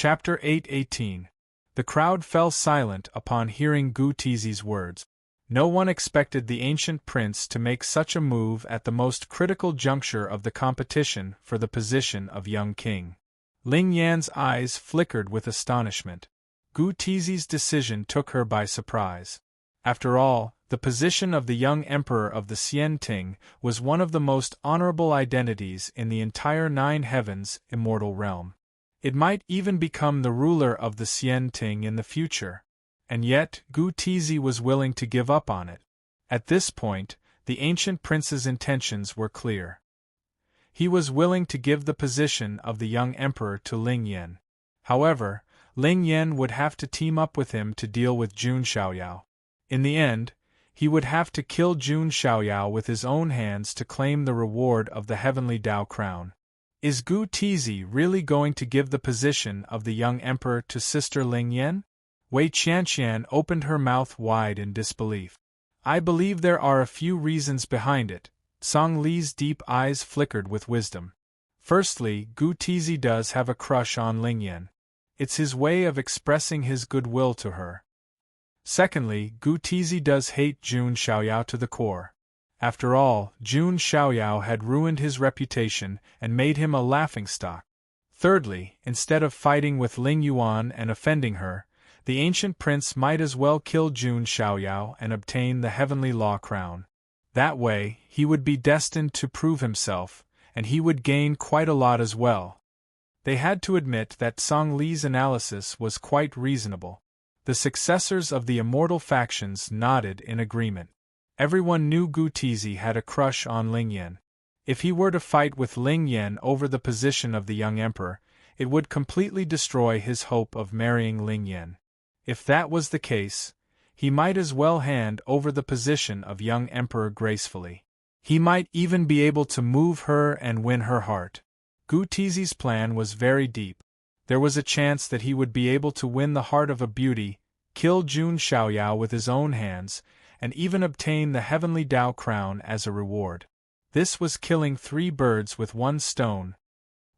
Chapter 8:18. The crowd fell silent upon hearing Gu Tizi's words. No one expected the ancient prince to make such a move at the most critical juncture of the competition for the position of young king. Ling Yan's eyes flickered with astonishment. Gu Tizi's decision took her by surprise. After all, the position of the young emperor of the Xian Ting was one of the most honorable identities in the entire Nine Heavens immortal realm. It might even become the ruler of the Xian Ting in the future. And yet, Gu Tizi was willing to give up on it. At this point, the ancient prince's intentions were clear. He was willing to give the position of the young emperor to Ling Yan. However, Ling Yan would have to team up with him to deal with Jun Xiaoyao. In the end, he would have to kill Jun Xiaoyao with his own hands to claim the reward of the heavenly Dao crown. Is Gu Tizi really going to give the position of the young emperor to sister Ling Yan? Wei Qianqian opened her mouth wide in disbelief. I believe there are a few reasons behind it. Song Li's deep eyes flickered with wisdom. Firstly, Gu Tizi does have a crush on Ling Yan. It's his way of expressing his goodwill to her. Secondly, Gu Tizi does hate Jun Xiaoyao to the core. After all, Jun Xiaoyao had ruined his reputation and made him a laughingstock. Thirdly, instead of fighting with Ling Yuan and offending her, the ancient prince might as well kill Jun Xiaoyao and obtain the heavenly law crown. That way, he would be destined to prove himself, and he would gain quite a lot as well. They had to admit that Song Li's analysis was quite reasonable. The successors of the immortal factions nodded in agreement. Everyone knew Gu Tizi had a crush on Ling Yan. If he were to fight with Ling Yan over the position of the young emperor, it would completely destroy his hope of marrying Ling Yan. If that was the case, he might as well hand over the position of young emperor gracefully. He might even be able to move her and win her heart. Gu Tizi's plan was very deep. There was a chance that he would be able to win the heart of a beauty, kill Jun Xiaoyao with his own hands, and even obtain the heavenly Dao crown as a reward. This was killing 3 birds with 1 stone.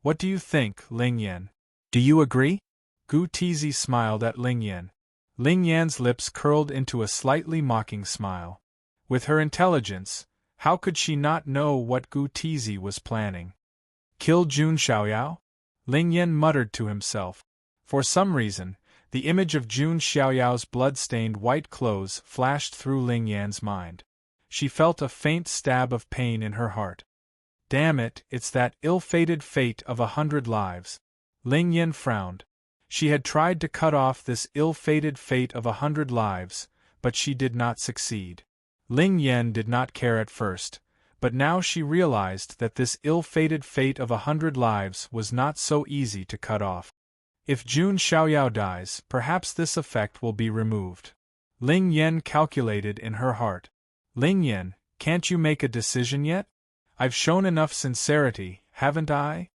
What do you think, Ling Yan? Do you agree? Gu Tizi smiled at Ling Yan. Ling Yan's lips curled into a slightly mocking smile. With her intelligence, how could she not know what Gu Tizi was planning? Kill Jun Xiaoyao? Ling Yan muttered to himself. For some reason, the image of Jun Xiaoyao's blood-stained white clothes flashed through Ling Yan's mind. She felt a faint stab of pain in her heart. Damn it, it's that ill-fated fate of 100 lives. Ling Yan frowned. She had tried to cut off this ill-fated fate of 100 lives, but she did not succeed. Ling Yan did not care at first, but now she realized that this ill-fated fate of 100 lives was not so easy to cut off. If Jun Xiaoyao dies, perhaps this effect will be removed. Ling Yan calculated in her heart. Ling Yan, can't you make a decision yet? I've shown enough sincerity, haven't I?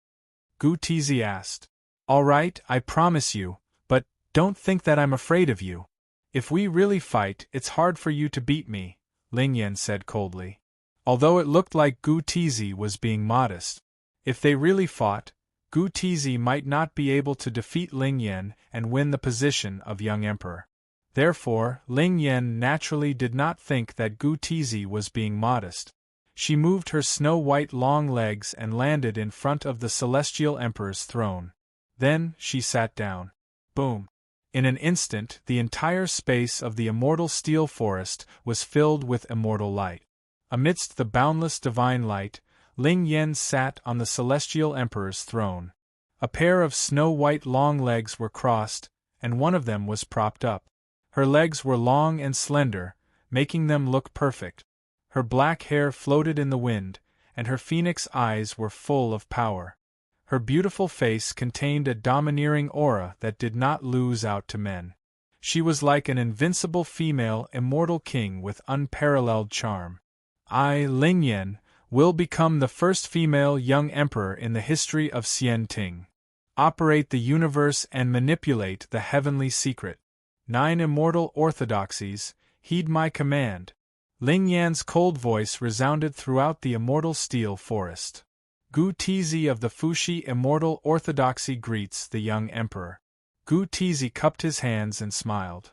Gu Tizi asked. All right, I promise you, but don't think that I'm afraid of you. If we really fight, it's hard for you to beat me, Ling Yan said coldly. Although it looked like Gu Tizi was being modest. If they really fought, Gu Tizi might not be able to defeat Ling Yan and win the position of young emperor. Therefore, Ling Yan naturally did not think that Gu Tizi was being modest. She moved her snow-white long legs and landed in front of the celestial emperor's throne. Then, she sat down. Boom! In an instant, the entire space of the immortal steel forest was filled with immortal light. Amidst the boundless divine light, Ling Yan sat on the celestial emperor's throne. A pair of snow-white long legs were crossed, and one of them was propped up. Her legs were long and slender, making them look perfect. Her black hair floated in the wind, and her phoenix eyes were full of power. Her beautiful face contained a domineering aura that did not lose out to men. She was like an invincible female immortal king with unparalleled charm. I, Ling Yan, will become the first female young emperor in the history of Xian Ting. Operate the universe and manipulate the heavenly secret. 9 immortal orthodoxies, heed my command. Ling Yan's cold voice resounded throughout the immortal steel forest. Gu Tizi of the Fuxi immortal orthodoxy greets the young emperor. Gu Tizi cupped his hands and smiled.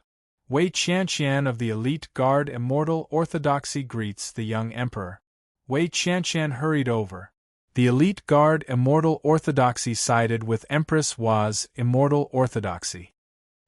Wei Qianqian of the elite guard Immortal Orthodoxy greets the young emperor. Wei Qianqian hurried over. The elite guard Immortal Orthodoxy sided with Empress Wa's Immortal Orthodoxy.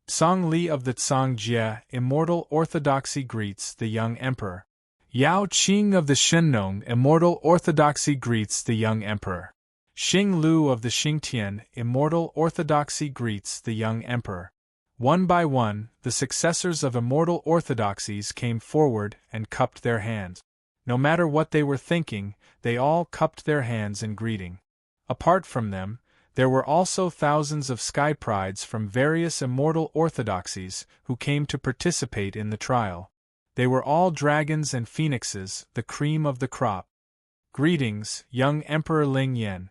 Song Li of the Tsang-Jie Immortal Orthodoxy greets the young emperor. Yao Qing of the Shennong Immortal Orthodoxy greets the young emperor. Xing Lu of the Xingtian Immortal Orthodoxy greets the young emperor. One by one, the successors of Immortal Orthodoxies came forward and cupped their hands. No matter what they were thinking, they all cupped their hands in greeting. Apart from them, there were also thousands of sky prides from various Immortal Orthodoxies who came to participate in the trial. They were all dragons and phoenixes, the cream of the crop. Greetings, young Emperor Ling Yan.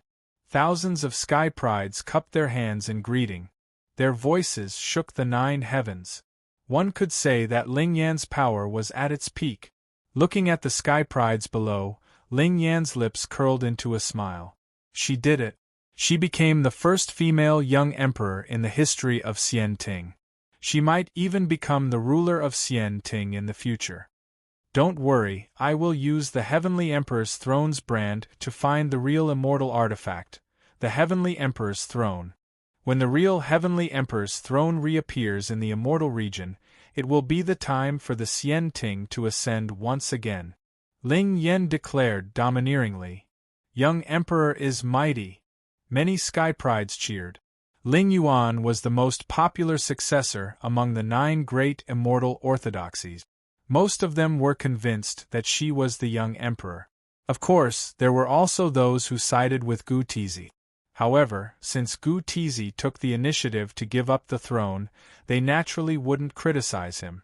Thousands of sky prides cupped their hands in greeting. Their voices shook the 9 heavens. One could say that Ling Yan's power was at its peak. Looking at the sky prides below, Ling Yan's lips curled into a smile. She did it. She became the first female young emperor in the history of Xianting. She might even become the ruler of Xianting in the future. Don't worry, I will use the Heavenly Emperor's Throne's brand to find the real immortal artifact, the Heavenly Emperor's Throne. When the real Heavenly Emperor's Throne reappears in the immortal region, it will be the time for the Xianting to ascend once again. Ling Yan declared domineeringly. Young Emperor is mighty. Many sky prides cheered. Ling Yuan was the most popular successor among the 9 great immortal orthodoxies. Most of them were convinced that she was the young emperor. Of course, there were also those who sided with Gu Tizi. However, since Gu Tizi took the initiative to give up the throne, they naturally wouldn't criticize him.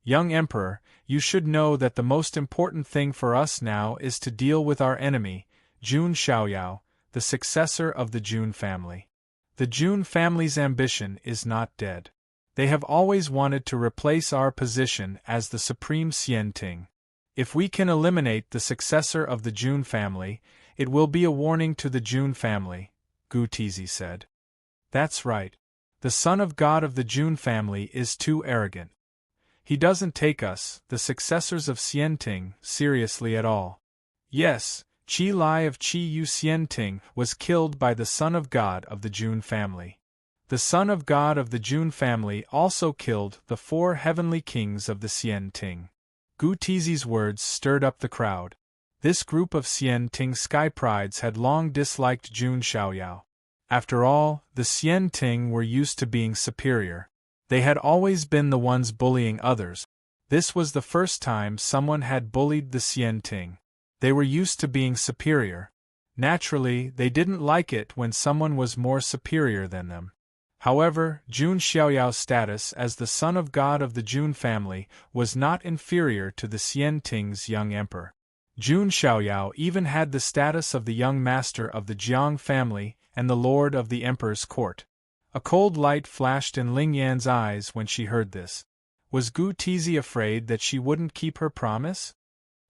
Young Emperor, you should know that the most important thing for us now is to deal with our enemy, Jun Xiaoyao, the successor of the Jun family. The Jun family's ambition is not dead. They have always wanted to replace our position as the supreme Xianting. If we can eliminate the successor of the Jun family, it will be a warning to the Jun family, Gu Tizi said. That's right. The son of God of the Jun family is too arrogant. He doesn't take us, the successors of Xianting, seriously at all. Yes, Qi Lai of Qi Yu Xianting was killed by the son of God of the Jun family. The son of God of the Jun family also killed the 4 heavenly kings of the Xianting. Gu Tizi's words stirred up the crowd. This group of Xianting sky prides had long disliked Jun Xiaoyao. After all, the Xianting were used to being superior. They had always been the ones bullying others. This was the first time someone had bullied the Xianting. They were used to being superior. Naturally, they didn't like it when someone was more superior than them. However, Jun Xiaoyao's status as the son of God of the Jun family was not inferior to the Xianting's young emperor. Jun Xiaoyao even had the status of the young master of the Jiang family and the lord of the emperor's court. A cold light flashed in Ling Yan's eyes when she heard this. Was Gu Tizi afraid that she wouldn't keep her promise?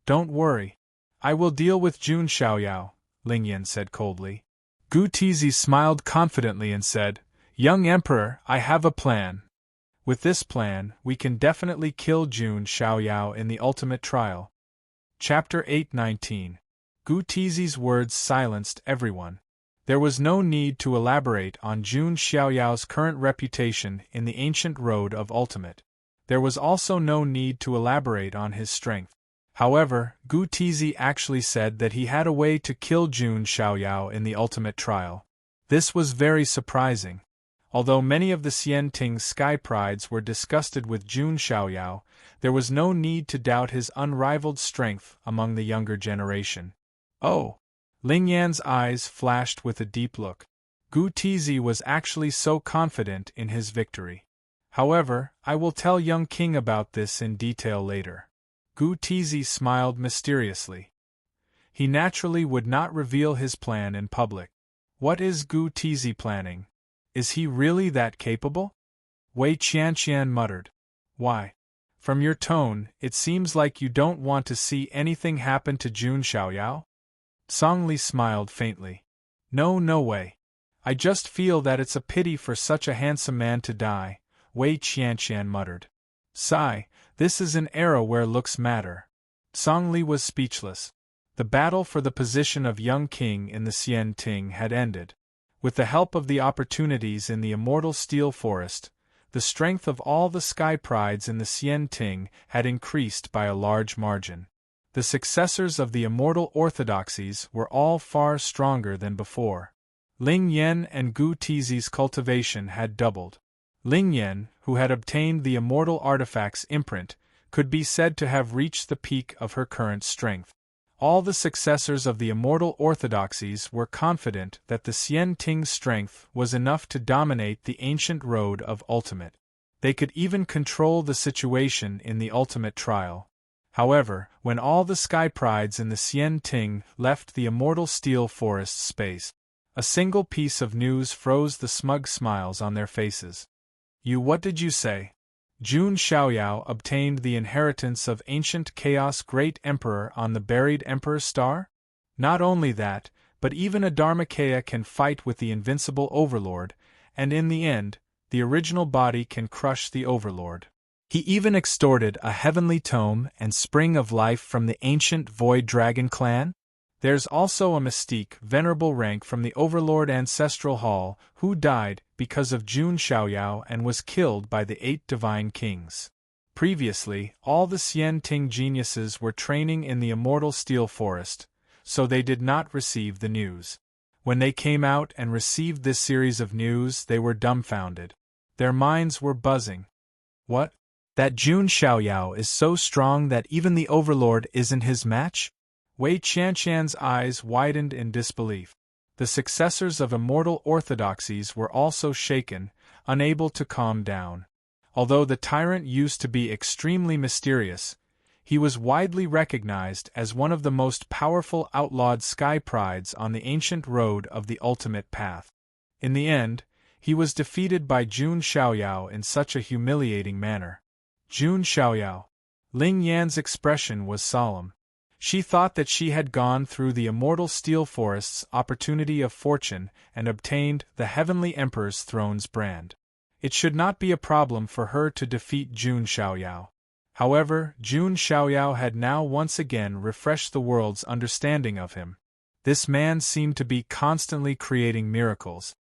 Don't worry. I will deal with Jun Xiaoyao, Ling Yan said coldly. Gu Tizi smiled confidently and said, Young Emperor, I have a plan. With this plan, we can definitely kill Jun Xiaoyao in the ultimate trial. Chapter 8:19. Gu Tizi's words silenced everyone. There was no need to elaborate on Jun Xiaoyao's current reputation in the ancient road of ultimate. There was also no need to elaborate on his strength. However, Gu Tizi actually said that he had a way to kill Jun Xiaoyao in the ultimate trial. This was very surprising. Although many of the Xianting sky prides were disgusted with Jun Xiaoyao, there was no need to doubt his unrivaled strength among the younger generation. Oh! Ling Yan's eyes flashed with a deep look. Gu Tizi was actually so confident in his victory. However, I will tell young king about this in detail later. Gu Tizi smiled mysteriously. He naturally would not reveal his plan in public. What is Gu Tizi planning? Is he really that capable? Wei Qianqian muttered. Why? From your tone, it seems like you don't want to see anything happen to Jun Xiaoyao? Song Li smiled faintly. No way. I just feel that it's a pity for such a handsome man to die, Wei Qianqian muttered. Sigh, this is an era where looks matter. Song Li was speechless. The battle for the position of young king in the Xian Ting had ended. With the help of the opportunities in the immortal steel forest, the strength of all the sky prides in the Xian Ting had increased by a large margin. The successors of the immortal orthodoxies were all far stronger than before. Ling Yan and Gu Tizi's cultivation had doubled. Ling Yan, who had obtained the immortal artifact's imprint, could be said to have reached the peak of her current strength. All the successors of the immortal orthodoxies were confident that the Xian Ting's strength was enough to dominate the ancient road of ultimate. They could even control the situation in the ultimate trial. However, when all the sky prides in the Xian Ting left the immortal steel forest space, a single piece of news froze the smug smiles on their faces. What did you say? Jun Xiaoyao obtained the inheritance of ancient chaos great emperor on the buried emperor's star? Not only that, but even a Dharmakaya can fight with the invincible overlord, and in the end, the original body can crush the overlord. He even extorted a heavenly tome and spring of life from the ancient void dragon clan? There's also a mystique venerable rank from the Overlord Ancestral Hall who died because of Jun Xiaoyao and was killed by the 8 divine kings. Previously, all the Xian Ting geniuses were training in the immortal steel forest, so they did not receive the news. When they came out and received this series of news, they were dumbfounded. Their minds were buzzing. What? That Jun Xiaoyao is so strong that even the Overlord isn't his match? Wei Qianqian's eyes widened in disbelief. The successors of immortal orthodoxies were also shaken, unable to calm down. Although the tyrant used to be extremely mysterious, he was widely recognized as one of the most powerful outlawed sky prides on the ancient road of the ultimate path. In the end, he was defeated by Jun Xiaoyao in such a humiliating manner. Jun Xiaoyao. Ling Yan's expression was solemn. She thought that she had gone through the immortal steel forest's opportunity of fortune and obtained the heavenly emperor's throne's brand. It should not be a problem for her to defeat Jun Xiaoyao. However, Jun Xiaoyao had now once again refreshed the world's understanding of him. This man seemed to be constantly creating miracles.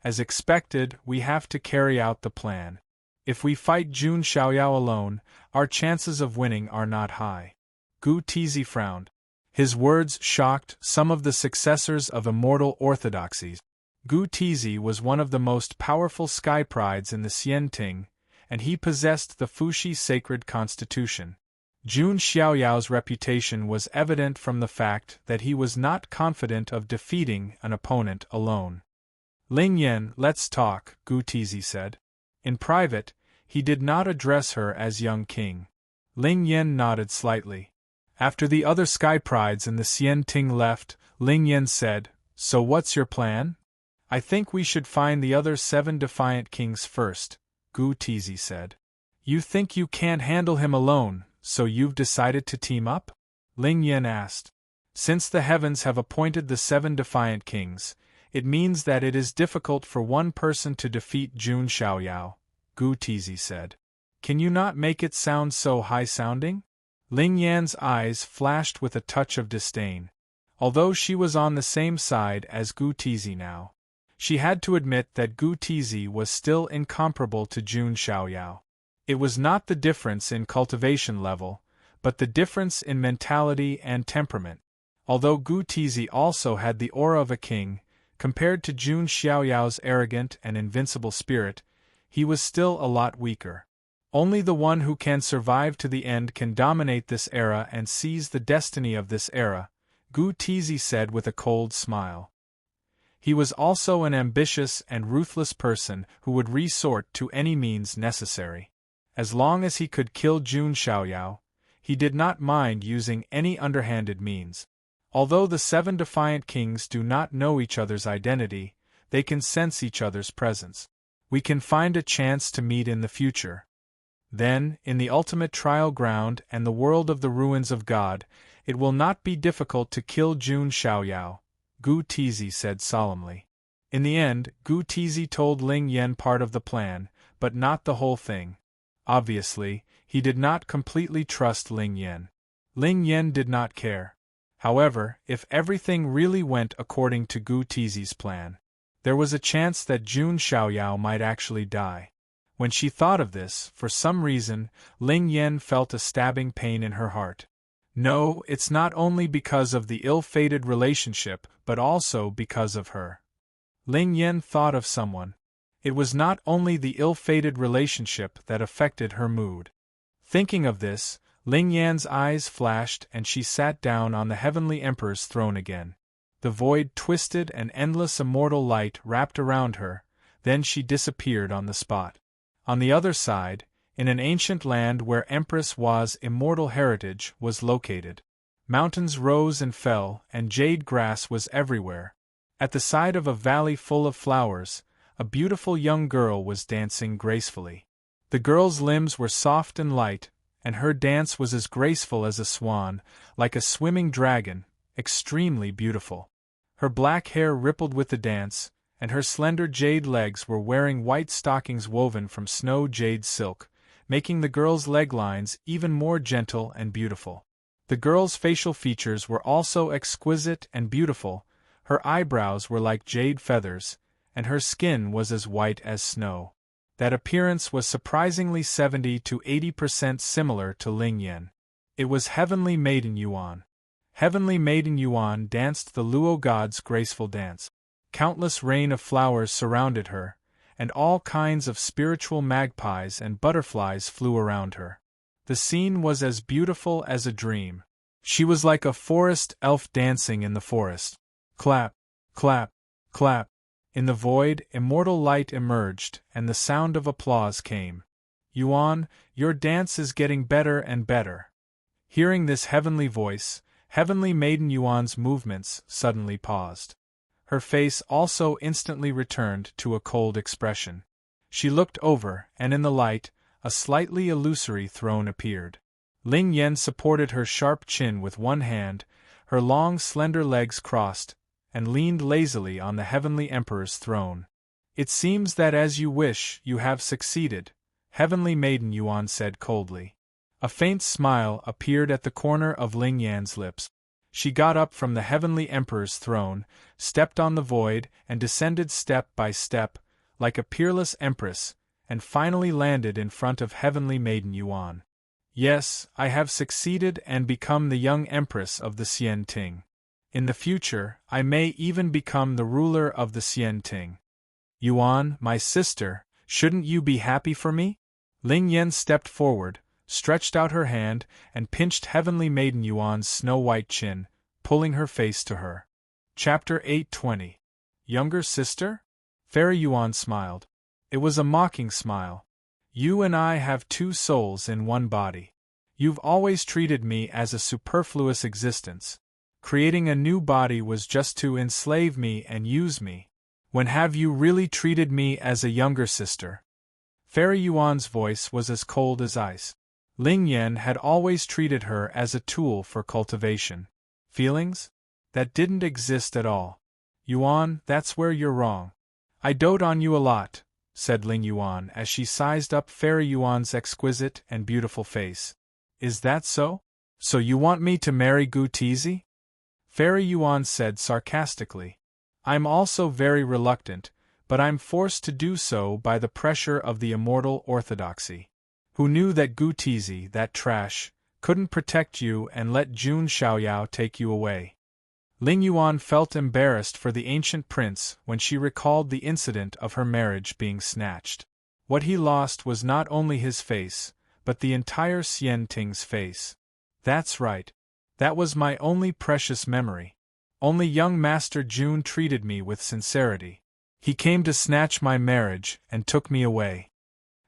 As expected, we have to carry out the plan. If we fight Jun Xiaoyao alone, our chances of winning are not high. Gu Tizi frowned. His words shocked some of the successors of immortal orthodoxies. Gu Tizi was one of the most powerful sky prides in the Xian Ting, and he possessed the Fuxi sacred constitution. Jun Xiaoyao's reputation was evident from the fact that he was not confident of defeating an opponent alone. Ling Yan, let's talk, Gu Tizi said. In private, he did not address her as young king. Ling Yan nodded slightly. After the other sky prides in the Xian Ting left, Ling Yan said, "So what's your plan?" "I think we should find the other 7 defiant kings first," Gu Tizi said. "You think you can't handle him alone, so you've decided to team up?" Ling Yan asked. "Since the heavens have appointed the 7 defiant kings, it means that it is difficult for one person to defeat Jun Xiaoyao," Gu Tizi said. "Can you not make it sound so high-sounding?" Ling Yan's eyes flashed with a touch of disdain. Although she was on the same side as Gu Tizi now, she had to admit that Gu Tizi was still incomparable to Jun Xiaoyao. It was not the difference in cultivation level, but the difference in mentality and temperament. Although Gu Tizi also had the aura of a king, compared to Jun Xiaoyao's arrogant and invincible spirit, he was still a lot weaker. Only the one who can survive to the end can dominate this era and seize the destiny of this era, Gu Tizi said with a cold smile. He was also an ambitious and ruthless person who would resort to any means necessary. As long as he could kill Jun Xiaoyao, he did not mind using any underhanded means. Although the 7 defiant kings do not know each other's identity, they can sense each other's presence. We can find a chance to meet in the future. Then, in the ultimate trial ground and the world of the ruins of God, it will not be difficult to kill Jun Xiaoyao, Gu Tizi said solemnly. In the end, Gu Tizi told Ling Yan part of the plan, but not the whole thing. Obviously, he did not completely trust Ling Yan. Ling Yan did not care. However, if everything really went according to Gu Tizi's plan, there was a chance that Jun Xiaoyao might actually die. When she thought of this, for some reason, Ling Yan felt a stabbing pain in her heart. No, it's not only because of the ill-fated relationship, but also because of her. Ling Yan thought of someone. It was not only the ill-fated relationship that affected her mood. Thinking of this, Ling Yan's eyes flashed and she sat down on the Heavenly Emperor's throne again. The void twisted and endless immortal light wrapped around her, then she disappeared on the spot. On the other side, in an ancient land where Empress Wa's immortal heritage was located, mountains rose and fell and jade grass was everywhere. At the side of a valley full of flowers, a beautiful young girl was dancing gracefully. The girl's limbs were soft and light, and her dance was as graceful as a swan, like a swimming dragon, extremely beautiful. Her black hair rippled with the dance, and her slender jade legs were wearing white stockings woven from snow jade silk, making the girl's leg lines even more gentle and beautiful. The girl's facial features were also exquisite and beautiful. Her eyebrows were like jade feathers, and her skin was as white as snow. That appearance was surprisingly 70 to 80% similar to Ling Yan. It was Heavenly Maiden Yuan. Heavenly Maiden Yuan danced the Luo god's graceful dance. Countless rain of flowers surrounded her, and all kinds of spiritual magpies and butterflies flew around her. The scene was as beautiful as a dream. She was like a forest elf dancing in the forest. Clap, clap, clap. In the void, immortal light emerged, and the sound of applause came. Yuan, your dance is getting better and better. Hearing this heavenly voice, Heavenly Maiden Yuan's movements suddenly paused. Her face also instantly returned to a cold expression. She looked over, and in the light, a slightly illusory throne appeared. Ling Yan supported her sharp chin with one hand, her long slender legs crossed, and leaned lazily on the Heavenly Emperor's throne. It seems that as you wish, you have succeeded, Heavenly Maiden Yuan said coldly. A faint smile appeared at the corner of Ling Yan's lips. She got up from the Heavenly Emperor's throne, stepped on the void, and descended step by step, like a peerless empress, and finally landed in front of Heavenly Maiden Yuan. Yes, I have succeeded and become the young empress of the Xian Ting. In the future, I may even become the ruler of the Xian Ting. Yuan, my sister, shouldn't you be happy for me? Ling Yan stepped forward, stretched out her hand, and pinched Heavenly Maiden Yuan's snow-white chin, pulling her face to her. Chapter 820. Younger sister? Fairy Yuan smiled. It was a mocking smile. You and I have two souls in one body. You've always treated me as a superfluous existence. Creating a new body was just to enslave me and use me. When have you really treated me as a younger sister? Fairy Yuan's voice was as cold as ice. Ling Yan had always treated her as a tool for cultivation. Feelings? That didn't exist at all. Yuan, that's where you're wrong. I dote on you a lot, said Ling Yuan as she sized up Fairy Yuan's exquisite and beautiful face. Is that so? So you want me to marry Gu Tizi? Fairy Yuan said sarcastically. I'm also very reluctant, but I'm forced to do so by the pressure of the immortal orthodoxy. Who knew that Gu Tizi, that trash, couldn't protect you and let Jun Xiaoyao take you away? Ling Yuan felt embarrassed for the ancient prince when she recalled the incident of her marriage being snatched. What he lost was not only his face, but the entire Xian Ting's face. That's right. That was my only precious memory. Only young Master Jun treated me with sincerity. He came to snatch my marriage and took me away.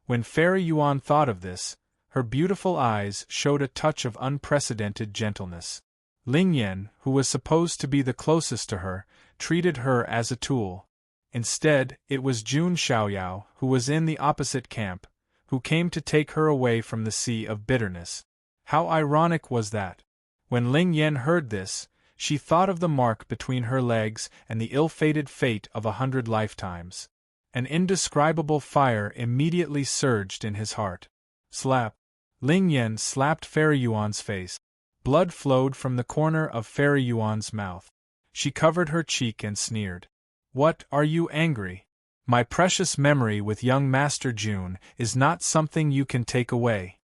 When Fairy Yuan thought of this, her beautiful eyes showed a touch of unprecedented gentleness. Ling Yan, who was supposed to be the closest to her, treated her as a tool. Instead, it was Jun Xiaoyao, who was in the opposite camp, who came to take her away from the sea of bitterness. How ironic was that? When Ling Yan heard this, She thought of the mark between her legs and the ill-fated fate of 100 lifetimes. An indescribable fire immediately surged in his heart. Slap! Ling Yan slapped Fairy Yuan's face. Blood flowed from the corner of Fairy Yuan's mouth. She covered her cheek and sneered. What, are you angry? My precious memory with young Master Jun is not something you can take away.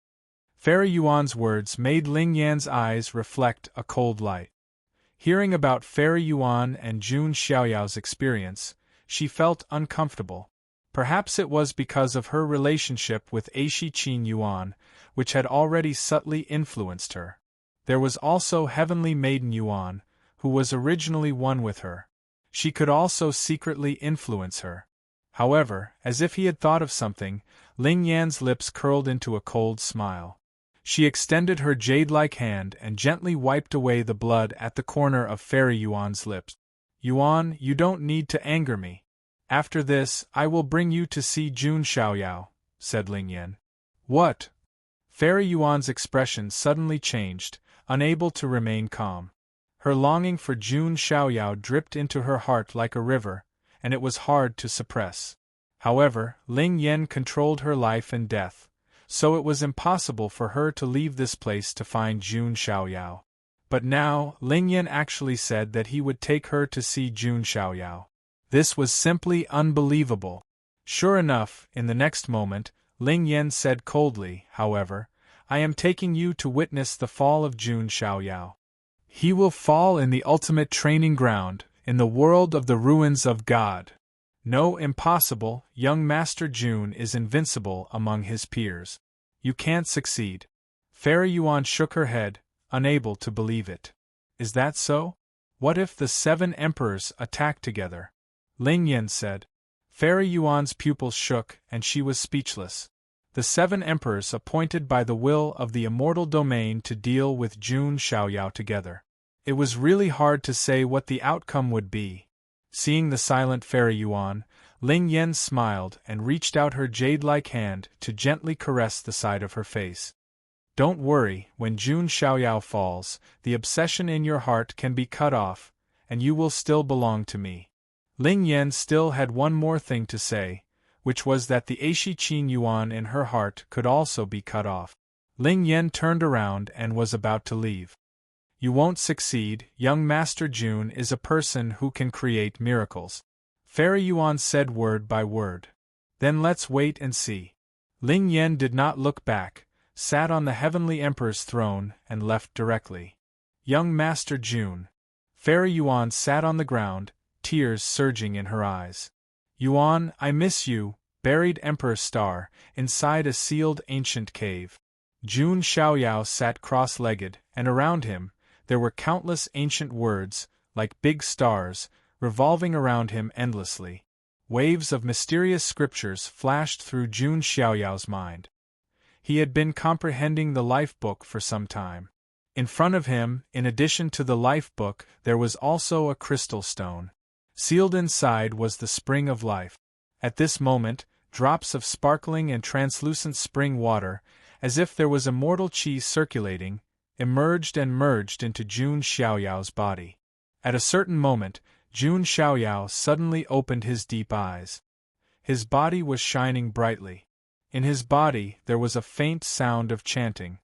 Fairy Yuan's words made Ling Yan's eyes reflect a cold light. Hearing about Fairy Yuan and Jun Xiaoyao's experience, she felt uncomfortable. Perhaps it was because of her relationship with Aishi Qin Yuan, which had already subtly influenced her. There was also Heavenly Maiden Yuan, who was originally one with her. She could also secretly influence her. However, as if he had thought of something, Ling Yan's lips curled into a cold smile. She extended her jade-like hand and gently wiped away the blood at the corner of Fairy Yuan's lips. Yuan, you don't need to anger me. After this, I will bring you to see Jun Xiaoyao, said Ling Yan. What? Fairy Yuan's expression suddenly changed, unable to remain calm. Her longing for Jun Xiaoyao dripped into her heart like a river, and it was hard to suppress. However, Ling Yan controlled her life and death, so it was impossible for her to leave this place to find Jun Xiaoyao. But now, Ling Yan actually said that he would take her to see Jun Xiaoyao. This was simply unbelievable. Sure enough, in the next moment, Ling Yan said coldly, however, I am taking you to witness the fall of Jun Xiaoyao. He will fall in the ultimate training ground, in the world of the ruins of God. No, impossible, young Master Jun is invincible among his peers. You can't succeed. Fairy Yuan shook her head, unable to believe it. Is that so? What if the 7 emperors attack together? Ling Yan said. Fairy Yuan's pupils shook and she was speechless. The 7 emperors appointed by the will of the immortal domain to deal with Jun Xiaoyao together. It was really hard to say what the outcome would be. Seeing the silent Fairy Yuan, Ling Yan smiled and reached out her jade-like hand to gently caress the side of her face. Don't worry, when Jun Xiaoyao falls, the obsession in your heart can be cut off, and you will still belong to me. Ling Yan still had one more thing to say, which was that the Aishi Qin Yuan in her heart could also be cut off. Ling Yan turned around and was about to leave. You won't succeed, young Master Jun is a person who can create miracles. Fairy Yuan said word by word. Then let's wait and see. Ling Yan did not look back, sat on the Heavenly Emperor's throne and left directly. Young Master Jun. Fairy Yuan sat on the ground, tears surging in her eyes. Yuan, I miss you, buried Emperor Star, inside a sealed ancient cave. Jun Xiaoyao sat cross-legged, and around him, there were countless ancient words, like big stars, revolving around him endlessly. Waves of mysterious scriptures flashed through Jun Xiaoyao's mind. He had been comprehending the life book for some time. In front of him, in addition to the life book, there was also a crystal stone. Sealed inside was the spring of life. At this moment, drops of sparkling and translucent spring water, as if there was immortal qi circulating, emerged and merged into Jun Xiaoyao's body. At a certain moment, Jun Xiaoyao suddenly opened his deep eyes. His body was shining brightly. In his body there was a faint sound of chanting.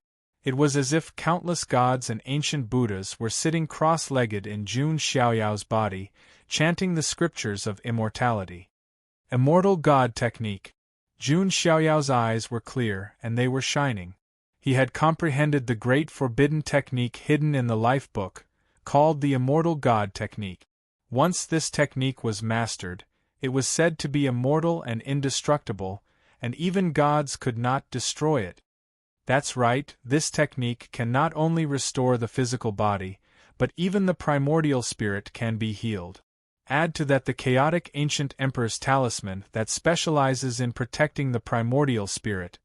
It was as if countless gods and ancient Buddhas were sitting cross-legged in Jun Xiaoyao's body, chanting the scriptures of immortality. Immortal God Technique. Jun Xiaoyao's eyes were clear and they were shining. He had comprehended the great forbidden technique hidden in the life book, called the Immortal God Technique. Once this technique was mastered, it was said to be immortal and indestructible, and even gods could not destroy it. That's right, this technique can not only restore the physical body, but even the primordial spirit can be healed. Add to that the chaotic ancient emperor's talisman that specializes in protecting the primordial spirit.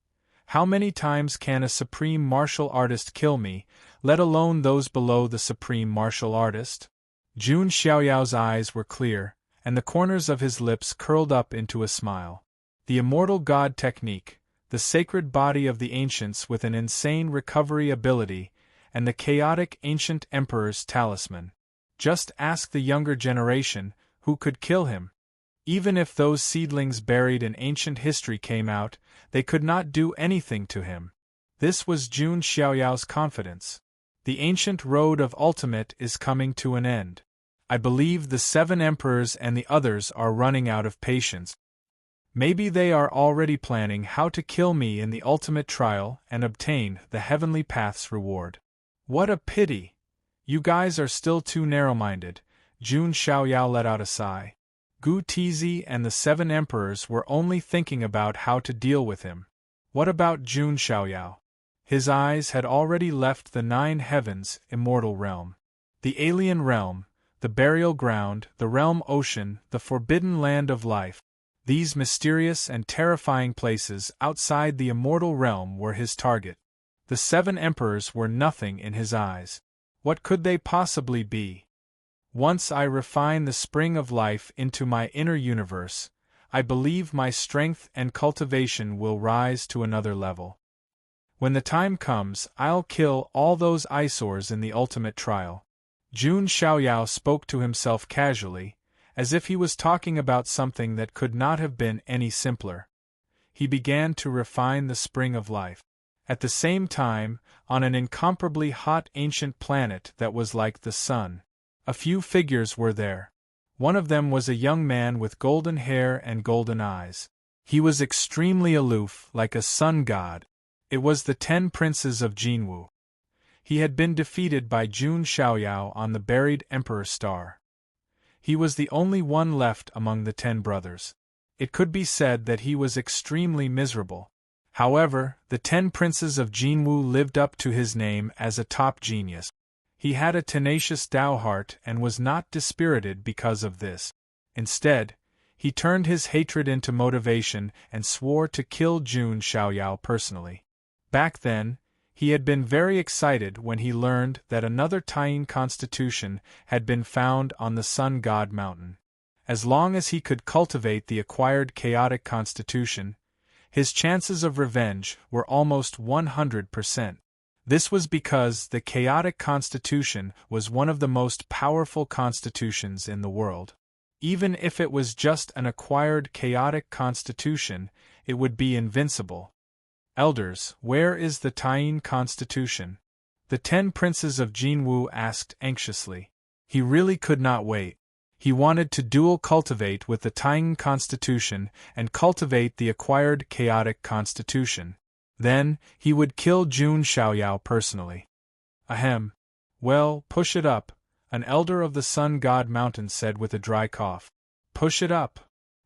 How many times can a supreme martial artist kill me, let alone those below the supreme martial artist? Jun Xiaoyao's eyes were clear, and the corners of his lips curled up into a smile. The Immortal God Technique, the sacred body of the ancients with an insane recovery ability, and the chaotic ancient emperor's talisman. Just ask the younger generation, who could kill him. Even if those seedlings buried in ancient history came out, they could not do anything to him. This was Jun Xiaoyao's confidence. The ancient road of ultimate is coming to an end. I believe the 7 emperors and the others are running out of patience. Maybe they are already planning how to kill me in the ultimate trial and obtain the heavenly path's reward. What a pity! You guys are still too narrow-minded. Jun Xiaoyao let out a sigh. Gu Tizi and the 7 emperors were only thinking about how to deal with him. What about Jun Xiaoyao? His eyes had already left the 9 heavens, immortal realm. The alien realm, the burial ground, the realm ocean, the forbidden land of life. These mysterious and terrifying places outside the immortal realm were his target. The 7 emperors were nothing in his eyes. What could they possibly be? Once I refine the spring of life into my inner universe, I believe my strength and cultivation will rise to another level. When the time comes, I'll kill all those eyesores in the ultimate trial. Jun Xiaoyao spoke to himself casually, as if he was talking about something that could not have been any simpler. He began to refine the spring of life. At the same time, on an incomparably hot ancient planet that was like the sun, a few figures were there. One of them was a young man with golden hair and golden eyes. He was extremely aloof, like a sun god. It was the 10 princes of Jinwu. He had been defeated by Jun Xiaoyao on the buried Emperor Star. He was the only one left among the 10 brothers. It could be said that he was extremely miserable. However, the 10 princes of Jinwu lived up to his name as a top genius. He had a tenacious Tao heart and was not dispirited because of this. Instead, he turned his hatred into motivation and swore to kill Jun Xiaoyao personally. Back then, he had been very excited when he learned that another Taiyin constitution had been found on the Sun God Mountain. As long as he could cultivate the acquired chaotic constitution, his chances of revenge were almost 100%. This was because the chaotic constitution was one of the most powerful constitutions in the world. Even if it was just an acquired chaotic constitution, it would be invincible. Elders, where is the Taiyin constitution? The 10 princes of Jinwu asked anxiously. He really could not wait. He wanted to dual cultivate with the Taiyin constitution and cultivate the acquired chaotic constitution. Then, he would kill Jun Xiaoyao personally. Ahem. Well, push it up, an elder of the Sun God Mountain said with a dry cough. Push it up.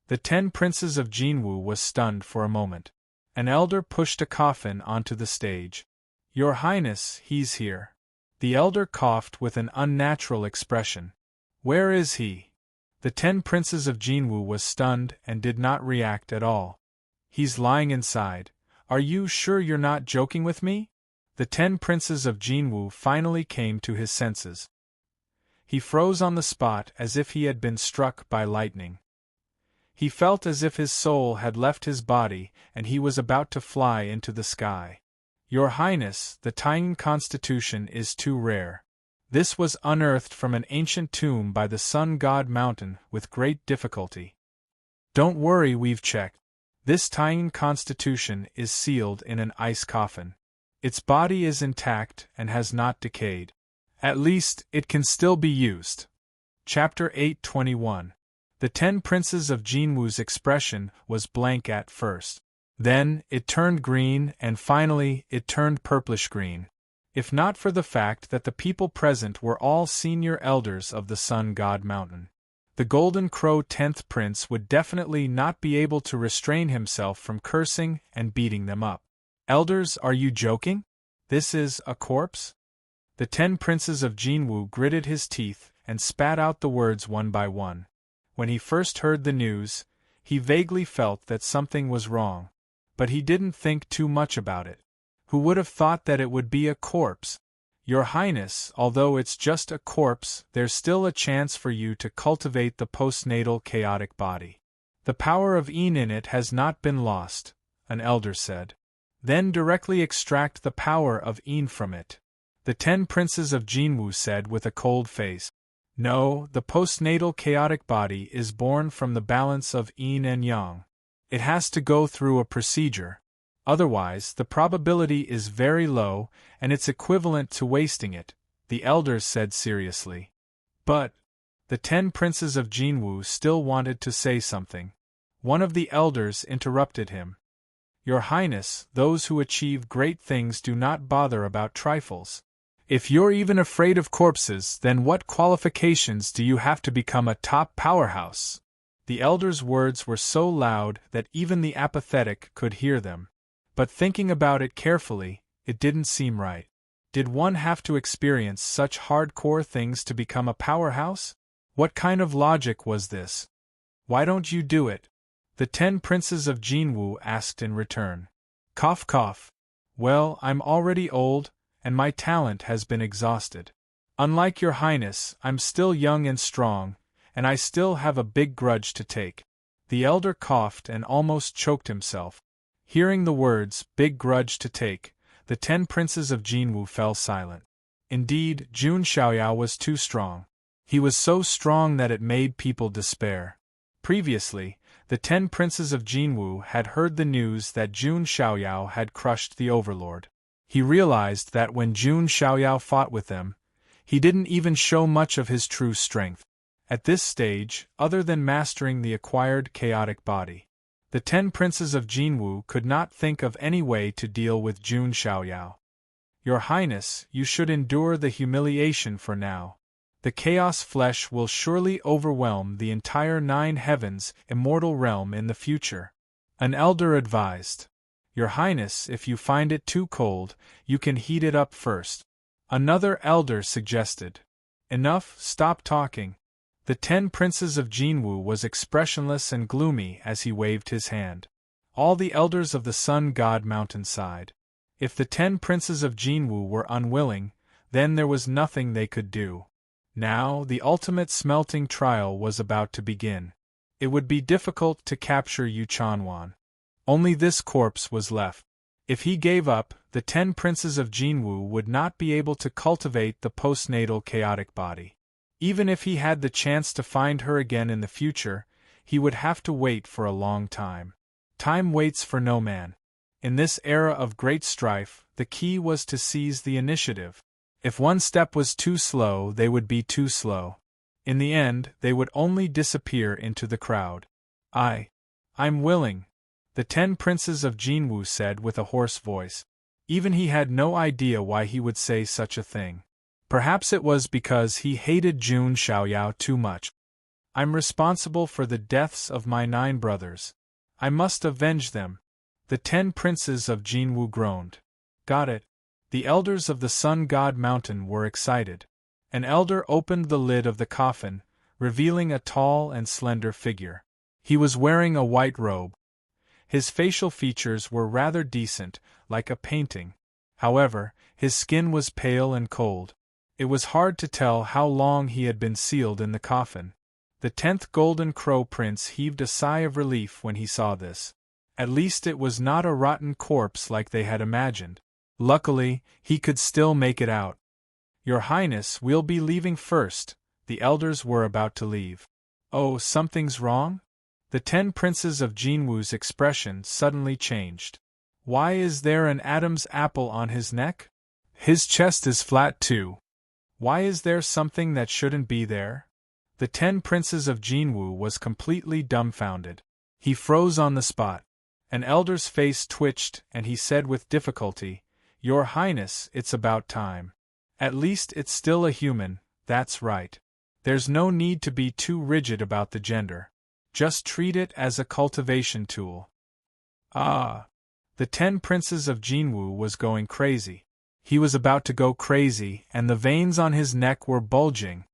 The 10 princes of Jinwu was stunned for a moment. An elder pushed a coffin onto the stage. Your Highness, he's here. The elder coughed with an unnatural expression. Where is he? The 10 princes of Jinwu was stunned and did not react at all. He's lying inside. Are you sure you're not joking with me? The 10 princes of Jinwu finally came to his senses. He froze on the spot as if he had been struck by lightning. He felt as if his soul had left his body and he was about to fly into the sky. Your Highness, the Taiyin constitution is too rare. This was unearthed from an ancient tomb by the Sun God Mountain with great difficulty. Don't worry, we've checked. This Taiyin constitution is sealed in an ice coffin. Its body is intact and has not decayed. At least, it can still be used. Chapter 8:21. The 10 princes of Jinwu's expression was blank at first. Then, it turned green and finally, it turned purplish-green. If not for the fact that the people present were all senior elders of the Sun God Mountain, the Golden Crow 10th Prince would definitely not be able to restrain himself from cursing and beating them up. Elders, are you joking? This is a corpse? The 10 princes of Jinwu gritted his teeth and spat out the words one by one. When he first heard the news, he vaguely felt that something was wrong, but he didn't think too much about it. Who would have thought that it would be a corpse? Your Highness, although it's just a corpse, there's still a chance for you to cultivate the postnatal chaotic body. The power of Yin in it has not been lost, an elder said. Then directly extract the power of Yin from it. The 10 princes of Jinwu said with a cold face. No, the postnatal chaotic body is born from the balance of yin and yang. It has to go through a procedure. Otherwise, the probability is very low, and it's equivalent to wasting it, the elders said seriously. But the 10 princes of Jinwu still wanted to say something. One of the elders interrupted him. Your Highness, those who achieve great things do not bother about trifles. If you're even afraid of corpses, then what qualifications do you have to become a top powerhouse? The elder's words were so loud that even the apathetic could hear them. But thinking about it carefully, it didn't seem right. Did one have to experience such hardcore things to become a powerhouse? What kind of logic was this? Why don't you do it? The 10 princes of Jinwu asked in return. Cough cough. Well, I'm already old, and my talent has been exhausted. Unlike your Highness, I'm still young and strong, and I still have a big grudge to take. The elder coughed and almost choked himself. Hearing the words, big grudge to take, the 10 princes of Jinwu fell silent. Indeed, Jun Xiaoyao was too strong. He was so strong that it made people despair. Previously, the 10 princes of Jinwu had heard the news that Jun Xiaoyao had crushed the overlord. He realized that when Jun Xiaoyao fought with them, he didn't even show much of his true strength. At this stage, other than mastering the acquired chaotic body, the 10 princes of Jinwu could not think of any way to deal with Jun Xiaoyao. Your Highness, you should endure the humiliation for now. The chaos flesh will surely overwhelm the entire 9 heavens immortal realm in the future. An elder advised. Your Highness, if you find it too cold, you can heat it up first. Another elder suggested. Enough, stop talking. The 10 princes of Jinwu was expressionless and gloomy as he waved his hand. All the elders of the Sun God Mountain sighed. If the 10 princes of Jinwu were unwilling, then there was nothing they could do. Now, the ultimate smelting trial was about to begin. It would be difficult to capture Yu Chanwan. Only this corpse was left. If he gave up, the 10 princes of Jinwu would not be able to cultivate the postnatal chaotic body. Even if he had the chance to find her again in the future, he would have to wait for a long time. Time waits for no man. In this era of great strife, the key was to seize the initiative. If one step was too slow, they would be too slow. In the end, they would only disappear into the crowd. I'm willing, the 10 princes of Jinwu said with a hoarse voice. Even he had no idea why he would say such a thing. Perhaps it was because he hated Jun Xiaoyao too much. I'm responsible for the deaths of my 9 brothers. I must avenge them. The 10 princes of Jinwu groaned. Got it. The elders of the Sun God Mountain were excited. An elder opened the lid of the coffin, revealing a tall and slender figure. He was wearing a white robe. His facial features were rather decent, like a painting. However, his skin was pale and cold. It was hard to tell how long he had been sealed in the coffin. The 10th Golden Crow Prince heaved a sigh of relief when he saw this. At least it was not a rotten corpse like they had imagined. Luckily, he could still make it out. Your Highness, we'll be leaving first. The elders were about to leave. Oh, something's wrong? The 10 princes of Jinwu's expression suddenly changed. Why is there an Adam's apple on his neck? His chest is flat too. Why is there something that shouldn't be there? The 10 princes of Jinwu was completely dumbfounded. He froze on the spot. An elder's face twitched and he said with difficulty, Your Highness, it's about time. At least it's still a human, that's right. There's no need to be too rigid about the gender. Just treat it as a cultivation tool. Ah! The 10 princes of Jinwu was going crazy. He was about to go crazy, and the veins on his neck were bulging.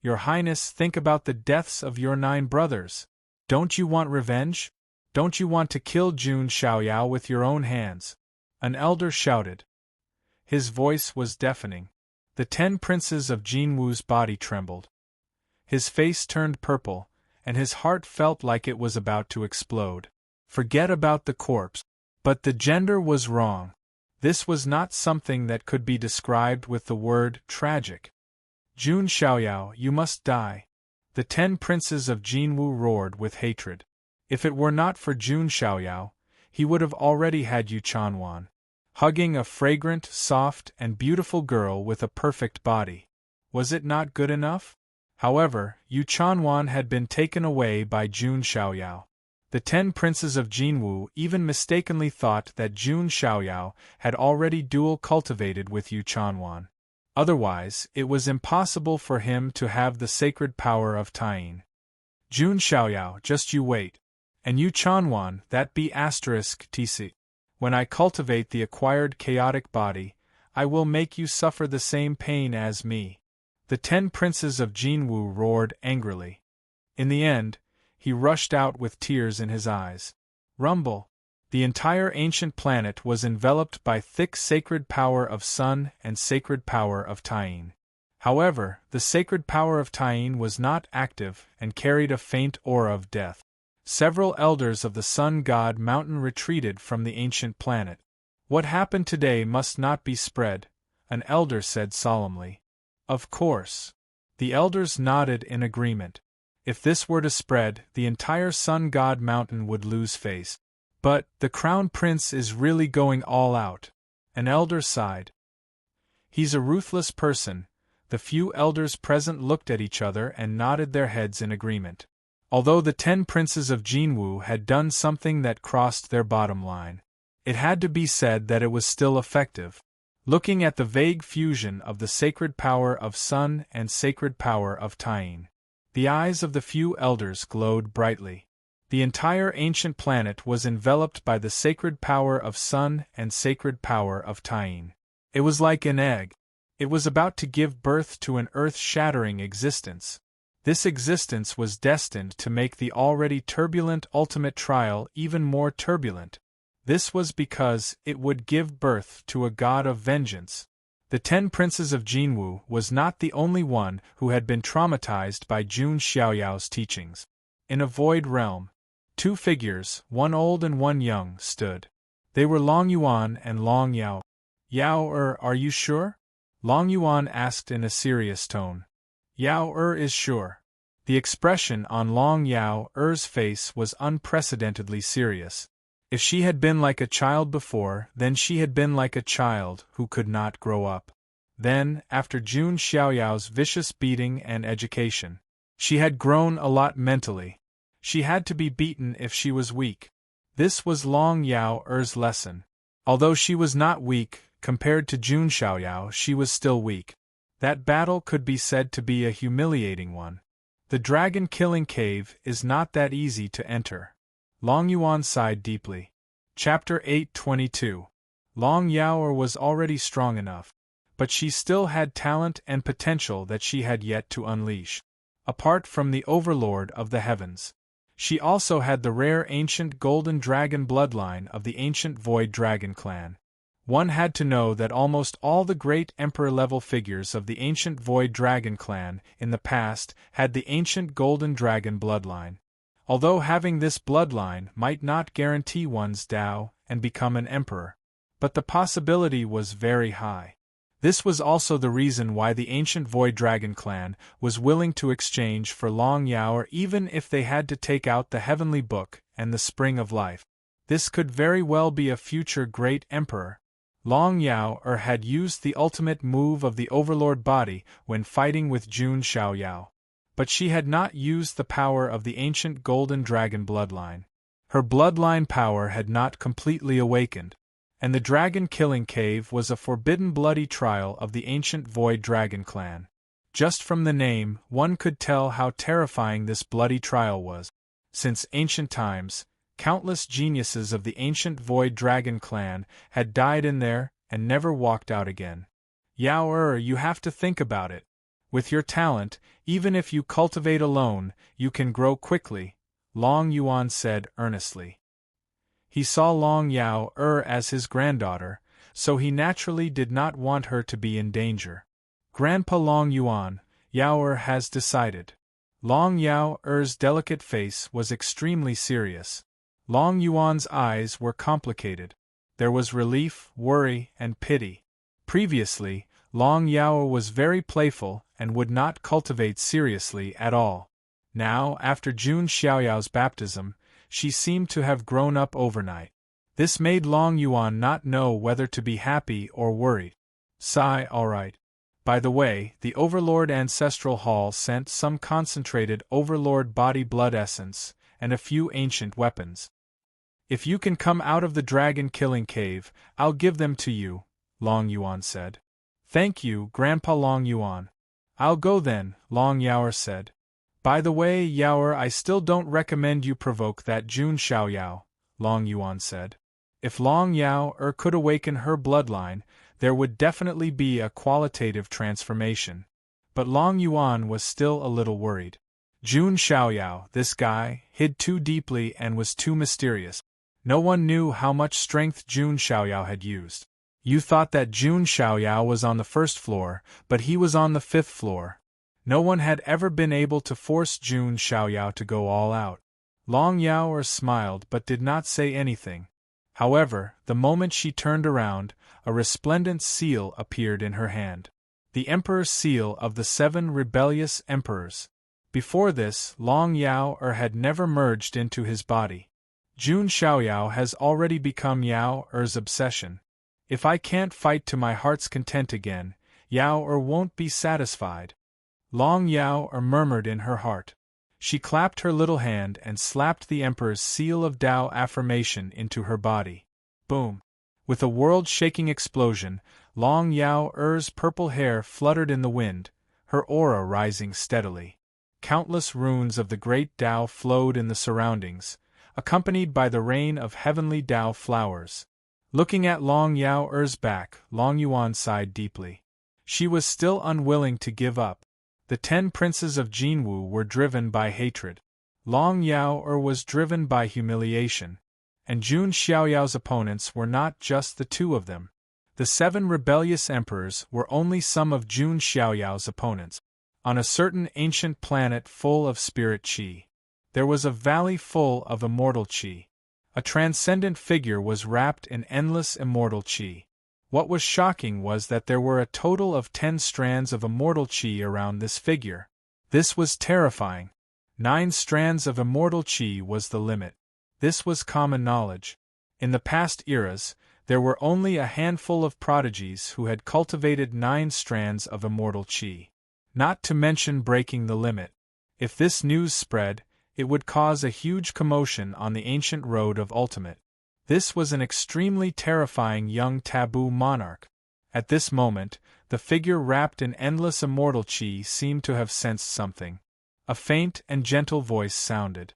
Your Highness, think about the deaths of your 9 brothers. Don't you want revenge? Don't you want to kill Jun Xiaoyao with your own hands? An elder shouted. His voice was deafening. The 10 princes of Jinwu's body trembled. His face turned purple, and his heart felt like it was about to explode. Forget about the corpse. But the gender was wrong. This was not something that could be described with the word tragic. Jun Xiaoyao, you must die. The 10 princes of Jinwu roared with hatred. If it were not for Jun Xiaoyao, he would have already had Yu Chanwan, hugging a fragrant, soft, and beautiful girl with a perfect body. Was it not good enough? However, Yu Chanwan had been taken away by Jun Xiaoyao. The 10 princes of Jinwu even mistakenly thought that Jun Xiaoyao had already dual cultivated with Yu Chanwan. Otherwise, it was impossible for him to have the sacred power of Tying. Jun Xiaoyao, just you wait. And Yu Chanwan, that be *tc. When I cultivate the acquired chaotic body, I will make you suffer the same pain as me. The 10 princes of Jinwu roared angrily. In the end, he rushed out with tears in his eyes. Rumble! The entire ancient planet was enveloped by thick sacred power of Sun and sacred power of Tying. However, the sacred power of Tying was not active and carried a faint aura of death. Several elders of the Sun God Mountain retreated from the ancient planet. What happened today must not be spread, an elder said solemnly. Of course. The elders nodded in agreement. If this were to spread, the entire Sun God Mountain would lose face. But, the Crown Prince is really going all out. An elder sighed. He's a ruthless person. The few elders present looked at each other and nodded their heads in agreement. Although the 10 princes of Jinwu had done something that crossed their bottom line, it had to be said that it was still effective. Looking at the vague fusion of the sacred power of Sun and sacred power of Tying, the eyes of the few elders glowed brightly. The entire ancient planet was enveloped by the sacred power of Sun and sacred power of Tying. It was like an egg. It was about to give birth to an earth-shattering existence. This existence was destined to make the already turbulent ultimate trial even more turbulent. This was because it would give birth to a god of vengeance. The 10 princes of Jinwu was not the only one who had been traumatized by Jun Xiaoyao's teachings. In a void realm, 2 figures, one old and one young, stood. They were Long Yuan and Long Yao. Yao are you sure? Long Yuan asked in a serious tone. Yao is sure. The expression on Long Yao's face was unprecedentedly serious. If she had been like a child before, then she had been like a child who could not grow up. Then, after Jun Xiaoyao's vicious beating and education, she had grown a lot mentally. She had to be beaten if she was weak. This was Long Yao's lesson. Although she was not weak, compared to Jun Xiaoyao, she was still weak. That battle could be said to be a humiliating one. The dragon-killing cave is not that easy to enter. Long Yuan sighed deeply. Chapter 8:22. Long Yao was already strong enough, but she still had talent and potential that she had yet to unleash. Apart from the overlord of the heavens, she also had the rare ancient golden dragon bloodline of the ancient void dragon clan. One had to know that almost all the great emperor-level figures of the ancient void dragon clan in the past had the ancient golden dragon bloodline. Although having this bloodline might not guarantee one's Dao and become an emperor, but the possibility was very high. This was also the reason why the ancient Void Dragon clan was willing to exchange for Long Yao even if they had to take out the Heavenly Book and the Spring of Life. This could very well be a future great emperor. Long Yao had used the ultimate move of the Overlord body when fighting with Jun Xiaoyao. But she had not used the power of the ancient Golden Dragon bloodline. Her bloodline power had not completely awakened, and the dragon-killing cave was a forbidden bloody trial of the ancient Void Dragon clan. Just from the name, one could tell how terrifying this bloody trial was. Since ancient times, countless geniuses of the ancient Void Dragon clan had died in there and never walked out again. Yao you have to think about it. With your talent, even if you cultivate alone, you can grow quickly, Long Yuan said earnestly. He saw Long Yao as his granddaughter, so he naturally did not want her to be in danger. Grandpa Long Yuan, Yao has decided. Long Yao's delicate face was extremely serious. Long Yuan's eyes were complicated. There was relief, worry, and pity. Previously, Long Yao was very playful and would not cultivate seriously at all. Now, after Jun Xiaoyao's baptism, she seemed to have grown up overnight. This made Long Yuan not know whether to be happy or worried. Sigh, all right. By the way, the Overlord Ancestral Hall sent some concentrated Overlord body blood essence, and a few ancient weapons. If you can come out of the dragon-killing cave, I'll give them to you, Long Yuan said. Thank you, Grandpa Long Yuan. I'll go then, Long Yaoer said. By the way, Yaoer, I still don't recommend you provoke that Jun Xiaoyao, Long Yuan said. If Long Yaoer could awaken her bloodline, there would definitely be a qualitative transformation. But Long Yuan was still a little worried. Jun Xiaoyao, this guy, hid too deeply and was too mysterious. No one knew how much strength Jun Xiaoyao had used. You thought that Jun Xiaoyao was on the first floor, but he was on the 5th floor. No one had ever been able to force Jun Xiaoyao to go all out. Long Yaoer smiled but did not say anything. However, the moment she turned around, a resplendent seal appeared in her hand. The Emperor's seal of the 7 rebellious emperors. Before this, Long Yaoer had never merged into his body. Jun Xiaoyao has already become Yaoer's obsession. If I can't fight to my heart's content again, Yaoer won't be satisfied. Long Yaoer murmured in her heart. She clapped her little hand and slapped the Emperor's seal of Tao affirmation into her body. Boom! With a world-shaking explosion, Long Yaoer's purple hair fluttered in the wind, her aura rising steadily. Countless runes of the great Tao flowed in the surroundings, accompanied by the rain of heavenly Tao flowers. Looking at Long Yaoer's back, Long Yuan sighed deeply. She was still unwilling to give up. The 10 princes of Jinwu were driven by hatred. Long Yaoer was driven by humiliation. And Jun Xiaoyao's opponents were not just the 2 of them. The 7 rebellious emperors were only some of Jun Xiaoyao's opponents. On a certain ancient planet full of spirit qi, there was a valley full of immortal qi. A transcendent figure was wrapped in endless immortal qi. What was shocking was that there were a total of 10 strands of immortal qi around this figure. This was terrifying. 9 strands of immortal qi was the limit. This was common knowledge. In the past eras, there were only a handful of prodigies who had cultivated 9 strands of immortal qi. Not to mention breaking the limit. If this news spread, it would cause a huge commotion on the ancient road of ultimate. This was an extremely terrifying young taboo monarch. At this moment, the figure wrapped in endless immortal qi seemed to have sensed something. A faint and gentle voice sounded.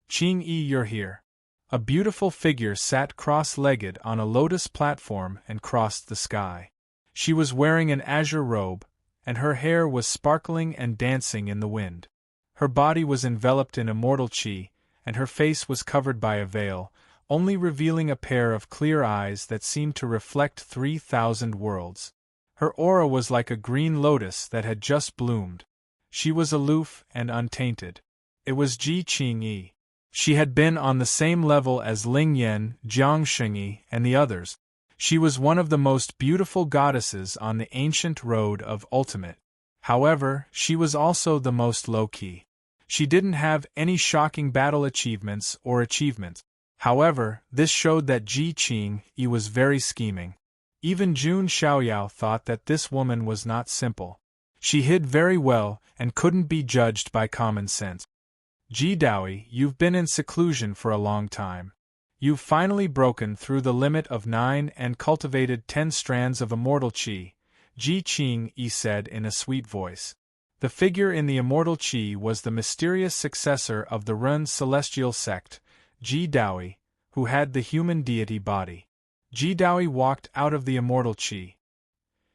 Qing-yi, you're here. A beautiful figure sat cross-legged on a lotus platform and crossed the sky. She was wearing an azure robe, and her hair was sparkling and dancing in the wind. Her body was enveloped in immortal qi, and her face was covered by a veil, only revealing a pair of clear eyes that seemed to reflect 3,000 worlds. Her aura was like a green lotus that had just bloomed. She was aloof and untainted. It was Ji Qingyi. She had been on the same level as Ling Yan, Jiang Shengyi, and the others. She was one of the most beautiful goddesses on the ancient road of ultimate. However, she was also the most low-key. She didn't have any shocking battle achievements or achievements. However, this showed that Ji Qingyi was very scheming. Even Jun Xiaoyao thought that this woman was not simple. She hid very well and couldn't be judged by common sense. Ji Daoyi, you've been in seclusion for a long time. You've finally broken through the limit of 9 and cultivated 10 strands of immortal qi, Ji Qingyi said in a sweet voice. The figure in the immortal qi was the mysterious successor of the Run celestial sect, Ji Daoyi, who had the human deity body. Ji Daoyi walked out of the immortal qi.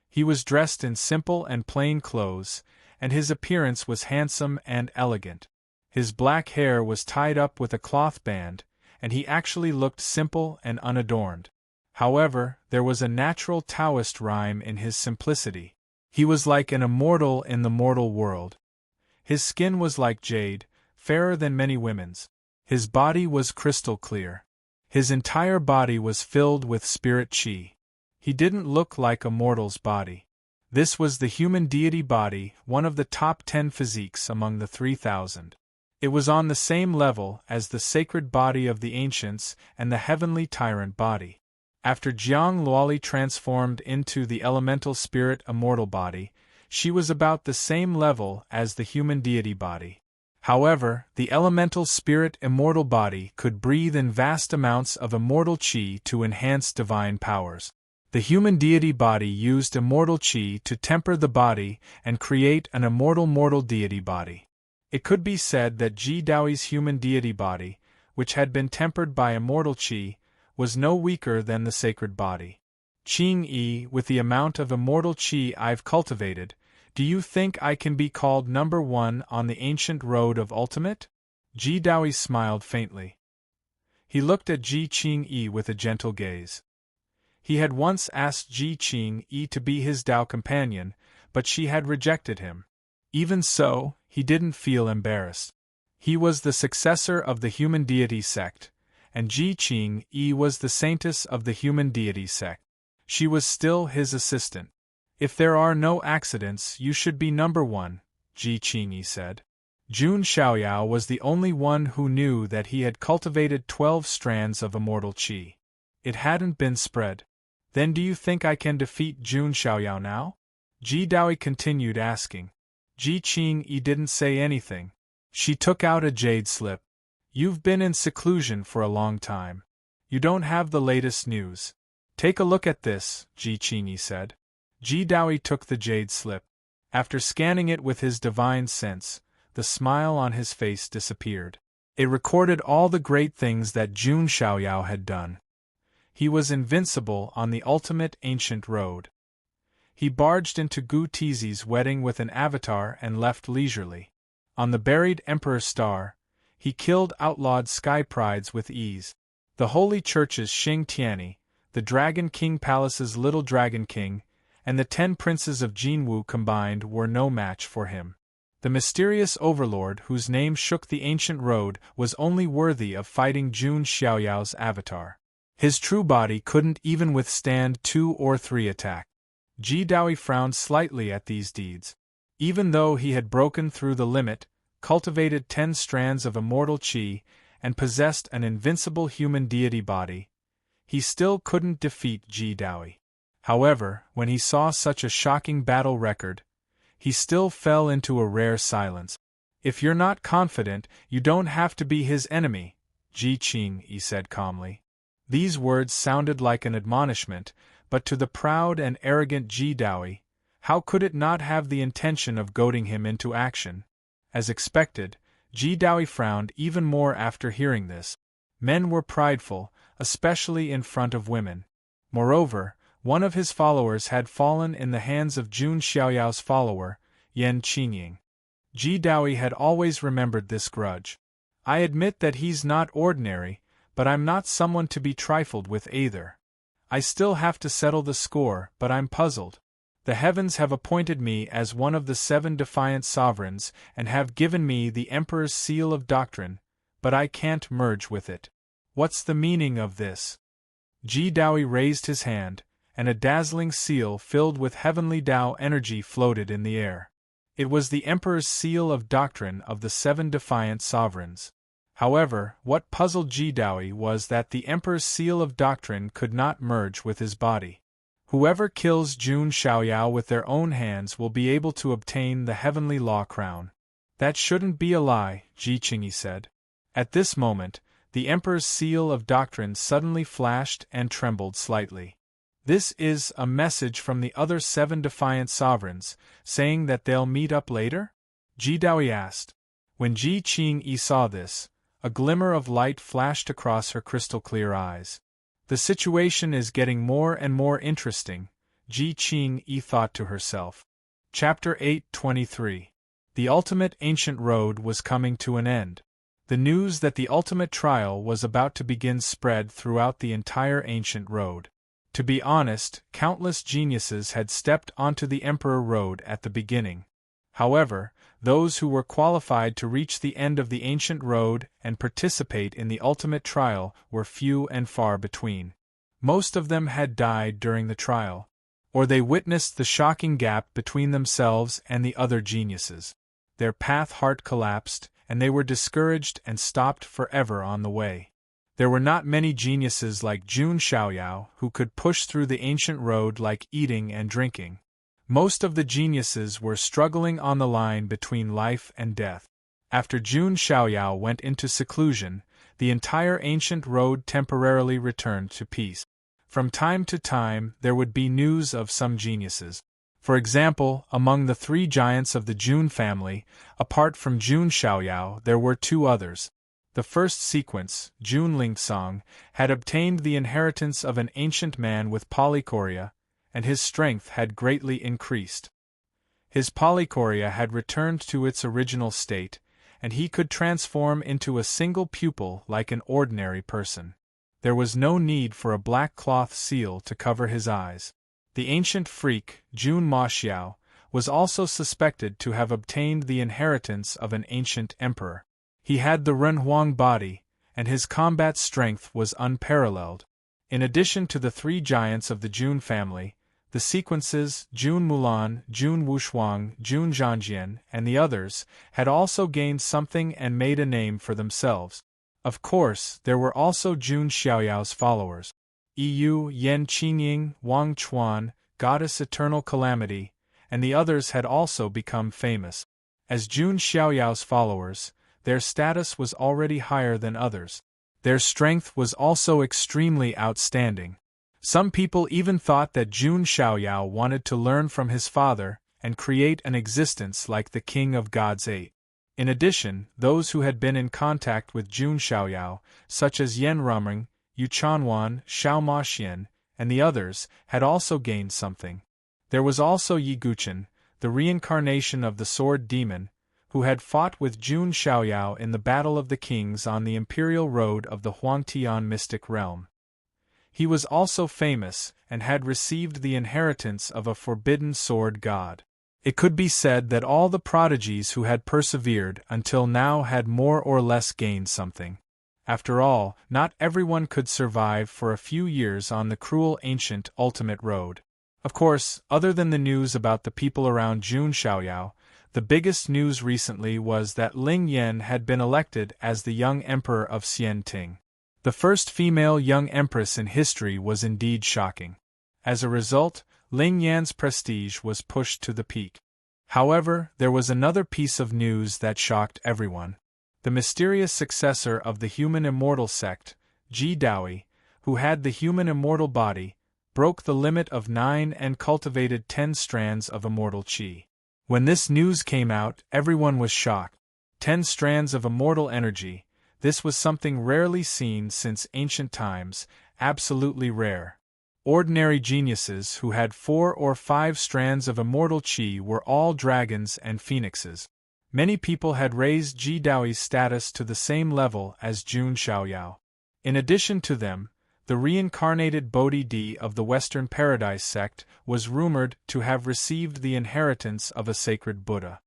He was dressed in simple and plain clothes, and his appearance was handsome and elegant. His black hair was tied up with a cloth band, and he actually looked simple and unadorned. However, there was a natural Taoist rhyme in his simplicity. He was like an immortal in the mortal world. His skin was like jade, fairer than many women's. His body was crystal clear. His entire body was filled with spirit qi. He didn't look like a mortal's body. This was the human deity body, one of the top 10 physiques among the 3,000. It was on the same level as the sacred body of the ancients and the heavenly tyrant body. After Jiang Luoli transformed into the elemental spirit immortal body, she was about the same level as the human deity body. However, the elemental spirit immortal body could breathe in vast amounts of immortal qi to enhance divine powers. The human deity body used immortal qi to temper the body and create an immortal mortal deity body. It could be said that Ji Daoi's human deity body, which had been tempered by immortal qi, was no weaker than the sacred body. Qing Yi, with the amount of immortal qi I've cultivated, do you think I can be called number one on the ancient road of ultimate? Ji Daoi smiled faintly. He looked at Ji Qing Yi with a gentle gaze. He had once asked Ji Qing Yi to be his Dao companion, but she had rejected him. Even so, he didn't feel embarrassed. He was the successor of the human deity sect, and Ji Qing Yi was the saintess of the human deity sect. She was still his assistant. If there are no accidents, you should be number one, Ji Qing Yi said. Jun Xiaoyao was the only one who knew that he had cultivated 12 strands of immortal qi. It hadn't been spread. Then do you think I can defeat Jun Xiaoyao now? Ji Daoi continued asking. Ji Qing Yi didn't say anything. She took out a jade slip. You've been in seclusion for a long time. You don't have the latest news. Take a look at this, Ji Qing Yi said. Ji Daoi took the jade slip. After scanning it with his divine sense, the smile on his face disappeared. It recorded all the great things that Jun Xiaoyao had done. He was invincible on the ultimate ancient road. He barged into Gu Tizi's wedding with an avatar and left leisurely. On the buried Emperor Star, he killed outlawed sky prides with ease. The holy church's Xing Tianyi, the Dragon King Palace's Little Dragon King, and the 10 princes of Jinwu combined were no match for him. The mysterious overlord whose name shook the ancient road was only worthy of fighting Jun Xiaoyao's avatar. His true body couldn't even withstand 2 or 3 attacks. Ji Daoi frowned slightly at these deeds. Even though he had broken through the limit, cultivated 10 strands of immortal qi, and possessed an invincible human deity body, he still couldn't defeat Ji Daoi. However, when he saw such a shocking battle record, he still fell into a rare silence. If you're not confident, you don't have to be his enemy, Ji Qing Yi said calmly. These words sounded like an admonishment, but to the proud and arrogant Ji Daoi, how could it not have the intention of goading him into action? As expected, Ji Daoi frowned even more after hearing this. Men were prideful, especially in front of women. Moreover, one of his followers had fallen in the hands of Jun Xiaoyao's follower, Yan Qingying. Ji Daoi had always remembered this grudge. I admit that he's not ordinary, but I'm not someone to be trifled with either. I still have to settle the score, but I'm puzzled. The heavens have appointed me as one of the 7 defiant sovereigns and have given me the Emperor's seal of doctrine, but I can't merge with it. What's the meaning of this? Ji Daoi raised his hand, and a dazzling seal filled with heavenly Tao energy floated in the air. It was the Emperor's seal of doctrine of the 7 defiant sovereigns. However, what puzzled Ji Daoi was that the Emperor's seal of doctrine could not merge with his body. Whoever kills Jun Xiaoyao with their own hands will be able to obtain the heavenly law crown. That shouldn't be a lie, Ji Qingyi said. At this moment, the Emperor's seal of doctrine suddenly flashed and trembled slightly. This is a message from the other 7 defiant sovereigns, saying that they'll meet up later? Ji Daoi asked. When Ji Qingyi saw this, a glimmer of light flashed across her crystal-clear eyes. The situation is getting more and more interesting, Ji Qingyi thought to herself. Chapter 8:23. The ultimate ancient road was coming to an end. The news that the ultimate trial was about to begin spread throughout the entire ancient road. To be honest, countless geniuses had stepped onto the Emperor Road at the beginning. However, those who were qualified to reach the end of the ancient road and participate in the ultimate trial were few and far between. Most of them had died during the trial. or they witnessed the shocking gap between themselves and the other geniuses. Their heart collapsed, and they were discouraged and stopped forever on the way. There were not many geniuses like Jun Xiaoyao who could push through the ancient road like eating and drinking. Most of the geniuses were struggling on the line between life and death. After Jun Xiaoyao went into seclusion, the entire ancient road temporarily returned to peace. From time to time, there would be news of some geniuses. For example, among the 3 giants of the Jun family, apart from Jun Xiaoyao, there were 2 others. The first sequence, Jun Lingsong, had obtained the inheritance of an ancient man with polychoria, and his strength had greatly increased. His polychoria had returned to its original state, and he could transform into a single pupil like an ordinary person. There was no need for a black cloth seal to cover his eyes. The ancient freak, Jun Maxiao, was also suspected to have obtained the inheritance of an ancient emperor. He had the Renhuang body, and his combat strength was unparalleled. In addition to the 3 giants of the Jun family, the sequences Jun Mulan, Jun Wushuang, Jun Zhangjian, and the others had also gained something and made a name for themselves. Of course, there were also Jun Xiaoyao's followers. Yu, Yan Qingying, Wang Chuan, Goddess Eternal Calamity, and the others had also become famous. As Jun Xiaoyao's followers, their status was already higher than others. Their strength was also extremely outstanding. Some people even thought that Jun Xiaoyao wanted to learn from his father and create an existence like the King of Gods 8. In addition, those who had been in contact with Jun Xiaoyao, such as Yan Ruming, Yu Chanwan, Xiao Maxian, and the others, had also gained something. There was also Yi Guchen, the reincarnation of the sword demon, who had fought with Jun Xiaoyao in the Battle of the Kings on the imperial road of the Huangtian mystic realm. He was also famous, and had received the inheritance of a forbidden sword god. It could be said that all the prodigies who had persevered until now had more or less gained something. After all, not everyone could survive for a few years on the cruel ancient ultimate road. Of course, other than the news about the people around Jun Xiaoyao, the biggest news recently was that Ling Yan had been elected as the young emperor of Xianting. The first female young empress in history was indeed shocking. As a result, Ling Yan's prestige was pushed to the peak. However, there was another piece of news that shocked everyone. The mysterious successor of the human immortal sect, Ji Daoi, who had the human immortal body, broke the limit of 9 and cultivated 10 strands of immortal qi. When this news came out, everyone was shocked. 10 strands of immortal energy, this was something rarely seen since ancient times, absolutely rare. Ordinary geniuses who had 4 or 5 strands of immortal qi were all dragons and phoenixes. Many people had raised Ji Daoi's status to the same level as Jun Xiaoyao. In addition to them, the reincarnated Bodhi of the Western Paradise sect was rumored to have received the inheritance of a sacred Buddha.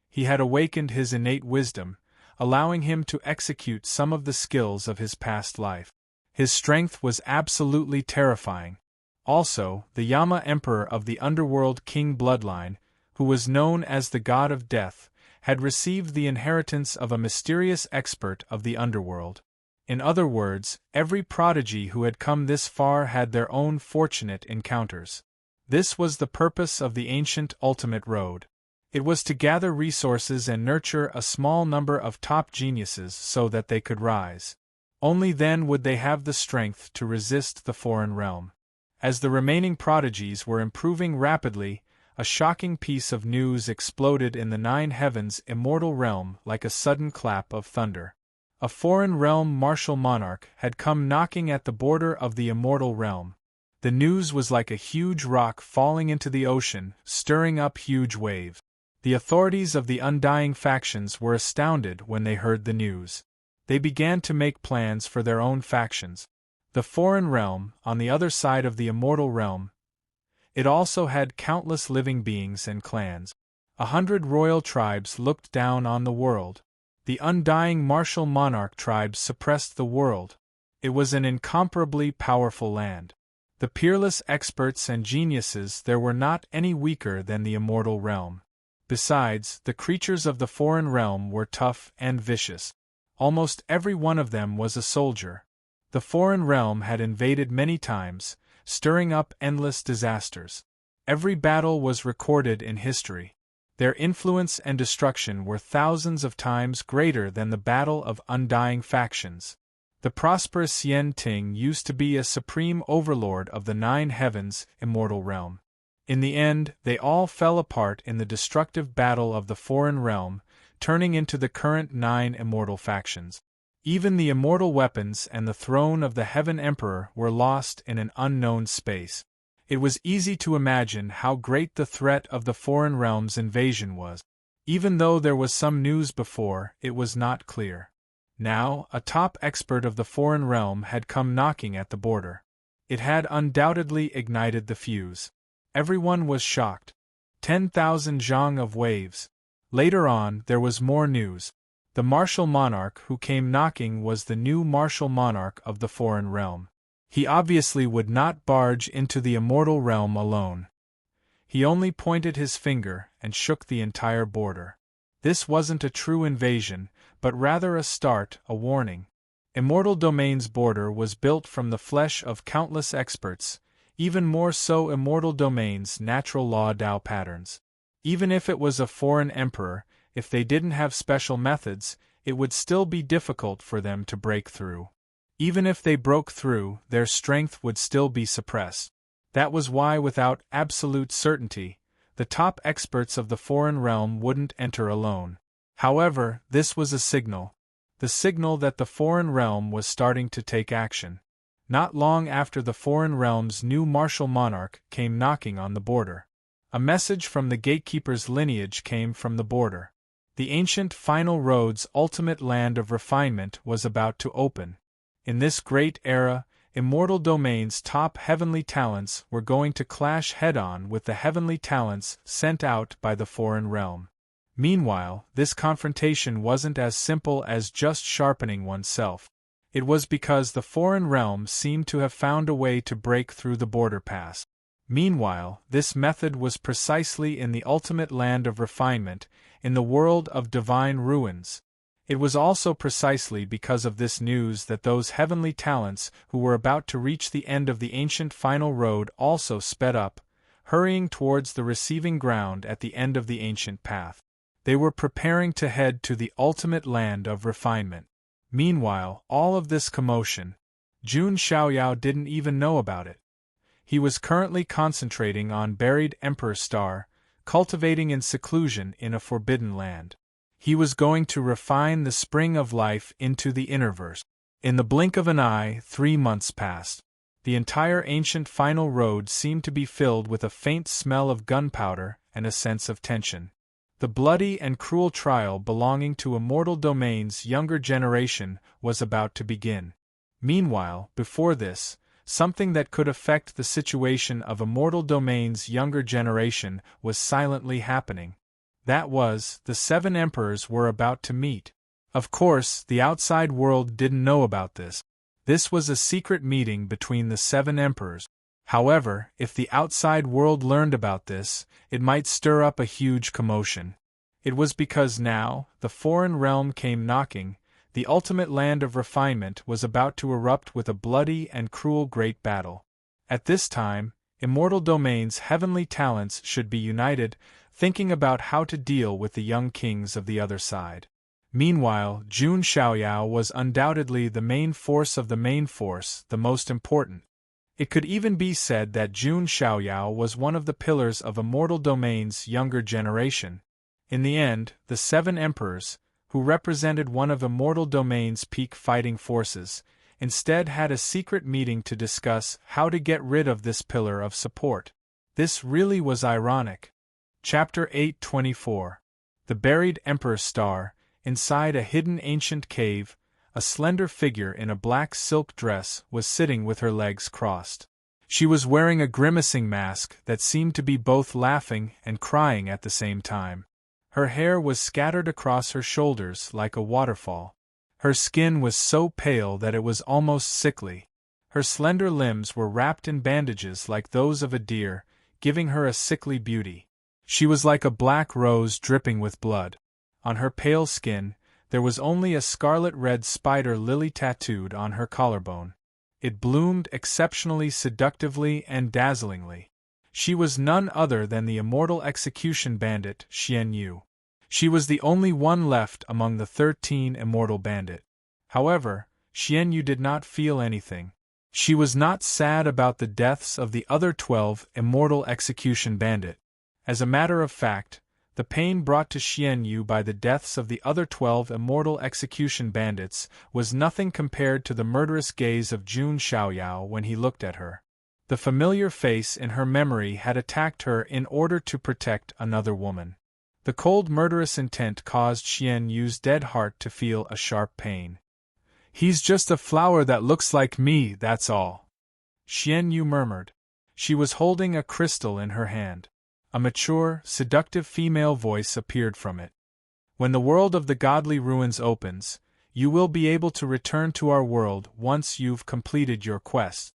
He had awakened his innate wisdom, allowing him to execute some of the skills of his past life. His strength was absolutely terrifying. Also, the Yama Emperor of the Underworld King bloodline, who was known as the God of Death, had received the inheritance of a mysterious expert of the underworld. In other words, every prodigy who had come this far had their own fortunate encounters. This was the purpose of the ancient ultimate road. It was to gather resources and nurture a small number of top geniuses so that they could rise. Only then would they have the strength to resist the foreign realm. As the remaining prodigies were improving rapidly, a shocking piece of news exploded in the 9 heavens immortal realm like a sudden clap of thunder. A foreign realm martial monarch had come knocking at the border of the immortal realm. The news was like a huge rock falling into the ocean, stirring up huge waves. The authorities of the undying factions were astounded when they heard the news. They began to make plans for their own factions. The foreign realm, on the other side of the immortal realm, it also had countless living beings and clans. 100 royal tribes looked down on the world. The undying martial monarch tribes suppressed the world. It was an incomparably powerful land. The peerless experts and geniuses there were not any weaker than the immortal realm. Besides, the creatures of the foreign realm were tough and vicious. Almost every one of them was a soldier. The foreign realm had invaded many times, stirring up endless disasters. Every battle was recorded in history. Their influence and destruction were thousands of times greater than the battle of undying factions. The prosperous Yen Ting used to be a supreme overlord of the 9 heavens, immortal realm. In the end, they all fell apart in the destructive battle of the foreign realm, turning into the current 9 immortal factions. Even the immortal weapons and the throne of the Heaven Emperor were lost in an unknown space. It was easy to imagine how great the threat of the foreign realm's invasion was. Even though there was some news before, it was not clear. Now, a top expert of the foreign realm had come knocking at the border. It had undoubtedly ignited the fuse. Everyone was shocked. 10,000 zhang of waves. Later on, there was more news. The martial monarch who came knocking was the new martial monarch of the foreign realm. He obviously would not barge into the immortal realm alone. He only pointed his finger and shook the entire border. This wasn't a true invasion, but rather a start, a warning. Immortal Domain's border was built from the flesh of countless experts, even more so Immortal Domain's natural law Dao patterns. Even if it was a foreign emperor, if they didn't have special methods, it would still be difficult for them to break through. Even if they broke through, their strength would still be suppressed. That was why, without absolute certainty, the top experts of the foreign realm wouldn't enter alone. However, this was a signal. The signal that the foreign realm was starting to take action. Not long after the foreign realm's new martial monarch came knocking on the border. A message from the gatekeeper's lineage came from the border. The ancient final road's ultimate land of refinement was about to open. In this great era, Immortal Domain's top heavenly talents were going to clash head-on with the heavenly talents sent out by the foreign realm. Meanwhile, this confrontation wasn't as simple as just sharpening oneself. It was because the foreign realm seemed to have found a way to break through the border pass. Meanwhile, this method was precisely in the ultimate land of refinement, in the world of divine ruins. It was also precisely because of this news that those heavenly talents who were about to reach the end of the ancient final road also sped up, hurrying towards the receiving ground at the end of the ancient path. They were preparing to head to the ultimate land of refinement. Meanwhile, all of this commotion, Jun Xiaoyao didn't even know about it. He was currently concentrating on buried Emperor Star, cultivating in seclusion in a forbidden land. He was going to refine the spring of life into the innerverse. In the blink of an eye, 3 months passed. The entire ancient final road seemed to be filled with a faint smell of gunpowder and a sense of tension. The bloody and cruel trial belonging to Immortal Domain's younger generation was about to begin. Meanwhile, before this, something that could affect the situation of Immortal Domain's younger generation was silently happening. That was, the 7 emperors were about to meet. Of course, the outside world didn't know about this. This was a secret meeting between the 7 emperors. However, if the outside world learned about this, it might stir up a huge commotion. It was because now, the foreign realm came knocking, the ultimate land of refinement was about to erupt with a bloody and cruel great battle. At this time, Immortal Domain's heavenly talents should be united, thinking about how to deal with the young kings of the other side. Meanwhile, Jun Xiaoyao was undoubtedly the main force of the main force, the most important. It could even be said that Jun Xiaoyao was one of the pillars of Immortal Domain's younger generation. In the end, the 7 emperors, who represented one of Immortal Domain's peak fighting forces, instead had a secret meeting to discuss how to get rid of this pillar of support. This really was ironic. Chapter 824. The Buried Emperor Star. Inside a hidden ancient cave, a slender figure in a black silk dress was sitting with her legs crossed. She was wearing a grimacing mask that seemed to be both laughing and crying at the same time. Her hair was scattered across her shoulders like a waterfall. Her skin was so pale that it was almost sickly. Her slender limbs were wrapped in bandages like those of a deer, giving her a sickly beauty. She was like a black rose dripping with blood. On her pale skin, there was only a scarlet-red spider lily tattooed on her collarbone. It bloomed exceptionally seductively and dazzlingly. She was none other than the immortal execution bandit, Xian Yu. She was the only one left among the 13 immortal bandits. However, Xian Yu did not feel anything. She was not sad about the deaths of the other 12 immortal execution bandits. As a matter of fact, the pain brought to Xian Yu by the deaths of the other 12 immortal execution bandits was nothing compared to the murderous gaze of Jun Xiaoyao when he looked at her. The familiar face in her memory had attacked her in order to protect another woman. The cold murderous intent caused Xian Yu's dead heart to feel a sharp pain. "He's just a flower that looks like me, that's all," Xian Yu murmured. She was holding a crystal in her hand. A mature, seductive female voice appeared from it. "When the world of the godly ruins opens, you will be able to return to our world once you've completed your quest.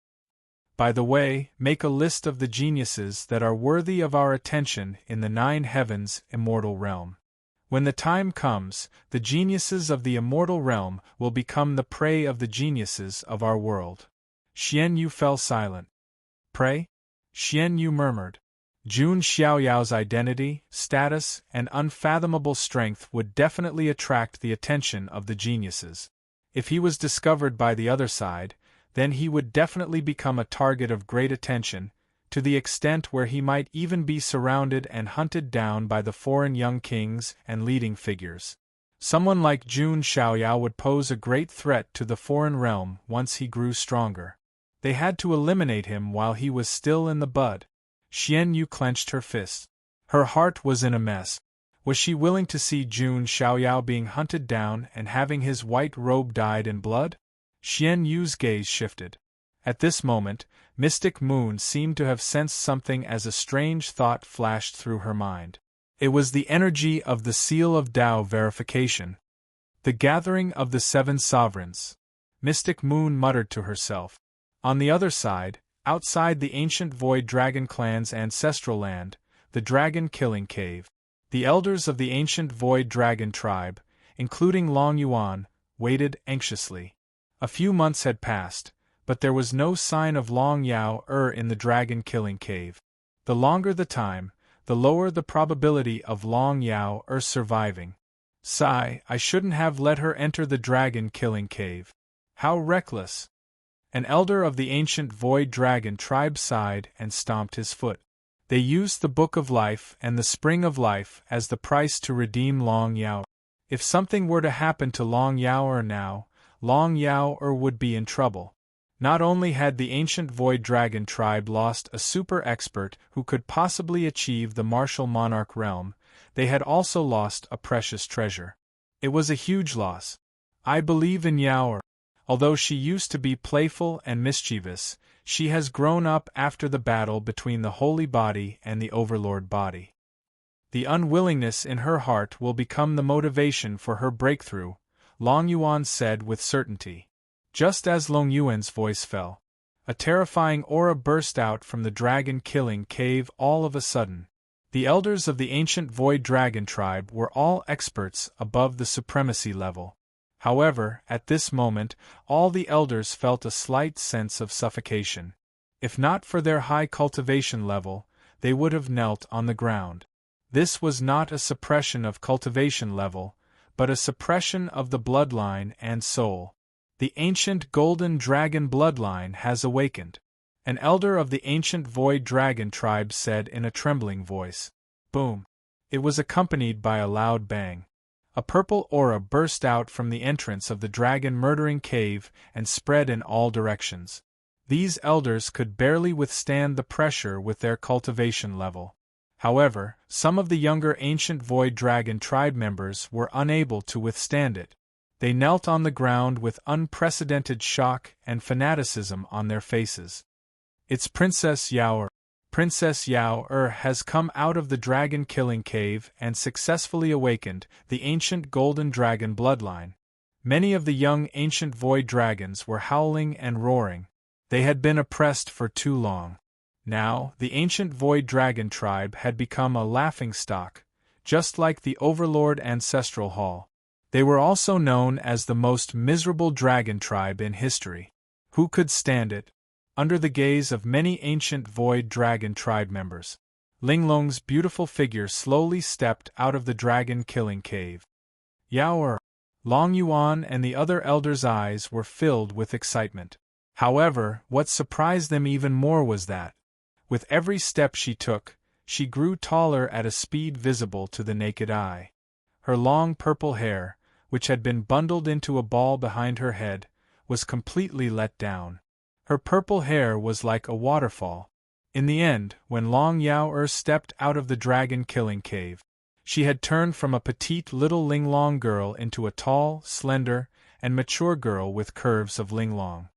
By the way, make a list of the geniuses that are worthy of our attention in the 9 heavens immortal realm. When the time comes, the geniuses of the immortal realm will become the prey of the geniuses of our world." Xian Yu fell silent. "Prey?" Xian Yu murmured. Jun Xiaoyao's identity, status, and unfathomable strength would definitely attract the attention of the geniuses. If he was discovered by the other side, then he would definitely become a target of great attention, to the extent where he might even be surrounded and hunted down by the foreign young kings and leading figures. Someone like Jun Xiaoyao would pose a great threat to the foreign realm once he grew stronger. They had to eliminate him while he was still in the bud. Xian Yu clenched her fists. Her heart was in a mess. Was she willing to see Jun Xiaoyao being hunted down and having his white robe dyed in blood? Xian Yu's gaze shifted. At this moment, Mystic Moon seemed to have sensed something as a strange thought flashed through her mind. It was the energy of the Seal of Tao verification. The gathering of the 7 sovereigns. Mystic Moon muttered to herself. On the other side, outside the ancient Void Dragon clan's ancestral land, the Dragon Killing Cave, the elders of the ancient Void Dragon tribe, including Long Yuan, waited anxiously. A few months had passed, but there was no sign of Long Yao in the Dragon Killing Cave. The longer the time, the lower the probability of Long Yao surviving. Sigh, I shouldn't have let her enter the Dragon Killing Cave. How reckless! An elder of the ancient Void Dragon tribe sighed and stomped his foot. They used the Book of Life and the Spring of Life as the price to redeem Long Yao. If something were to happen to Long Yao now, Long Yao would be in trouble. Not only had the ancient Void Dragon tribe lost a super expert who could possibly achieve the martial monarch realm, they had also lost a precious treasure. It was a huge loss. I believe in Yao. Although she used to be playful and mischievous, she has grown up after the battle between the Holy Body and the Overlord Body. The unwillingness in her heart will become the motivation for her breakthrough, Long Yuan said with certainty. Just as Long Yuan's voice fell, a terrifying aura burst out from the Dragon Killing Cave all of a sudden. The elders of the ancient Void Dragon tribe were all experts above the supremacy level. However, at this moment, all the elders felt a slight sense of suffocation. If not for their high cultivation level, they would have knelt on the ground. This was not a suppression of cultivation level, but a suppression of the bloodline and soul. The ancient Golden Dragon bloodline has awakened. An elder of the ancient Void Dragon tribe said in a trembling voice. Boom! It was accompanied by a loud bang. A purple aura burst out from the entrance of the dragon-murdering cave and spread in all directions. These elders could barely withstand the pressure with their cultivation level. However, some of the younger ancient Void Dragon tribe members were unable to withstand it. They knelt on the ground with unprecedented shock and fanaticism on their faces. It's Princess Yao. Princess Yao has come out of the dragon-killing cave and successfully awakened the ancient Golden Dragon bloodline. Many of the young ancient Void Dragons were howling and roaring. They had been oppressed for too long. Now, the ancient Void Dragon tribe had become a laughingstock, just like the Overlord Ancestral Hall. They were also known as the most miserable dragon tribe in history. Who could stand it? Under the gaze of many ancient Void Dragon tribe members, Linglong's beautiful figure slowly stepped out of the dragon-killing cave. Yao, Long Yuan and the other elders' eyes were filled with excitement. However, what surprised them even more was that, with every step she took, she grew taller at a speed visible to the naked eye. Her long purple hair, which had been bundled into a ball behind her head, was completely let down. Her purple hair was like a waterfall. In the end, when Long Yao stepped out of the dragon-killing cave, she had turned from a petite little Linglong girl into a tall, slender, and mature girl with curves of Linglong.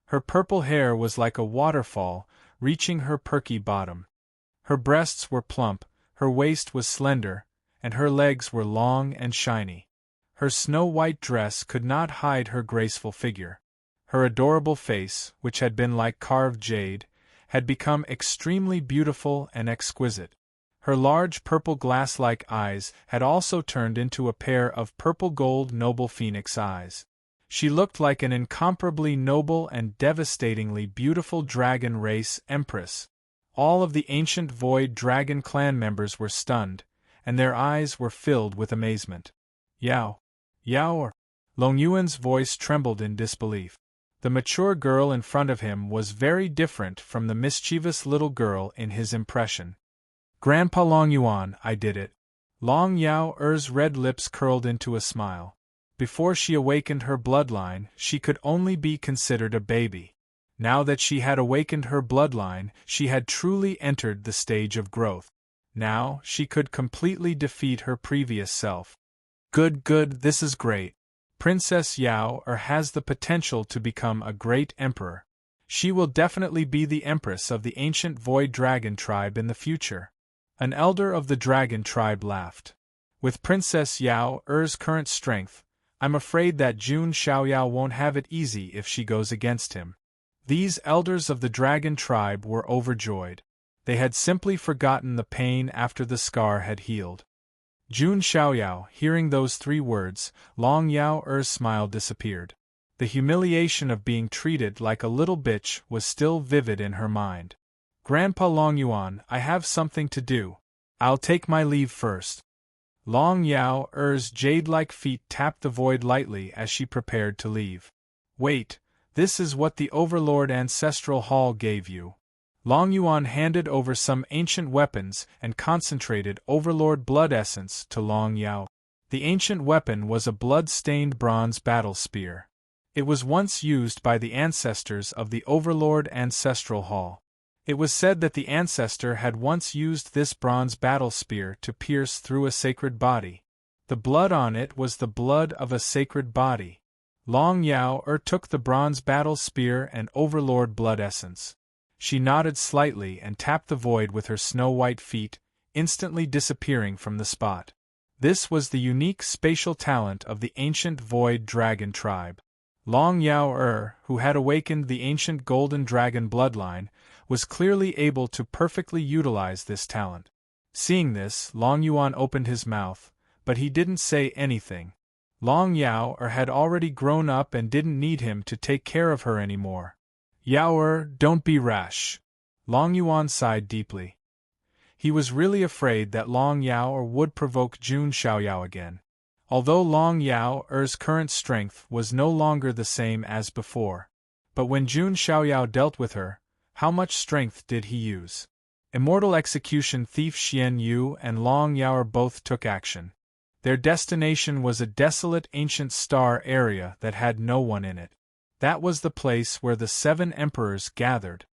Her purple hair was like a waterfall, reaching her perky bottom. Her breasts were plump, her waist was slender, and her legs were long and shiny. Her snow-white dress could not hide her graceful figure. Her adorable face, which had been like carved jade, had become extremely beautiful and exquisite. Her large purple glass-like eyes had also turned into a pair of purple-gold noble phoenix eyes. She looked like an incomparably noble and devastatingly beautiful dragon race empress. All of the ancient Void Dragon clan members were stunned, and their eyes were filled with amazement. Yao! Yao! Long Yuan's voice trembled in disbelief. The mature girl in front of him was very different from the mischievous little girl in his impression. Grandpa Long Yuan, I did it. Long Yao's red lips curled into a smile. Before she awakened her bloodline, she could only be considered a baby. Now that she had awakened her bloodline, she had truly entered the stage of growth. Now, she could completely defeat her previous self. Good, this is great. Princess Yao has the potential to become a great emperor. She will definitely be the empress of the ancient Void Dragon tribe in the future. An elder of the dragon tribe laughed. With Princess Yao's current strength, I'm afraid that Jun Xiaoyao won't have it easy if she goes against him. These elders of the dragon tribe were overjoyed. They had simply forgotten the pain after the scar had healed. Jun Xiaoyao, hearing those 3 words, Long Yao's smile disappeared. The humiliation of being treated like a little bitch was still vivid in her mind. Grandpa Long Yuan, I have something to do. I'll take my leave first. Long Yao's jade-like feet tapped the void lightly as she prepared to leave. Wait, this is what the Overlord Ancestral Hall gave you. Long Yuan handed over some ancient weapons and concentrated Overlord blood essence to Long Yao. The ancient weapon was a blood-stained bronze battle spear. It was once used by the ancestors of the Overlord Ancestral Hall. It was said that the ancestor had once used this bronze battle spear to pierce through a sacred body. The blood on it was the blood of a sacred body. Long Yao took the bronze battle spear and Overlord blood essence. She nodded slightly and tapped the void with her snow-white feet, instantly disappearing from the spot. This was the unique spatial talent of the ancient Void Dragon tribe. Long Yao, who had awakened the ancient Golden Dragon bloodline, was clearly able to perfectly utilize this talent. Seeing this, Long Yuan opened his mouth, but he didn't say anything. Long Yao had already grown up and didn't need him to take care of her anymore. Yao, don't be rash. Long Yuan sighed deeply. He was really afraid that Long Yao would provoke Jun Xiaoyao again. Although Long Yao's current strength was no longer the same as before. But when Jun Xiaoyao dealt with her, how much strength did he use? Immortal Execution Thief Xian Yu and Long Yao both took action. Their destination was a desolate ancient star area that had no one in it. That was the place where the 7 emperors gathered.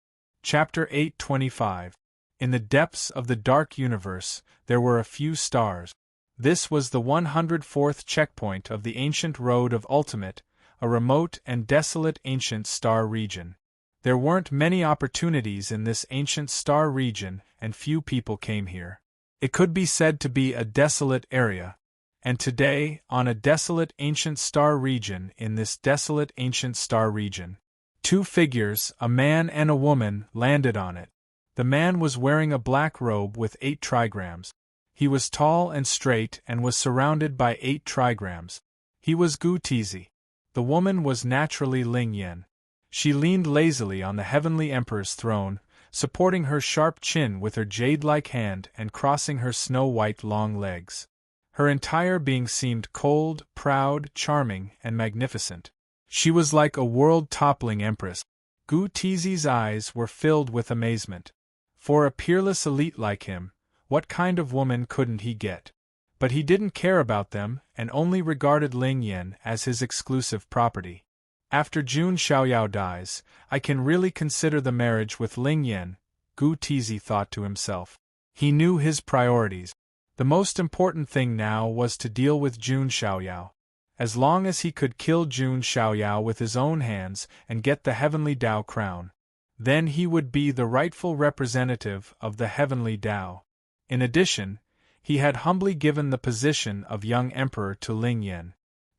Chapter 825. In the depths of the dark universe, there were a few stars. This was the 104th checkpoint of the ancient Road of Ultimate, a remote and desolate ancient star region. There weren't many opportunities in this ancient star region, and few people came here. It could be said to be a desolate area. And today, on a desolate ancient star region in this desolate ancient star region, Two figures, a man and a woman, landed on it. The man was wearing a black robe with 8 trigrams. He was tall and straight and was surrounded by 8 trigrams. He was Gu Tizi. The woman was naturally Ling Yan. She leaned lazily on the heavenly emperor's throne, supporting her sharp chin with her jade-like hand and crossing her snow-white long legs. Her entire being seemed cold, proud, charming, and magnificent. She was like a world-toppling empress. Gu Tizi's eyes were filled with amazement. For a peerless elite like him, what kind of woman couldn't he get? But he didn't care about them and only regarded Ling Yan as his exclusive property. After Jun Xiaoyao dies, I can really consider the marriage with Ling Yan, Gu Tizi thought to himself. He knew his priorities. The most important thing now was to deal with Jun Xiaoyao. As long as he could kill Jun Xiaoyao with his own hands and get the heavenly Dao crown, then he would be the rightful representative of the heavenly Dao. In addition, he had humbly given the position of young emperor to Ling Yan.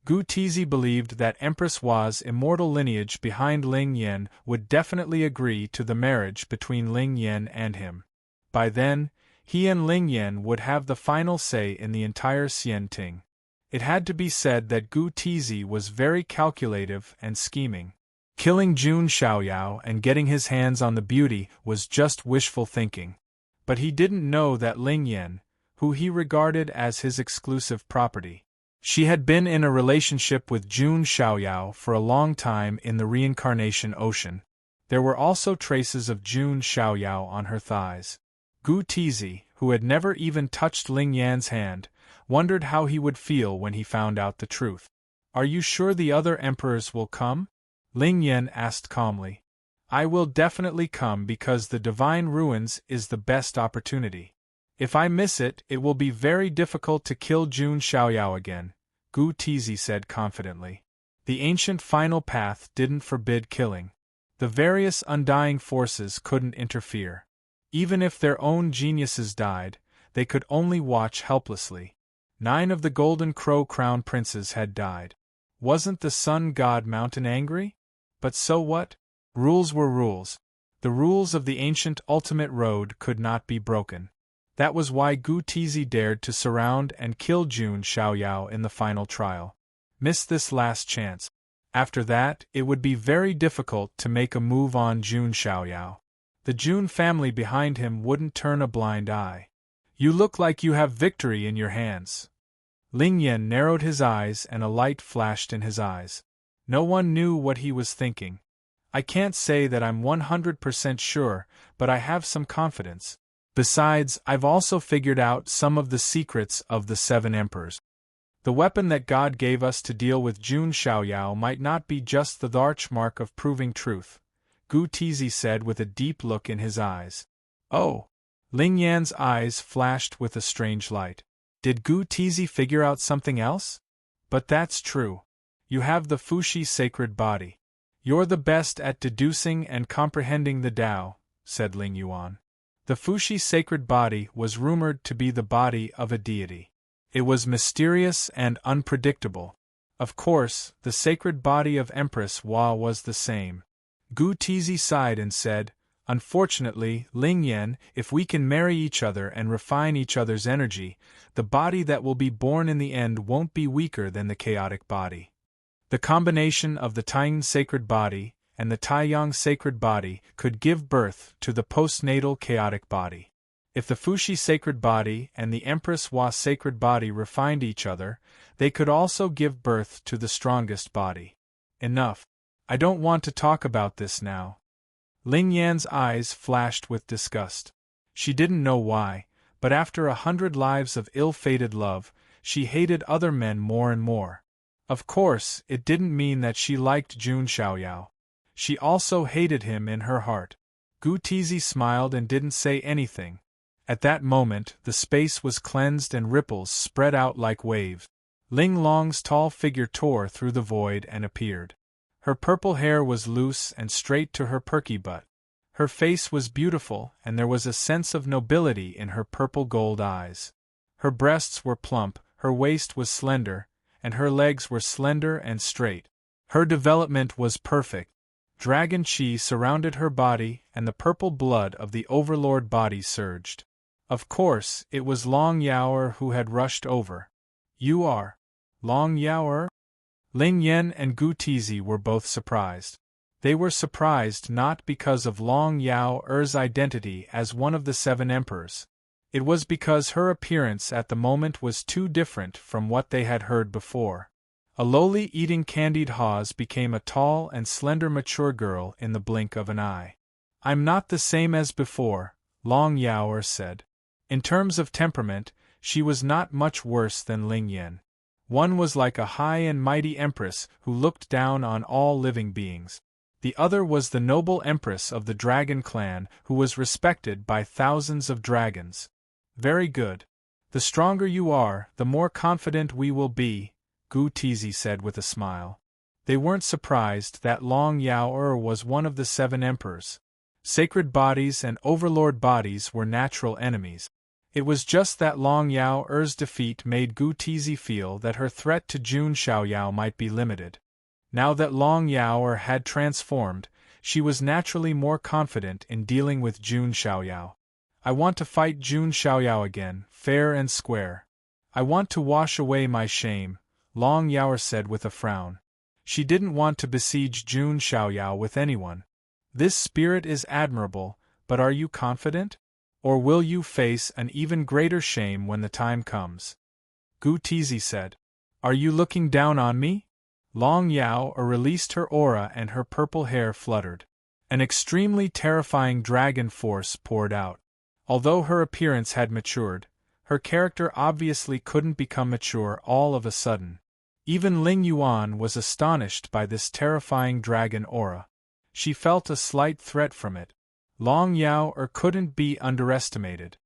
Gu Tizi believed that Empress Hua's immortal lineage behind Ling Yan would definitely agree to the marriage between Ling Yan and him. By then, he and Ling Yan would have the final say in the entire Xianting. It had to be said that Gu Tizi was very calculative and scheming. Killing Jun Xiaoyao and getting his hands on the beauty was just wishful thinking. But he didn't know that Ling Yan, who he regarded as his exclusive property, she had been in a relationship with Jun Xiaoyao for a long time in the reincarnation ocean. There were also traces of Jun Xiaoyao on her thighs. Gu Tizi, who had never even touched Ling Yan's hand, wondered how he would feel when he found out the truth. "Are you sure the other emperors will come?" Ling Yan asked calmly. "I will definitely come because the divine ruins is the best opportunity. If I miss it, it will be very difficult to kill Jun Xiaoyao again," Gu Tizi said confidently. The ancient final path didn't forbid killing. The various undying forces couldn't interfere. Even if their own geniuses died, they could only watch helplessly. 9 of the Golden Crow Crown Princes had died. Wasn't the Sun God Mountain angry? But so what? Rules were rules. The rules of the ancient ultimate road could not be broken. That was why Gu Tizi dared to surround and kill Jun Xiaoyao in the final trial. Miss this last chance. After that, it would be very difficult to make a move on Jun Xiaoyao. The Jun family behind him wouldn't turn a blind eye. "You look like you have victory in your hands." Ling Yan narrowed his eyes and a light flashed in his eyes. No one knew what he was thinking. "I can't say that I'm 100% sure, but I have some confidence. Besides, I've also figured out some of the secrets of the 7 emperors. The weapon that God gave us to deal with Jun Xiaoyao might not be just the arch mark of proving truth," Gu Tizi said with a deep look in his eyes. "Oh!" Ling Yan's eyes flashed with a strange light. "Did Gu Tizi figure out something else? But that's true. You have the Fuxi sacred body. You're the best at deducing and comprehending the Tao," said Ling Yuan. The Fuxi sacred body was rumored to be the body of a deity. It was mysterious and unpredictable. Of course, the sacred body of Empress Hua was the same. Gu Tizi sighed and said, "Unfortunately, Ling Yan, if we can marry each other and refine each other's energy, the body that will be born in the end won't be weaker than the chaotic body. The combination of the Taiyang sacred body and the Taiyang sacred body could give birth to the postnatal chaotic body. If the Fuxi sacred body and the Empress Hua sacred body refined each other, they could also give birth to the strongest body." "Enough. I don't want to talk about this now." Ling Yan's eyes flashed with disgust. She didn't know why, but after 100 lives of ill-fated love, she hated other men more and more. Of course, it didn't mean that she liked Jun Xiaoyao. She also hated him in her heart. Gu Tizi smiled and didn't say anything. At that moment, the space was cleansed and ripples spread out like waves. Ling Long's tall figure tore through the void and appeared. Her purple hair was loose and straight to her perky butt. Her face was beautiful, and there was a sense of nobility in her purple gold eyes. Her breasts were plump, her waist was slender, and her legs were slender and straight. Her development was perfect. Dragon chi surrounded her body and the purple blood of the overlord body surged. Of course, it was Long Yaoer who had rushed over. You are Long Yaoer? Ling Yen and Gu Tizi were both surprised. They were surprised not because of Long Yaoer's identity as one of the 7 emperors. It was because her appearance at the moment was too different from what they had heard before. A lowly eating candied haws became a tall and slender mature girl in the blink of an eye. I'm not the same as before, Long Yaoer said. In terms of temperament, she was not much worse than Ling Yen. One was like a high and mighty empress who looked down on all living beings. The other was the noble empress of the dragon clan who was respected by thousands of dragons. Very good. The stronger you are, the more confident we will be, Gu Tizi said with a smile. They weren't surprised that Long Yaoer was one of the 7 emperors. Sacred bodies and overlord bodies were natural enemies. It was just that Long Yaoer's defeat made Gu Tizi feel that her threat to Jun Xiaoyao might be limited. Now that Long Yaoer had transformed, she was naturally more confident in dealing with Jun Xiaoyao. I want to fight Jun Xiaoyao again, fair and square. I want to wash away my shame, Long Yaoer said with a frown. She didn't want to besiege Jun Xiaoyao with anyone. This spirit is admirable, but are you confident? Or will you face an even greater shame when the time comes? Gu Tizi said. Are you looking down on me? Long Yaoer released her aura and her purple hair fluttered. An extremely terrifying dragon force poured out. Although her appearance had matured, her character obviously couldn't become mature all of a sudden. Even Ling Yuan was astonished by this terrifying dragon aura. She felt a slight threat from it. Long Yaoer couldn't be underestimated.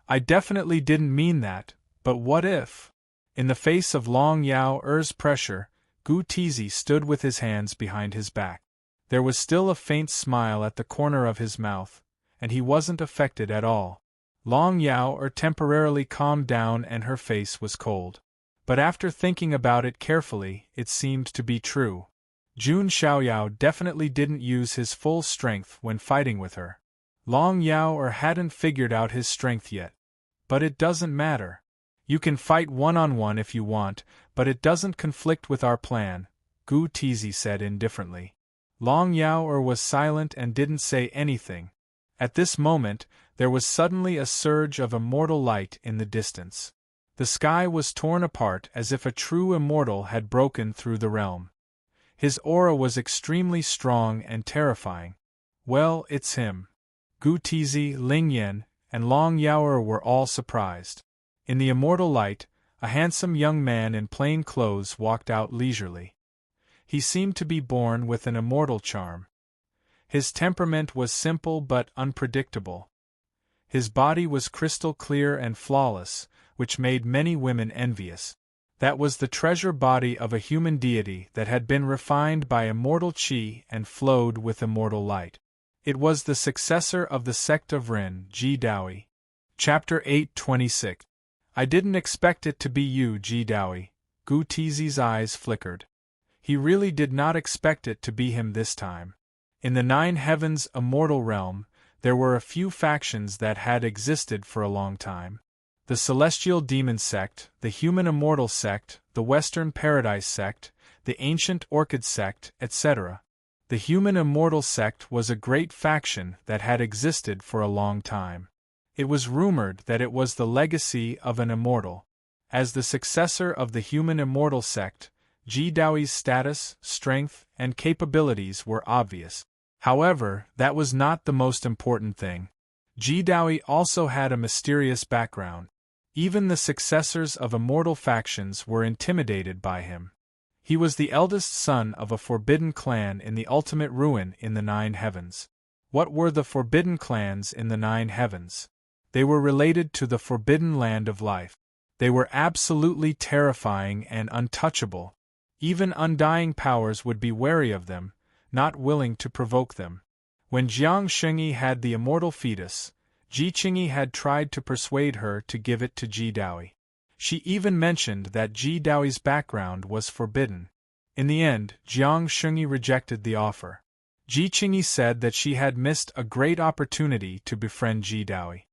I definitely didn't mean that, but what if? In the face of Long Yaoer's pressure, Gu Tizi stood with his hands behind his back. There was still a faint smile at the corner of his mouth, and he wasn't affected at all. Long Yaoer temporarily calmed down and her face was cold. But after thinking about it carefully, it seemed to be true. Jun Xiaoyao definitely didn't use his full strength when fighting with her. Long Yaoer hadn't figured out his strength yet. But it doesn't matter. You can fight one-on-one if you want, but it doesn't conflict with our plan, Gu Tizi said indifferently. Long Yaoer was silent and didn't say anything. At this moment, there was suddenly a surge of immortal light in the distance. The sky was torn apart as if a true immortal had broken through the realm. His aura was extremely strong and terrifying. Well, it's him. Gu Tizi, Ling Yen, and Long Yaoer were all surprised. In the immortal light, a handsome young man in plain clothes walked out leisurely. He seemed to be born with an immortal charm. His temperament was simple but unpredictable. His body was crystal clear and flawless, which made many women envious. That was the treasure body of a human deity that had been refined by immortal qi and flowed with immortal light. It was the successor of the sect of Ren, Ji Daoi. Chapter 8:26. I didn't expect it to be you, Ji Daoi. Gu Tizi's eyes flickered. He really did not expect it to be him this time. In the 9 Heavens immortal realm, there were a few factions that had existed for a long time. The Celestial Demon Sect, the Human Immortal Sect, the Western Paradise Sect, the Ancient Orchid Sect, etc. The Human Immortal Sect was a great faction that had existed for a long time. It was rumored that it was the legacy of an immortal. As the successor of the Human Immortal Sect, Ji Daoi's status, strength, and capabilities were obvious. However, that was not the most important thing. Ji Daoi also had a mysterious background. Even the successors of immortal factions were intimidated by him. He was the eldest son of a forbidden clan in the ultimate ruin in the 9 Heavens. What were the forbidden clans in the 9 Heavens? They were related to the forbidden land of life. They were absolutely terrifying and untouchable. Even undying powers would be wary of them, not willing to provoke them. When Jiang Shengyi had the immortal fetus, Ji Qingyi had tried to persuade her to give it to Ji Daoi. She even mentioned that Ji Daoi's background was forbidden. In the end, Jiang Shengyi rejected the offer. Ji Qingyi said that she had missed a great opportunity to befriend Ji Daoyi.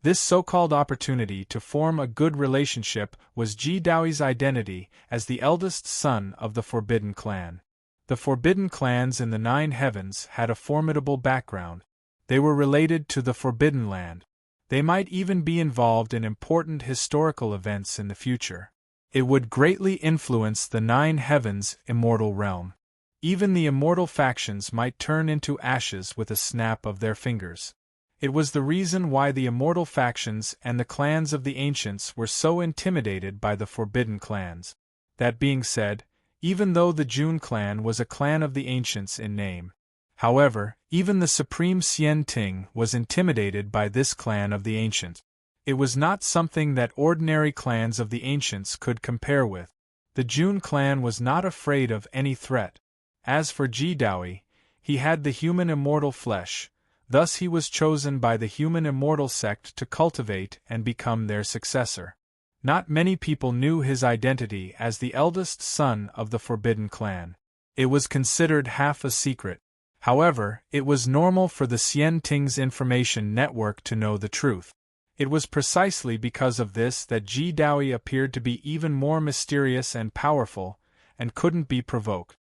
This so-called opportunity to form a good relationship was Ji Daoyi's identity as the eldest son of the Forbidden Clan. The Forbidden Clans in the Nine Heavens had a formidable background. They were related to the Forbidden Land. They might even be involved in important historical events in the future. It would greatly influence the Nine Heavens' immortal realm. Even the immortal factions might turn into ashes with a snap of their fingers. It was the reason why the immortal factions and the clans of the ancients were so intimidated by the Forbidden Clans. That being said, even though the Jun clan was a clan of the ancients in name, however, even the supreme Xian Ting was intimidated by this clan of the ancients. It was not something that ordinary clans of the ancients could compare with. The Jun clan was not afraid of any threat. As for Ji Daoyi, he had the human immortal flesh. Thus he was chosen by the human immortal sect to cultivate and become their successor. Not many people knew his identity as the eldest son of the Forbidden Clan. It was considered half a secret. However, it was normal for the Xian Ting's information network to know the truth. It was precisely because of this that Ji Daoyi appeared to be even more mysterious and powerful, and couldn't be provoked.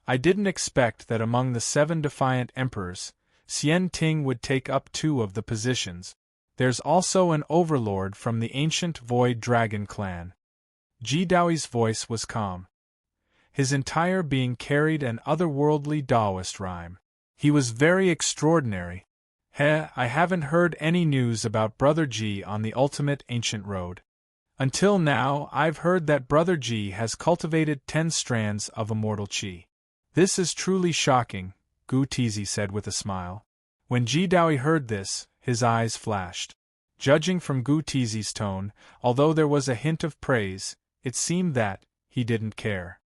I didn't expect that among the 7 defiant emperors, Xian Ting would take up 2 of the positions. There's also an overlord from the ancient Void Dragon clan. Ji Daoyi's voice was calm. His entire being carried an otherworldly Taoist rhyme. He was very extraordinary. I haven't heard any news about Brother Ji on the ultimate ancient road. Until now, I've heard that Brother Ji has cultivated 10 strands of immortal qi. This is truly shocking, Gu Tizi said with a smile. When Ji Daoyi heard this, his eyes flashed. Judging from Gu Tizi's tone, although there was a hint of praise, it seemed that he didn't care.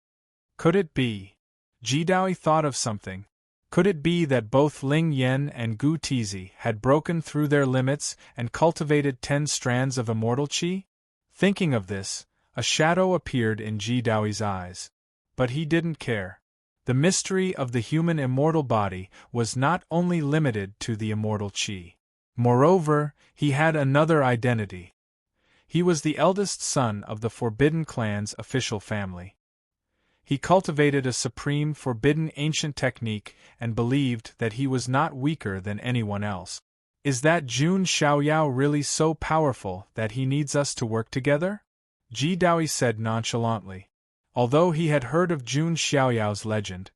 Could it be? Ji Daoyi thought of something. Could it be that both Ling Yan and Gu Tizi had broken through their limits and cultivated 10 strands of immortal qi? Thinking of this, a shadow appeared in Ji Daoyi's eyes. But he didn't care. The mystery of the human immortal body was not only limited to the immortal qi. Moreover, he had another identity. He was the eldest son of the Forbidden Clan's official family. He cultivated a supreme forbidden ancient technique and believed that he was not weaker than anyone else. Is that Jun Xiaoyao really so powerful that he needs us to work together? Ji Daoyi said nonchalantly. Although he had heard of Jun Xiaoyao's legend,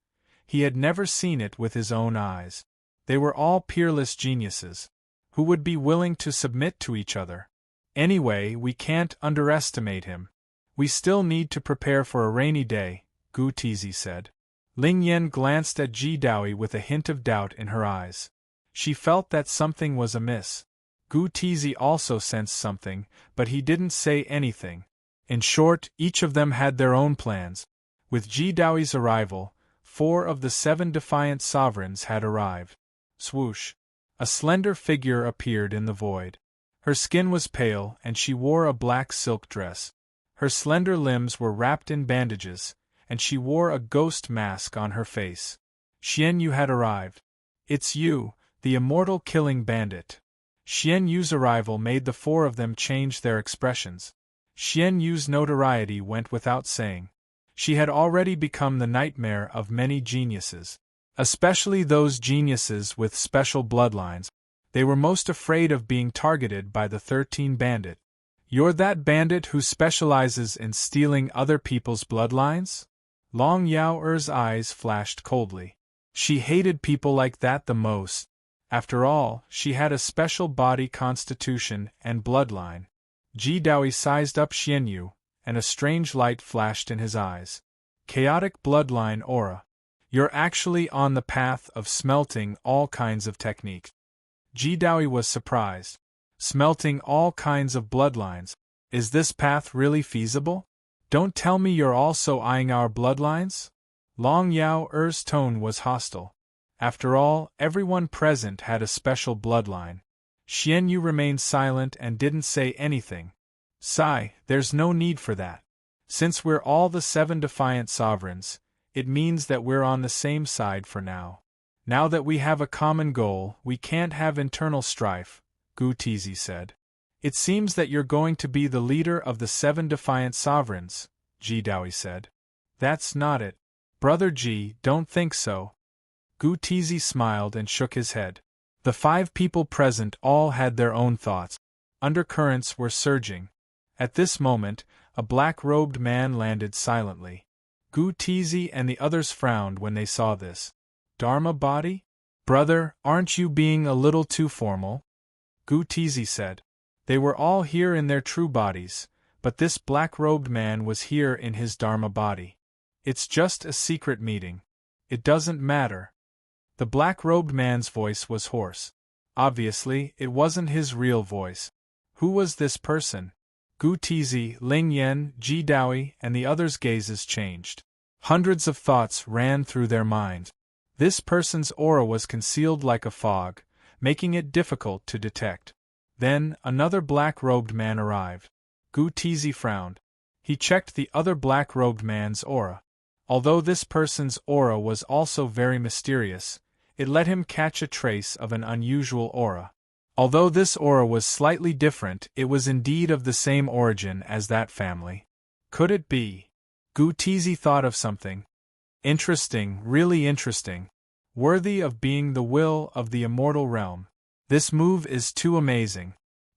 he had never seen it with his own eyes. They were all peerless geniuses, who would be willing to submit to each other. Anyway, we can't underestimate him. We still need to prepare for a rainy day, Gu Tizi said. Ling Yan glanced at Ji Daoyi with a hint of doubt in her eyes. She felt that something was amiss. Gu Tizi also sensed something, but he didn't say anything. In short, each of them had their own plans. With Ji Daoyi's arrival, 4 of the 7 defiant sovereigns had arrived. Swoosh! A slender figure appeared in the void. Her skin was pale and she wore a black silk dress. Her slender limbs were wrapped in bandages, and she wore a ghost mask on her face. Xian Yu had arrived. It's you, the immortal killing bandit. Xian Yu's arrival made the 4 of them change their expressions. Xian Yu's notoriety went without saying. She had already become the nightmare of many geniuses, especially those geniuses with special bloodlines. They were most afraid of being targeted by the 13 bandit. You're that bandit who specializes in stealing other people's bloodlines? Long Yao Er's eyes flashed coldly. She hated people like that the most. After all, she had a special body constitution and bloodline. Ji Daoyi sized up Xian Yu, and a strange light flashed in his eyes. Chaotic bloodline aura. You're actually on the path of smelting all kinds of techniques. Ji Daoyi was surprised. Smelting all kinds of bloodlines. Is this path really feasible? Don't tell me you're also eyeing our bloodlines? Long Yao Er's tone was hostile. After all, everyone present had a special bloodline. Xian Yu remained silent and didn't say anything. Sigh, there's no need for that. Since we're all the 7 defiant sovereigns, it means that we're on the same side for now. Now that we have a common goal, we can't have internal strife, Gu Tizi said. It seems that you're going to be the leader of the 7 defiant sovereigns, Ji Daoi said. That's not it. Brother Ji, don't think so. Gu Tizi smiled and shook his head. The 5 people present all had their own thoughts. Undercurrents were surging. At this moment, a black-robed man landed silently. Gu Tizi and the others frowned when they saw this. Dharma body? Brother, aren't you being a little too formal? Gu Tizi said. They were all here in their true bodies, but this black-robed man was here in his Dharma body. It's just a secret meeting. It doesn't matter. The black-robed man's voice was hoarse. Obviously, it wasn't his real voice. Who was this person? Gu Tizi, Ling Yan, Ji Daoi, and the others' gazes changed. Hundreds of thoughts ran through their minds. This person's aura was concealed like a fog, making it difficult to detect. Then, another black-robed man arrived. Gu Tizi frowned. He checked the other black-robed man's aura. Although this person's aura was also very mysterious, it let him catch a trace of an unusual aura. Although this aura was slightly different, it was indeed of the same origin as that family. Could it be? Gu Tizi thought of something. Interesting, really interesting. Worthy of being the will of the immortal realm. This move is too amazing.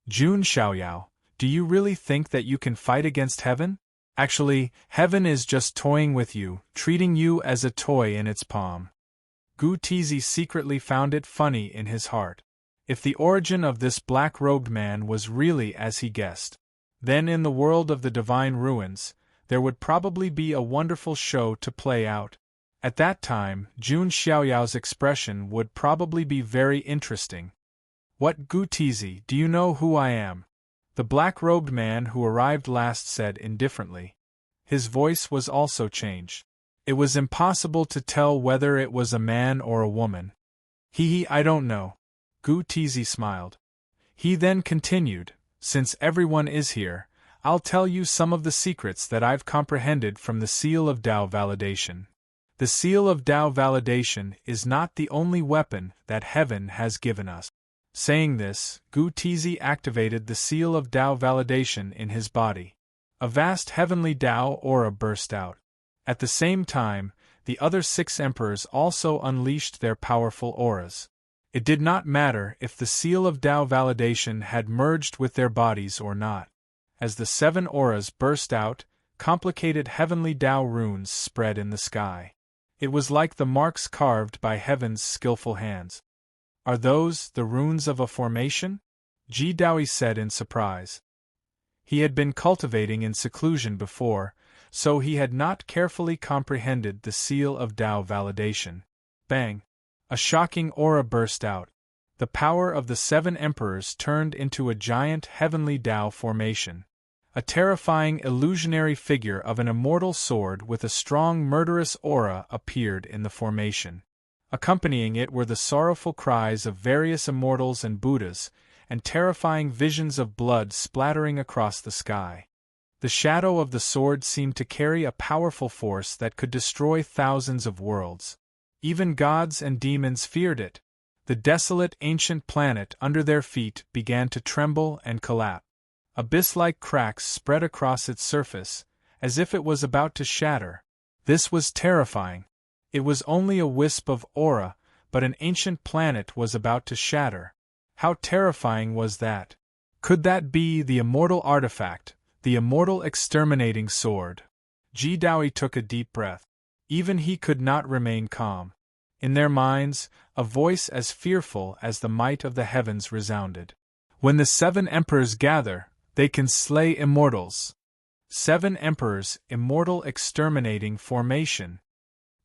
Jun Xiaoyao, do you really think that you can fight against heaven? Actually, heaven is just toying with you, treating you as a toy in its palm. Gu Tizi secretly found it funny in his heart. If the origin of this black-robed man was really as he guessed, then in the world of the divine ruins, there would probably be a wonderful show to play out. At that time, Jun Xiaoyao's expression would probably be very interesting. What, Gu Tizi, do you know who I am? The black-robed man who arrived last said indifferently. His voice was also changed. It was impossible to tell whether it was a man or a woman. I don't know. Gu Tizi smiled. He then continued, since everyone is here, I'll tell you some of the secrets that I've comprehended from the Seal of Tao Validation. The Seal of Tao Validation is not the only weapon that heaven has given us. Saying this, Gu Tizi activated the Seal of Tao Validation in his body. A vast heavenly Tao aura burst out. At the same time, the other 6 emperors also unleashed their powerful auras. It did not matter if the Seal of Tao Validation had merged with their bodies or not. As the 7 auras burst out, complicated heavenly Tao runes spread in the sky. It was like the marks carved by heaven's skillful hands. Are those the runes of a formation? Ji Daoi said in surprise. He had been cultivating in seclusion before, so he had not carefully comprehended the Seal of Tao Validation. Bang! A shocking aura burst out. The power of the 7 emperors turned into a giant heavenly Tao formation. A terrifying illusionary figure of an immortal sword with a strong murderous aura appeared in the formation. Accompanying it were the sorrowful cries of various immortals and Buddhas, and terrifying visions of blood splattering across the sky. The shadow of the sword seemed to carry a powerful force that could destroy thousands of worlds. Even gods and demons feared it. The desolate ancient planet under their feet began to tremble and collapse. Abyss-like cracks spread across its surface, as if it was about to shatter. This was terrifying. It was only a wisp of aura, but an ancient planet was about to shatter. How terrifying was that? Could that be the immortal artifact, the immortal exterminating sword? Ji Daoi took a deep breath. Even he could not remain calm. In their minds, a voice as fearful as the might of the heavens resounded. When the 7 emperors gather, they can slay immortals. 7 emperors, immortal exterminating formation.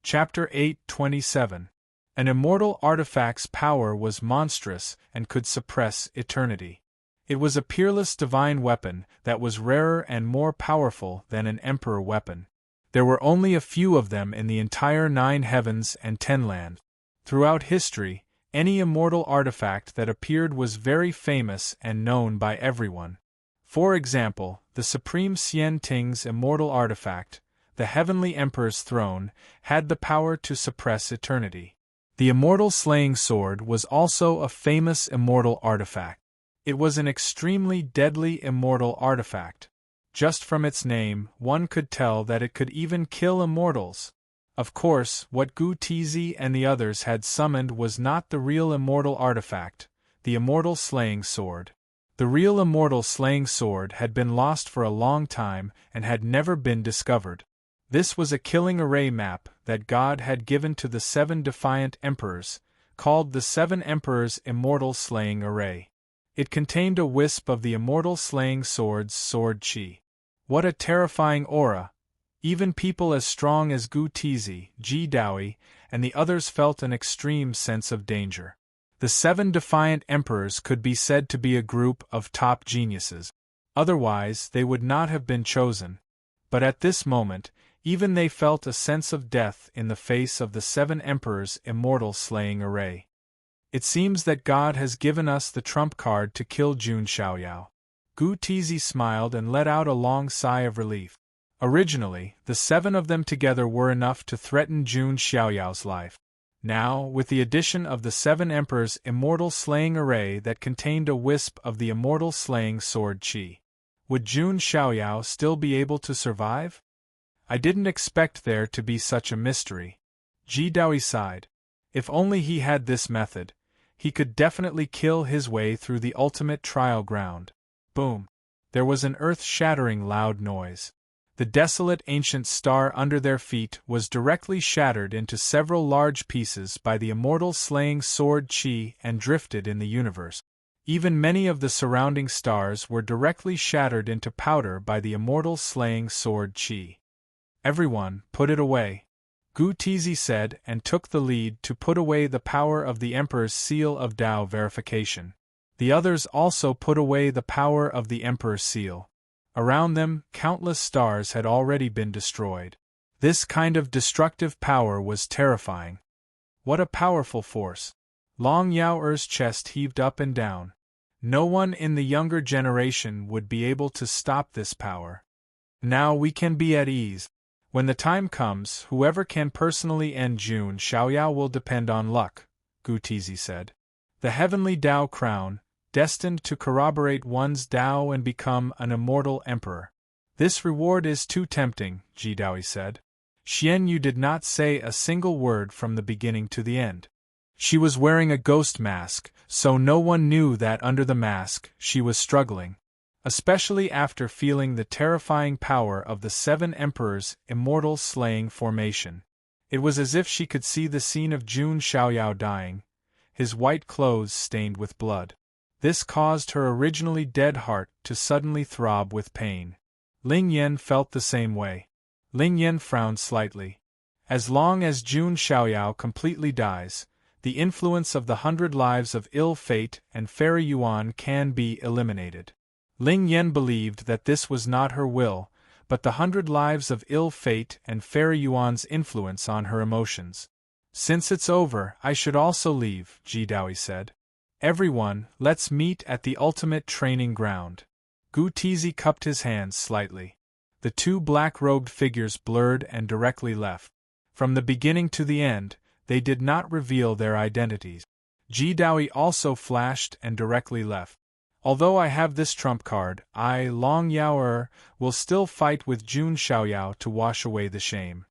Chapter 8:27. An immortal artifact's power was monstrous and could suppress eternity. It was a peerless divine weapon that was rarer and more powerful than an emperor weapon. There were only a few of them in the entire 9 heavens and 10 lands. Throughout history, any immortal artifact that appeared was very famous and known by everyone. For example, the Supreme Xian Ting's immortal artifact, the Heavenly Emperor's throne, had the power to suppress eternity. The immortal slaying sword was also a famous immortal artifact. It was an extremely deadly immortal artifact. Just from its name, one could tell that it could even kill immortals. Of course, what Gu Tizi and the others had summoned was not the real immortal artifact, the immortal slaying sword. The real immortal slaying sword had been lost for a long time and had never been discovered. This was a killing array map that God had given to the 7 defiant emperors, called the 7 Emperors' Immortal Slaying Array. It contained a wisp of the immortal slaying sword's sword chi. What a terrifying aura! Even people as strong as Gu Tizi, Ji Daoi, and the others felt an extreme sense of danger. The 7 defiant emperors could be said to be a group of top geniuses. Otherwise, they would not have been chosen. But at this moment, even they felt a sense of death in the face of the 7 emperors' immortal slaying array. It seems that God has given us the trump card to kill Jun Xiaoyao. Gu Tizi smiled and let out a long sigh of relief. Originally, the 7 of them together were enough to threaten Jun Xiaoyao's life. Now, with the addition of the 7 emperors' immortal slaying array that contained a wisp of the immortal slaying sword chi, would Jun Xiaoyao still be able to survive? I didn't expect there to be such a mystery. Ji Daoi sighed. If only he had this method, he could definitely kill his way through the ultimate trial ground. Boom! There was an earth-shattering loud noise. The desolate ancient star under their feet was directly shattered into several large pieces by the immortal slaying sword chi and drifted in the universe. Even many of the surrounding stars were directly shattered into powder by the immortal slaying sword chi. Everyone, put it away, Gu Tizi said, and took the lead to put away the power of the Emperor's seal of Dao verification. The others also put away the power of the Emperor's seal. Around them, countless stars had already been destroyed. This kind of destructive power was terrifying. What a powerful force! Long Yao Er's chest heaved up and down. No one in the younger generation would be able to stop this power. Now we can be at ease. When the time comes, whoever can personally end Jun Xiaoyao will depend on luck, Gu Tizi said. The heavenly Dao crown, destined to corroborate one's Dao and become an immortal emperor. This reward is too tempting, Ji Daoi said. Xian Yu did not say a single word from the beginning to the end. She was wearing a ghost mask, so no one knew that under the mask she was struggling. Especially after feeling the terrifying power of the 7 emperors' immortal slaying formation. It was as if she could see the scene of Jun Xiaoyao dying, his white clothes stained with blood. This caused her originally dead heart to suddenly throb with pain. Ling Yan felt the same way. Ling Yan frowned slightly. As long as Jun Xiaoyao completely dies, the influence of the 100 lives of ill fate and Fairy Yuan can be eliminated. Ling Yan believed that this was not her will, but the 100 lives of ill fate and Fairy Yuan's influence on her emotions. Since it's over, I should also leave, Ji Daoi said. Everyone, let's meet at the ultimate training ground. Gu Tizi cupped his hands slightly. The 2 black-robed figures blurred and directly left. From the beginning to the end, they did not reveal their identities. Ji Daoi also flashed and directly left. Although I have this trump card, I, Long Yao will still fight with Jun Xiaoyao to wash away the shame.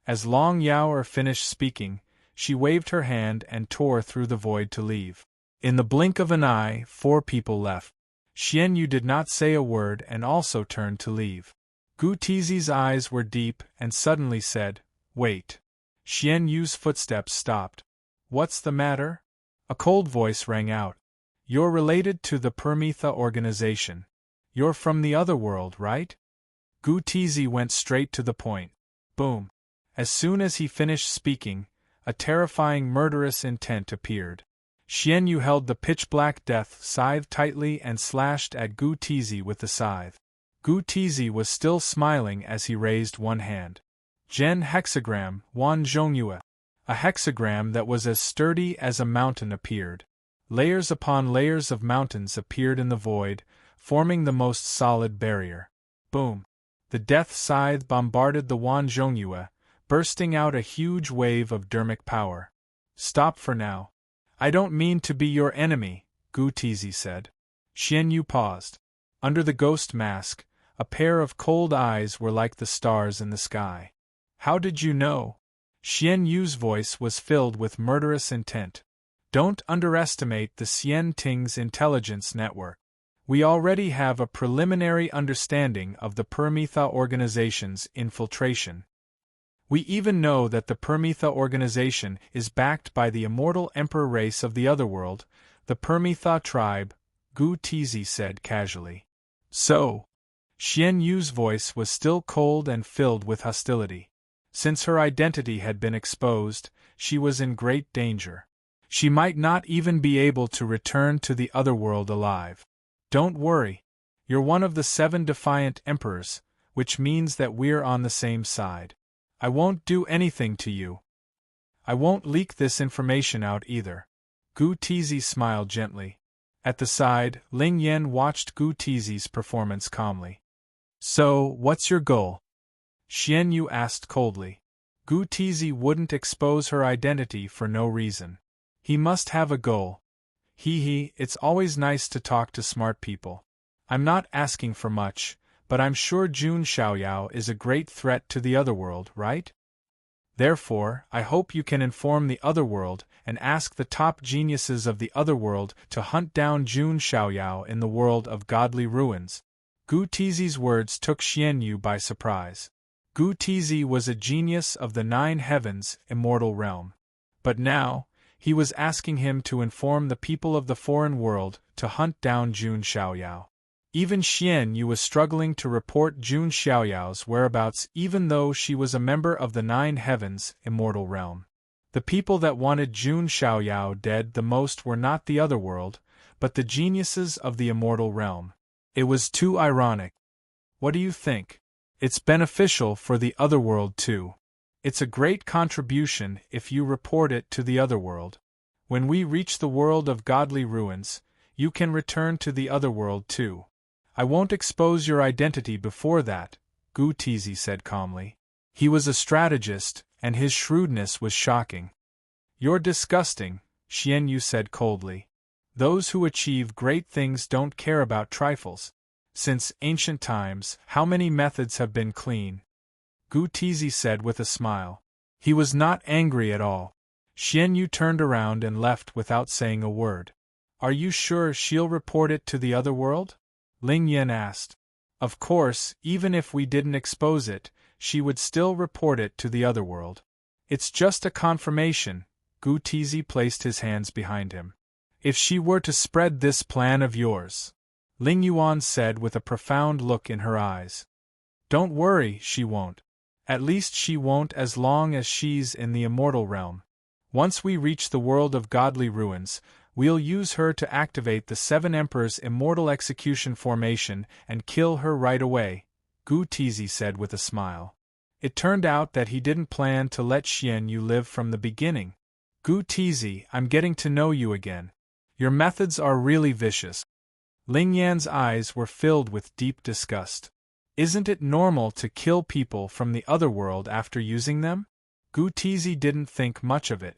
As Long Yao finished speaking, she waved her hand and tore through the void to leave. In the blink of an eye, 4 people left. Xian Yu did not say a word and also turned to leave. Gu Tizi's eyes were deep and suddenly said, "Wait." Xian Yu's footsteps stopped. "What's the matter?" A cold voice rang out. "You're related to the Permitha organization. You're from the other world, right?" Gu Tizi went straight to the point. Boom. As soon as he finished speaking, a terrifying murderous intent appeared. Xian Yu held the pitch-black death scythe tightly and slashed at Gu Tizi with the scythe. Gu Tizi was still smiling as he raised one hand. Zhen hexagram, Wan Zhongyue. A hexagram that was as sturdy as a mountain appeared. Layers upon layers of mountains appeared in the void, forming the most solid barrier. Boom! The death scythe bombarded the Wan Zhongyue, bursting out a huge wave of dermic power. Stop for now. I don't mean to be your enemy, Gu Tizi said. Xian Yu paused. Under the ghost mask, a pair of cold eyes were like the stars in the sky. How did you know? Xian Yu's voice was filled with murderous intent. Don't underestimate the Xian Ting's intelligence network. We already have a preliminary understanding of the Permitha organization's infiltration. We even know that the Permitha organization is backed by the immortal emperor race of the Otherworld, the Permitha tribe, Gu Tizi said casually. So? Xian Yu's voice was still cold and filled with hostility. Since her identity had been exposed, she was in great danger. She might not even be able to return to the Otherworld alive. Don't worry. You're one of the 7 defiant emperors, which means that we're on the same side. I won't do anything to you. I won't leak this information out either. Gu Tizi smiled gently. At the side, Ling Yan watched Gu Tizi's performance calmly. So, what's your goal? Xian Yu asked coldly. Gu Tizi wouldn't expose her identity for no reason. He must have a goal. It's always nice to talk to smart people. I'm not asking for much, but I'm sure Jun Xiaoyao is a great threat to the Otherworld, right? Therefore, I hope you can inform the Otherworld and ask the top geniuses of the Otherworld to hunt down Jun Xiaoyao in the world of godly ruins. Gu Tizi's words took Xian Yu by surprise. Gu Tizi was a genius of the 9 heavens, immortal realm. But now, he was asking him to inform the people of the foreign world to hunt down Jun Xiaoyao. Even Xian Yu was struggling to report Jun Xiaoyao's whereabouts even though she was a member of the 9 heavens, immortal realm. The people that wanted Jun Xiaoyao dead the most were not the Otherworld, but the geniuses of the immortal realm. It was too ironic. What do you think? It's beneficial for the Otherworld too. It's a great contribution if you report it to the Otherworld. When we reach the world of godly ruins, you can return to the Otherworld too. I won't expose your identity before that, Gu Tizi said calmly. He was a strategist, and his shrewdness was shocking. You're disgusting, Xian Yu said coldly. Those who achieve great things don't care about trifles. Since ancient times, how many methods have been clean? Gu Tizi said with a smile. He was not angry at all. Xian Yu turned around and left without saying a word. Are you sure she'll report it to the Otherworld? Ling Yan asked. Of course, even if we didn't expose it, she would still report it to the Otherworld. It's just a confirmation. Gu Tizi placed his hands behind him. If she were to spread this plan of yours, Ling Yuan said with a profound look in her eyes. Don't worry, she won't. At least she won't as long as she's in the immortal realm. Once we reach the world of godly ruins, we'll use her to activate the 7 Emperors' immortal execution formation and kill her right away, Gu Tizi said with a smile. It turned out that he didn't plan to let Xian Yu live from the beginning. Gu Tizi, I'm getting to know you again. Your methods are really vicious. Ling Yan's eyes were filled with deep disgust. Isn't it normal to kill people from the Otherworld after using them? Gu Tizi didn't think much of it.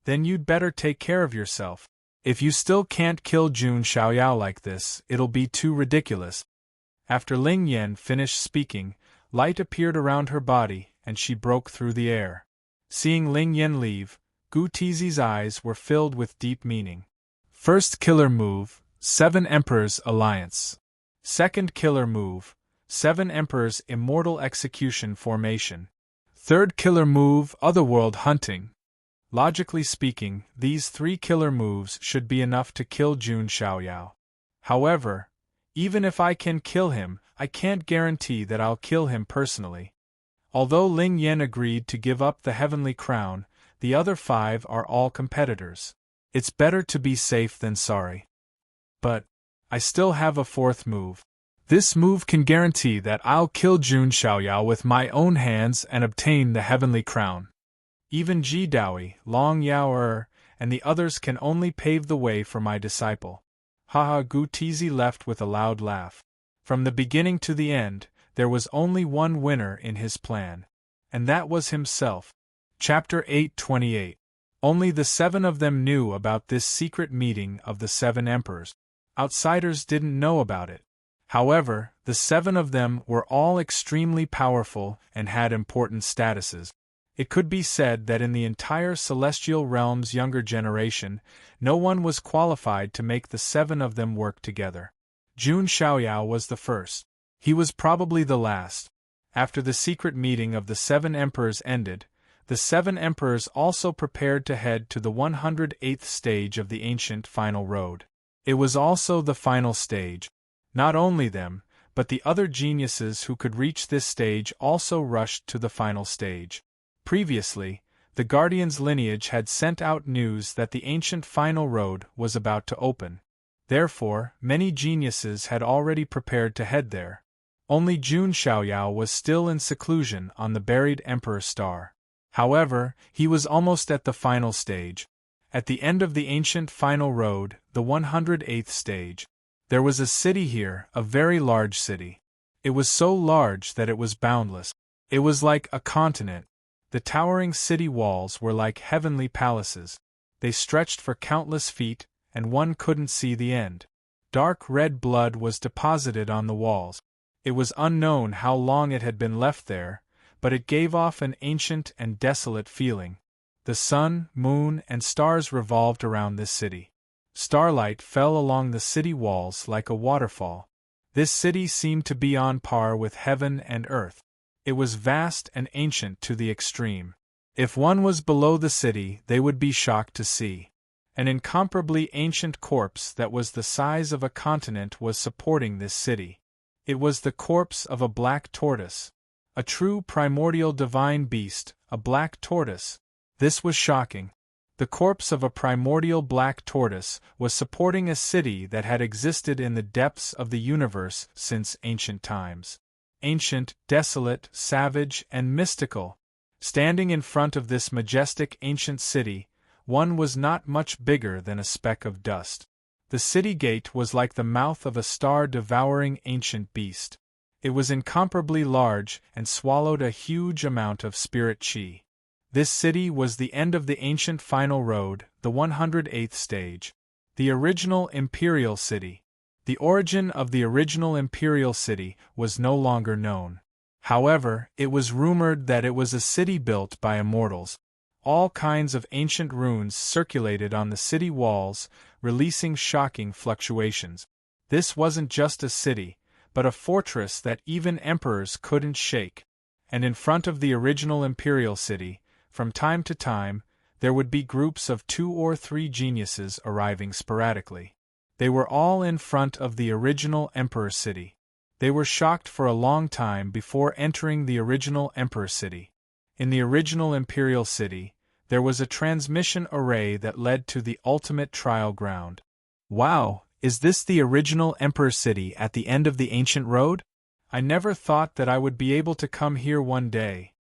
Then you'd better take care of yourself. If you still can't kill Jun Xiaoyao like this, it'll be too ridiculous. After Ling Yan finished speaking, light appeared around her body, and she broke through the air. Seeing Ling Yan leave, Gu Tizi's eyes were filled with deep meaning. First killer move, 7 Emperors Alliance. Second killer move, 7 Emperors Immortal Execution Formation. Third killer move, Otherworld Hunting. Logically speaking, these 3 killer moves should be enough to kill Jun Xiaoyao. However, even if I can kill him, I can't guarantee that I'll kill him personally. Although Ling Yan agreed to give up the heavenly crown, the other 5 are all competitors. It's better to be safe than sorry. But I still have a 4th move. This move can guarantee that I'll kill Jun Xiaoyao with my own hands and obtain the heavenly crown. Even Ji Daoi, Long Yao and the others can only pave the way for my disciple. Haha, Gu Tizi left with a loud laugh. From the beginning to the end, there was only one winner in his plan. And that was himself. Chapter 828. Only the 7 of them knew about this secret meeting of the 7 emperors. Outsiders didn't know about it. However, the 7 of them were all extremely powerful and had important statuses. It could be said that in the entire celestial realm's younger generation, no one was qualified to make the 7 of them work together. Jun Xiaoyao was the first. He was probably the last. After the secret meeting of the 7 emperors ended, the 7 emperors also prepared to head to the 108th stage of the ancient final road. It was also the final stage. Not only them, but the other geniuses who could reach this stage also rushed to the final stage. Previously, the Guardian's lineage had sent out news that the ancient final road was about to open. Therefore, many geniuses had already prepared to head there. Only Jun Xiaoyao was still in seclusion on the buried Emperor Star. However, he was almost at the final stage. At the end of the ancient final road, the 108th stage. There was a city here, a very large city. It was so large that it was boundless. It was like a continent. The towering city walls were like heavenly palaces. They stretched for countless feet, and one couldn't see the end. Dark red blood was deposited on the walls. It was unknown how long it had been left there, but it gave off an ancient and desolate feeling. The sun, moon, and stars revolved around this city. Starlight fell along the city walls like a waterfall. This city seemed to be on par with heaven and earth. It was vast and ancient to the extreme. If one was below the city, they would be shocked to see. An incomparably ancient corpse that was the size of a continent was supporting this city. It was the corpse of a black tortoise. A true primordial divine beast, a black tortoise. This was shocking. The corpse of a primordial black tortoise was supporting a city that had existed in the depths of the universe since ancient times. Ancient, desolate, savage, and mystical. Standing in front of this majestic ancient city, one was not much bigger than a speck of dust. The city gate was like the mouth of a star-devouring ancient beast. It was incomparably large and swallowed a huge amount of spirit chi. This city was the end of the ancient final road, the 108th stage. The original imperial city. The origin of the original imperial city was no longer known. However, it was rumored that it was a city built by immortals. All kinds of ancient runes circulated on the city walls, releasing shocking fluctuations. This wasn't just a city, but a fortress that even emperors couldn't shake. And in front of the original imperial city, from time to time, there would be groups of 2 or 3 geniuses arriving sporadically. They were all in front of the original Emperor City. They were shocked for a long time before entering the original Emperor City. In the original Imperial City, there was a transmission array that led to the ultimate trial ground. Wow, is this the original Emperor City at the end of the ancient road? I never thought that I would be able to come here one day.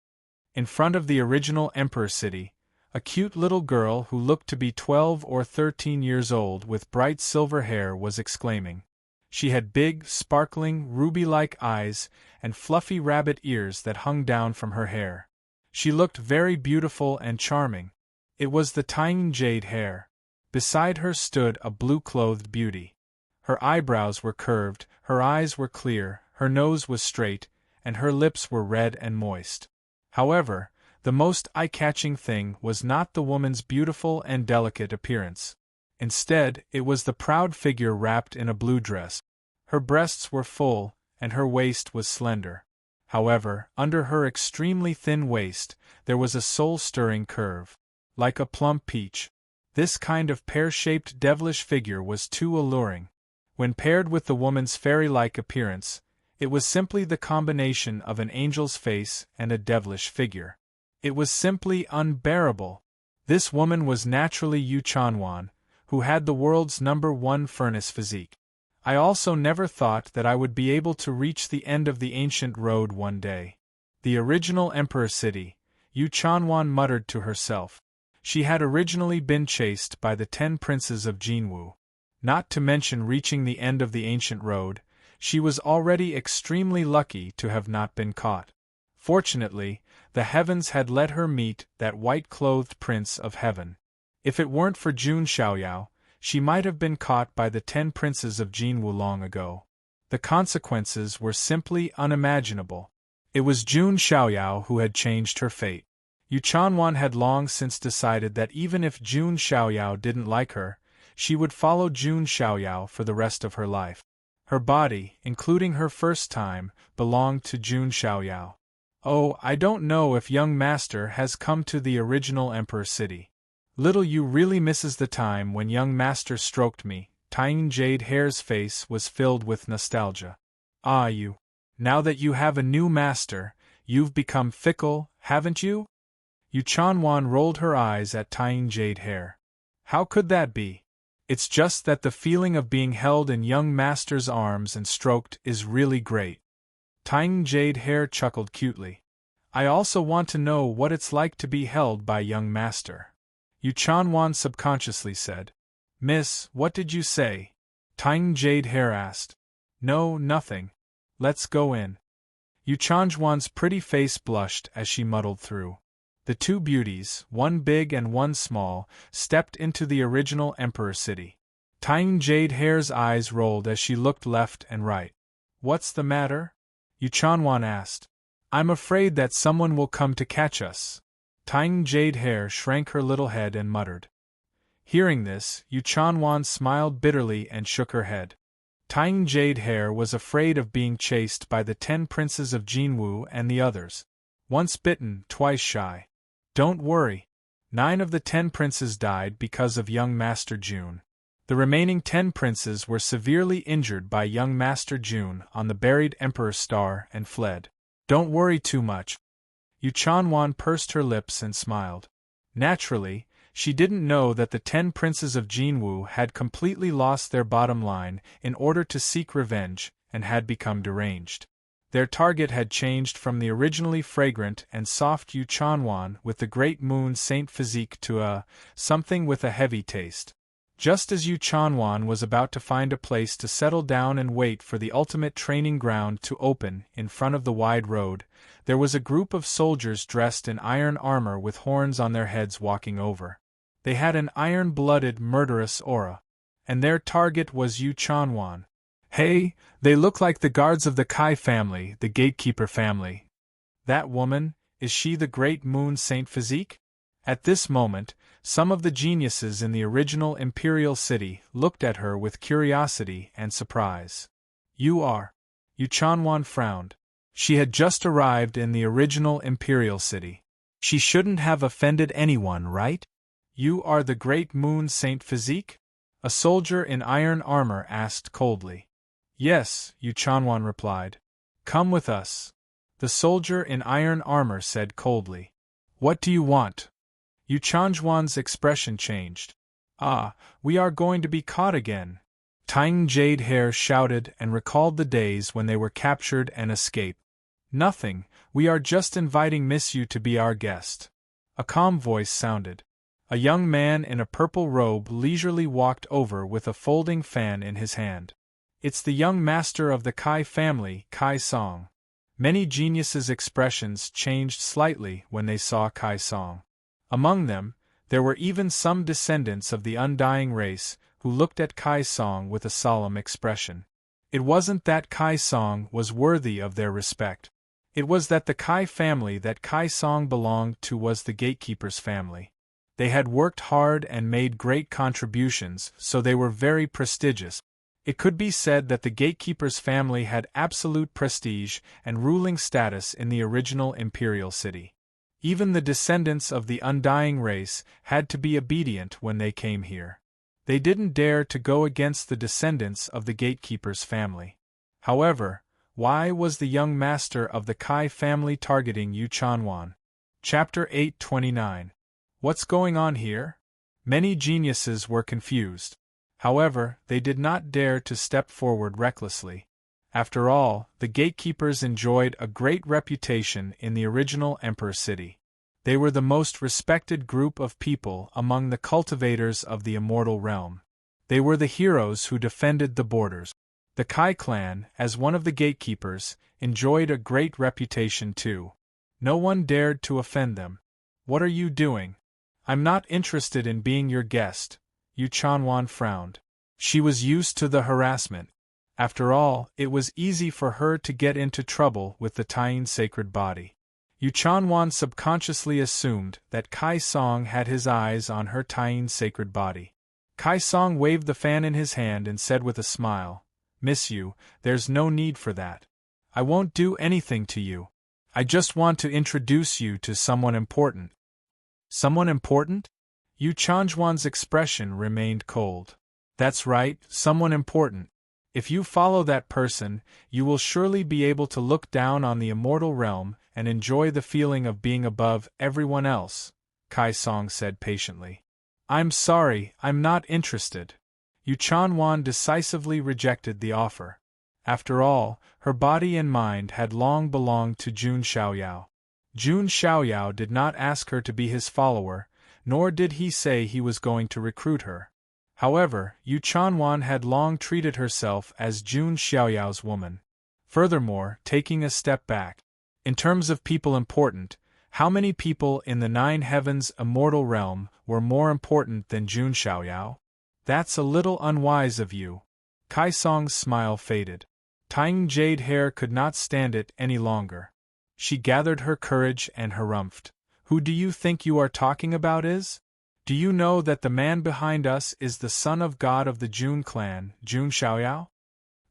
In front of the original Emperor City, a cute little girl who looked to be 12 or 13 years old with bright silver hair was exclaiming. She had big, sparkling, ruby-like eyes and fluffy rabbit ears that hung down from her hair. She looked very beautiful and charming. It was the tiny jade hair. Beside her stood a blue-clothed beauty. Her eyebrows were curved, her eyes were clear, her nose was straight, and her lips were red and moist. However, the most eye-catching thing was not the woman's beautiful and delicate appearance. Instead, it was the proud figure wrapped in a blue dress. Her breasts were full, and her waist was slender. However, under her extremely thin waist, there was a soul-stirring curve. Like a plump peach. This kind of pear-shaped devilish figure was too alluring. When paired with the woman's fairy-like appearance, it was simply the combination of an angel's face and a devilish figure. It was simply unbearable. This woman was naturally Yu Chanwan, who had the world's #1 furnace physique. I also never thought that I would be able to reach the end of the ancient road one day. The original Emperor City, Yu Chanwan muttered to herself. She had originally been chased by the 10 princes of Jinwu. Not to mention reaching the end of the ancient road, she was already extremely lucky to have not been caught. Fortunately, the heavens had let her meet that white-clothed prince of heaven. If it weren't for Jun Xiaoyao, she might have been caught by the 10 princes of Jinwu long ago. The consequences were simply unimaginable. It was Jun Xiaoyao who had changed her fate. Yu Chanwan had long since decided that even if Jun Xiaoyao didn't like her, she would follow Jun Xiaoyao for the rest of her life. Her body, including her first time, belonged to Jun Xiaoyao. Oh, I don't know if young master has come to the original Emperor City. Little Yu really misses the time when young master stroked me. Tiny Jade Hair's face was filled with nostalgia. Ah, Yu. Now that you have a new master, you've become fickle, haven't you? Yu Chanwan rolled her eyes at Tiny Jade Hair. How could that be? It's just that the feeling of being held in young master's arms and stroked is really great. Tiny Jade Hair chuckled cutely. I also want to know what it's like to be held by young master. Yu Chanwan subconsciously said. Miss, what did you say? Tiny Jade Hair asked. No, nothing. Let's go in. Yu Chanwan's pretty face blushed as she muddled through. The two beauties, one big and one small, stepped into the original Emperor City. Tiny Jade Hair's eyes rolled as she looked left and right. What's the matter? Yu Chanwan asked. I'm afraid that someone will come to catch us. Tiny Jade Hair shrank her little head and muttered. Hearing this, Yu Chanwan smiled bitterly and shook her head. Tiny Jade Hair was afraid of being chased by the 10 princes of Jinwu and the others. Once bitten, twice shy. Don't worry. 9 of the 10 princes died because of young Master Jun. The remaining 10 princes were severely injured by young Master Jun on the buried Emperor's star and fled. Don't worry too much. Yu Chanwan pursed her lips and smiled. Naturally, she didn't know that the 10 princes of Jinwu had completely lost their bottom line in order to seek revenge, and had become deranged. Their target had changed from the originally fragrant and soft Yu Chanwan with the great moon saint physique to something with a heavy taste. Just as Yu Chanwan was about to find a place to settle down and wait for the ultimate training ground to open in front of the wide road, there was a group of soldiers dressed in iron armor with horns on their heads walking over. They had an iron-blooded, murderous aura. And their target was Yu Chanwan. Hey, they look like the guards of the Kai family, the gatekeeper family. That woman, is she the great moon saint physique? At this moment, some of the geniuses in the original imperial city looked at her with curiosity and surprise. You are. Yu Chanwan frowned. She had just arrived in the original imperial city. She shouldn't have offended anyone, right? You are the great moon saint physique? A soldier in iron armor asked coldly. Yes, Yu Chanwan replied. Come with us. The soldier in iron armor said coldly. What do you want? Yu Chanwan's expression changed. Ah, we are going to be caught again. Tiny Jade Hair shouted and recalled the days when they were captured and escaped. Nothing, we are just inviting Miss Yu to be our guest. A calm voice sounded. A young man in a purple robe leisurely walked over with a folding fan in his hand. It's the young master of the Kai family, Kai Song. Many geniuses' expressions changed slightly when they saw Kai Song. Among them, there were even some descendants of the undying race who looked at Kai Song with a solemn expression. It wasn't that Kai Song was worthy of their respect. It was that the Kai family that Kai Song belonged to was the gatekeeper's family. They had worked hard and made great contributions, so they were very prestigious. It could be said that the gatekeeper's family had absolute prestige and ruling status in the original imperial city. Even the descendants of the undying race had to be obedient when they came here. They didn't dare to go against the descendants of the gatekeeper's family. However, why was the young master of the Kai family targeting Yu Chanwan? Chapter 829. What's going on here? Many geniuses were confused. However, they did not dare to step forward recklessly. After all, the gatekeepers enjoyed a great reputation in the original Emperor City. They were the most respected group of people among the cultivators of the immortal realm. They were the heroes who defended the borders. The Kai clan, as one of the gatekeepers, enjoyed a great reputation too. No one dared to offend them. What are you doing? I'm not interested in being your guest, Yu Chanwan frowned. She was used to the harassment. After all, it was easy for her to get into trouble with the Taiyin sacred body. Yu Chanwan subconsciously assumed that Kai Song had his eyes on her Taiyin sacred body. Kai Song waved the fan in his hand and said with a smile, "Miss Yu, there's no need for that. I won't do anything to you. I just want to introduce you to someone important." Someone important? Yu Chanjuan's expression remained cold. That's right, someone important. If you follow that person, you will surely be able to look down on the immortal realm and enjoy the feeling of being above everyone else, Kai Song said patiently. I'm sorry, I'm not interested. Yu Chanwan decisively rejected the offer. After all, her body and mind had long belonged to Jun Xiaoyao. Jun Xiaoyao did not ask her to be his follower, nor did he say he was going to recruit her. However, Yu Chanwan had long treated herself as Jun Xiaoyao's woman. Furthermore, taking a step back, in terms of people important, how many people in the Nine Heavens immortal realm were more important than Jun Xiaoyao? That's a little unwise of you. Kai Song's smile faded. Taiyin Jade Hair could not stand it any longer. She gathered her courage and harumphed. Who do you think you are talking about is? Do you know that the man behind us is the son of God of the Jun clan, Jun Xiaoyao?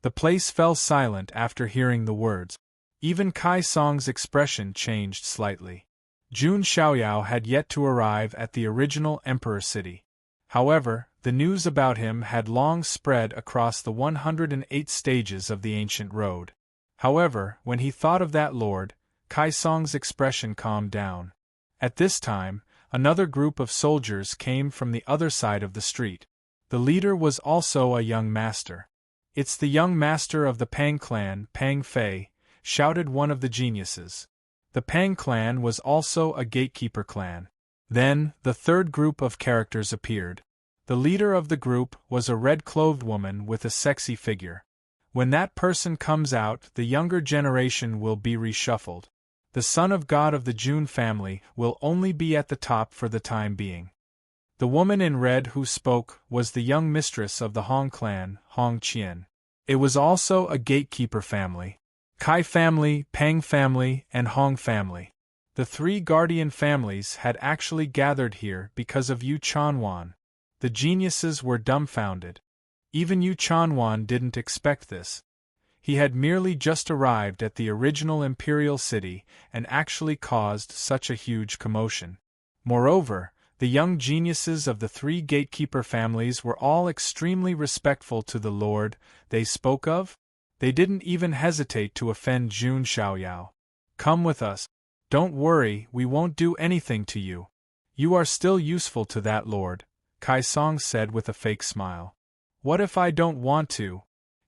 The place fell silent after hearing the words. Even Kai Song's expression changed slightly. Jun Xiaoyao had yet to arrive at the original Emperor city. However, the news about him had long spread across the 108 stages of the ancient road. However, when he thought of that lord, Kai Song's expression calmed down. At this time, another group of soldiers came from the other side of the street. The leader was also a young master. It's the young master of the Pang clan, Pang Fei, shouted one of the geniuses. The Pang clan was also a gatekeeper clan. Then, the third group of characters appeared. The leader of the group was a red-clothed woman with a sexy figure. When that person comes out, the younger generation will be reshuffled. The son of God of the Jun family will only be at the top for the time being. The woman in red who spoke was the young mistress of the Hong clan, Hong Qian. It was also a gatekeeper family. Kai family, Pang family, and Hong family. The three guardian families had actually gathered here because of Yu Chanwan. The geniuses were dumbfounded. Even Yu Chanwan didn't expect this. He had merely just arrived at the original imperial city and actually caused such a huge commotion. Moreover, the young geniuses of the three gatekeeper families were all extremely respectful to the lord they spoke of. They didn't even hesitate to offend Jun Xiaoyao. Come with us. Don't worry, we won't do anything to you. You are still useful to that lord, Kai Song said with a fake smile. What if I don't want to?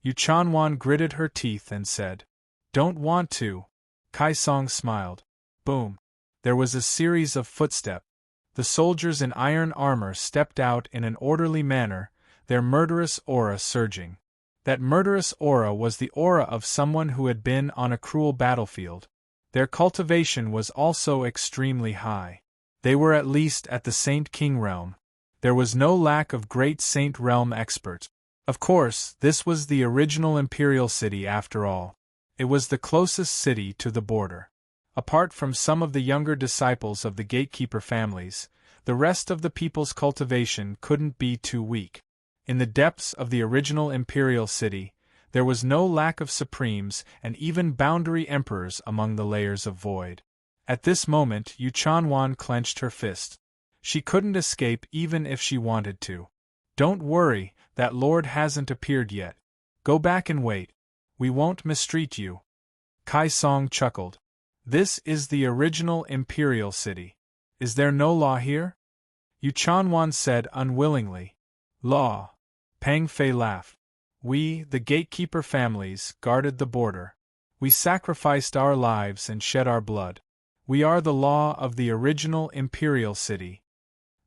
Yu Chanwan gritted her teeth and said, Don't want to. Kai Song smiled. Boom. There was a series of footsteps. The soldiers in iron armor stepped out in an orderly manner, their murderous aura surging. That murderous aura was the aura of someone who had been on a cruel battlefield. Their cultivation was also extremely high. They were at least at the Saint King realm. There was no lack of great Saint realm experts. Of course, this was the original imperial city after all. It was the closest city to the border. Apart from some of the younger disciples of the gatekeeper families, the rest of the people's cultivation couldn't be too weak. In the depths of the original imperial city, there was no lack of supremes and even boundary emperors among the layers of void. At this moment, Yu Chanwan clenched her fist. She couldn't escape even if she wanted to. Don't worry, that lord hasn't appeared yet. Go back and wait. We won't mistreat you. Kai Song chuckled. This is the original imperial city. Is there no law here? Yu Chanwan said unwillingly. Law. Pang Fei laughed. We, the gatekeeper families, guarded the border. We sacrificed our lives and shed our blood. We are the law of the original imperial city.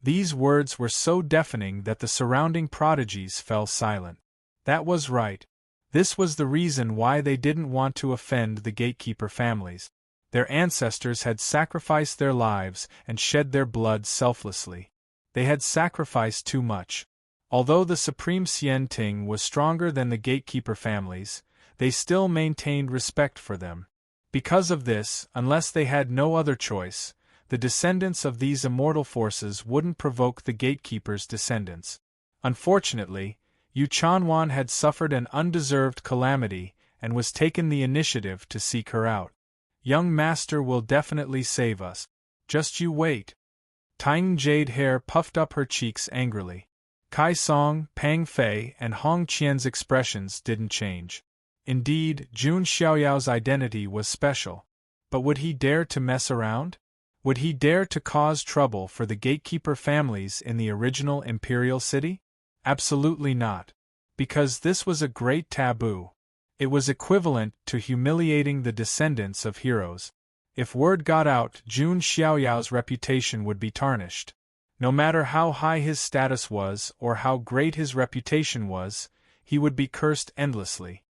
These words were so deafening that the surrounding prodigies fell silent. That was right. This was the reason why they didn't want to offend the gatekeeper families. Their ancestors had sacrificed their lives and shed their blood selflessly. They had sacrificed too much. Although the Supreme Xian Ting was stronger than the gatekeeper families, they still maintained respect for them. Because of this, unless they had no other choice, the descendants of these immortal forces wouldn't provoke the gatekeeper's descendants. Unfortunately, Yu Chanwan had suffered an undeserved calamity and was taken the initiative to seek her out. Young master will definitely save us. Just you wait. Tying Jade Hair puffed up her cheeks angrily. Kai Song, Pang Fei, and Hong Qian's expressions didn't change. Indeed, Jun Xiaoyao's identity was special. But would he dare to mess around? Would he dare to cause trouble for the gatekeeper families in the original imperial city? Absolutely not. Because this was a great taboo. It was equivalent to humiliating the descendants of heroes. If word got out, Jun Xiaoyao's reputation would be tarnished. No matter how high his status was or how great his reputation was, he would be cursed endlessly.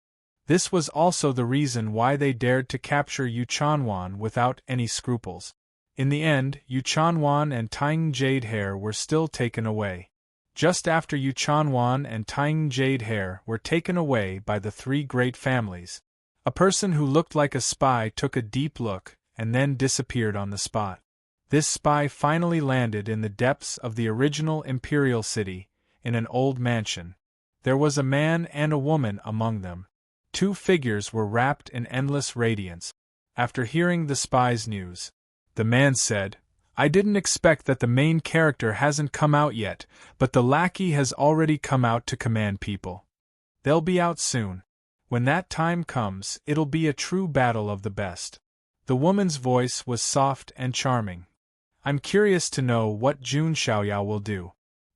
This was also the reason why they dared to capture Yu Chanwan without any scruples. In the end, Yu Chanwan and Tying Jade Hair were still taken away. Just after Yu Chanwan and Tying Jade Hair were taken away by the three great families, a person who looked like a spy took a deep look and then disappeared on the spot. This spy finally landed in the depths of the original imperial city, in an old mansion. There was a man and a woman among them. Two figures were wrapped in endless radiance. After hearing the spy's news, the man said, "I didn't expect that the main character hasn't come out yet, but the lackey has already come out to command people. They'll be out soon. When that time comes, it'll be a true battle of the best." The woman's voice was soft and charming. "I'm curious to know what Jun Xiaoyao will do,"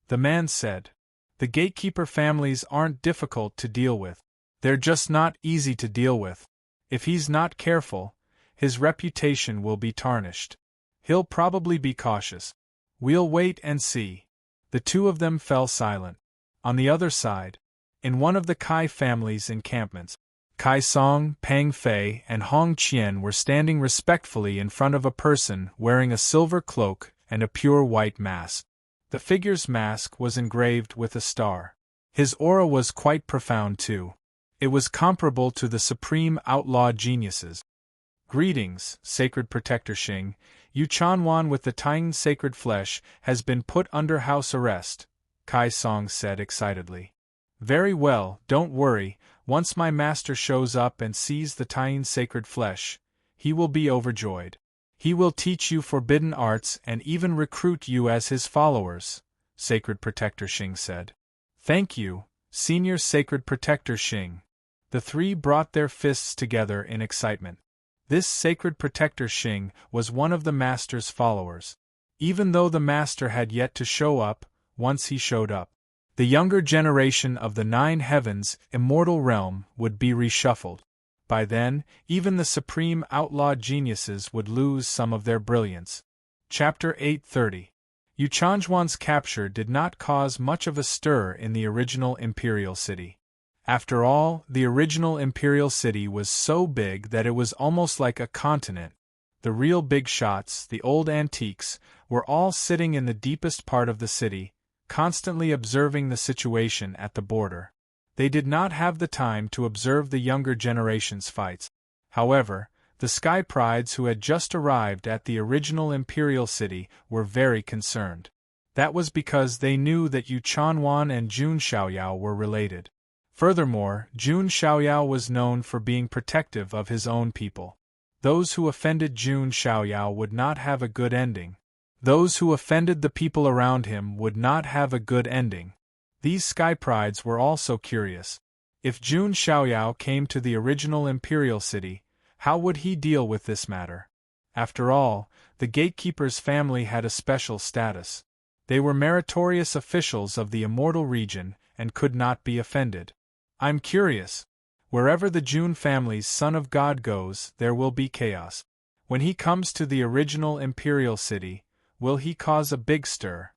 the man said. "The gatekeeper families aren't difficult to deal with. They're just not easy to deal with. If he's not careful, his reputation will be tarnished. He'll probably be cautious. We'll wait and see." The two of them fell silent. On the other side, in one of the Kai family's encampments, Kai Song, Pang Fei, and Hong Qian were standing respectfully in front of a person wearing a silver cloak and a pure white mask. The figure's mask was engraved with a star. His aura was quite profound too. It was comparable to the supreme outlaw geniuses. "Greetings, Sacred Protector Xing. Yu Chanwan with the Tying Sacred Flesh has been put under house arrest," Kai Song said excitedly. "Very well, don't worry. Once my master shows up and sees the Tying Sacred Flesh, he will be overjoyed. He will teach you forbidden arts and even recruit you as his followers," Sacred Protector Xing said. "Thank you, Senior Sacred Protector Xing." The three brought their fists together in excitement. This Sacred Protector Xing was one of the master's followers. Even though the master had yet to show up, once he showed up, the younger generation of the Nine Heavens' immortal realm would be reshuffled. By then, even the supreme outlaw geniuses would lose some of their brilliance. Chapter 830. Yu Chanjuan's capture did not cause much of a stir in the original imperial city. After all, the original imperial city was so big that it was almost like a continent. The real big shots, the old antiques, were all sitting in the deepest part of the city, constantly observing the situation at the border. They did not have the time to observe the younger generation's fights. However, the Sky Prides who had just arrived at the original imperial city were very concerned. That was because they knew that Yu Chanwan and Jun Xiaoyao were related. Furthermore, Jun Xiaoyao was known for being protective of his own people. Those who offended Jun Xiaoyao would not have a good ending. Those who offended the people around him would not have a good ending. These Sky Prides were also curious. If Jun Xiaoyao came to the original imperial city, how would he deal with this matter? After all, the gatekeeper's family had a special status. They were meritorious officials of the immortal region and could not be offended. I'm curious. Wherever the Jun family's son of God goes, there will be chaos. When he comes to the original imperial city, will he cause a big stir?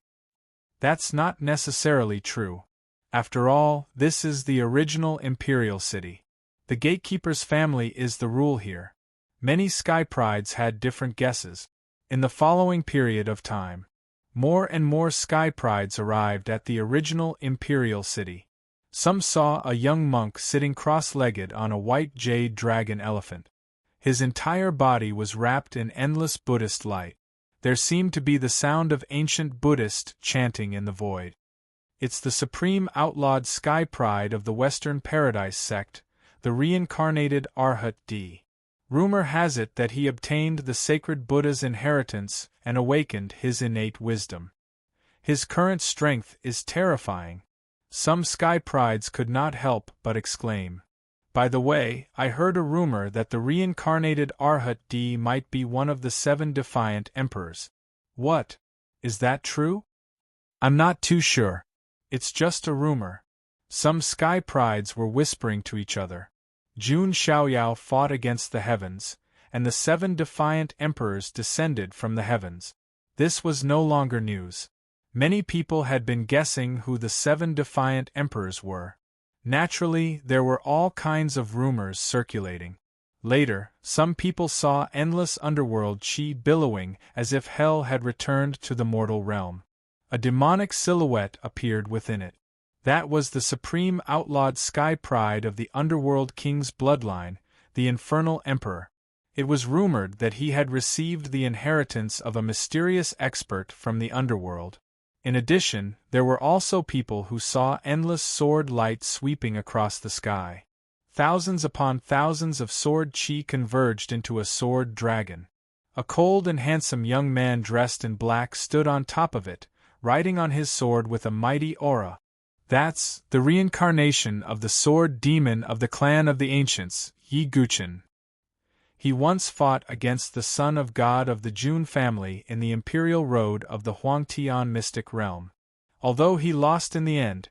That's not necessarily true. After all, this is the original imperial city. The gatekeeper's family is the rule here. Many sky prides had different guesses. In the following period of time, more and more sky prides arrived at the original imperial city. Some saw a young monk sitting cross-legged on a white jade dragon elephant. His entire body was wrapped in endless Buddhist light. There seemed to be the sound of ancient Buddhist chanting in the void. It's the supreme outlawed sky pride of the Western Paradise sect, the reincarnated Arhat D. Rumor has it that he obtained the sacred Buddha's inheritance and awakened his innate wisdom. His current strength is terrifying. Some sky prides could not help but exclaim. By the way, I heard a rumor that the reincarnated Arhat D might be one of the 7 defiant emperors. What? Is that true? I'm not too sure. It's just a rumor. Some sky prides were whispering to each other. Jun Xiaoyao fought against the heavens, and the 7 defiant emperors descended from the heavens. This was no longer news. Many people had been guessing who the 7 defiant emperors were. Naturally, there were all kinds of rumors circulating. Later, some people saw endless underworld chi billowing as if hell had returned to the mortal realm. A demonic silhouette appeared within it. That was the supreme outlawed sky pride of the underworld king's bloodline, the infernal emperor. It was rumored that he had received the inheritance of a mysterious expert from the underworld. In addition, there were also people who saw endless sword light sweeping across the sky. Thousands upon thousands of sword chi converged into a sword dragon. A cold and handsome young man dressed in black stood on top of it, riding on his sword with a mighty aura. That's the reincarnation of the sword demon of the clan of the ancients, Yi Guchen. He once fought against the son of God of the Jun family in the imperial road of the Huangtian mystic realm. Although he lost in the end,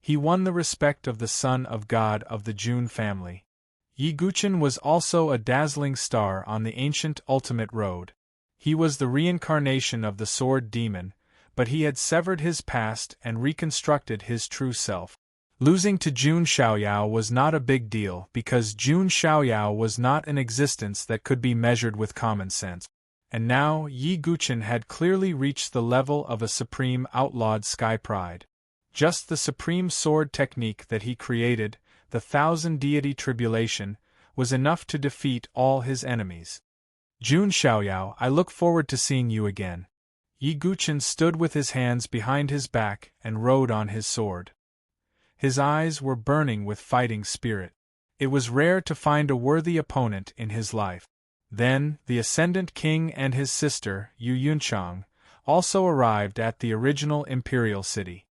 he won the respect of the son of God of the Jun family. Yi Guchen was also a dazzling star on the ancient ultimate road. He was the reincarnation of the sword demon, but he had severed his past and reconstructed his true self. Losing to Jun Xiaoyao was not a big deal because Jun Xiaoyao was not an existence that could be measured with common sense. And now Yi Guchen had clearly reached the level of a supreme outlawed sky pride. Just the supreme sword technique that he created, the 1000 deity tribulation, was enough to defeat all his enemies. Jun Xiaoyao, I look forward to seeing you again. Yi Guchen stood with his hands behind his back and rode on his sword. His eyes were burning with fighting spirit. It was rare to find a worthy opponent in his life. Then, the Ascendant King and his sister, Yu Yunchang, also arrived at the original imperial city.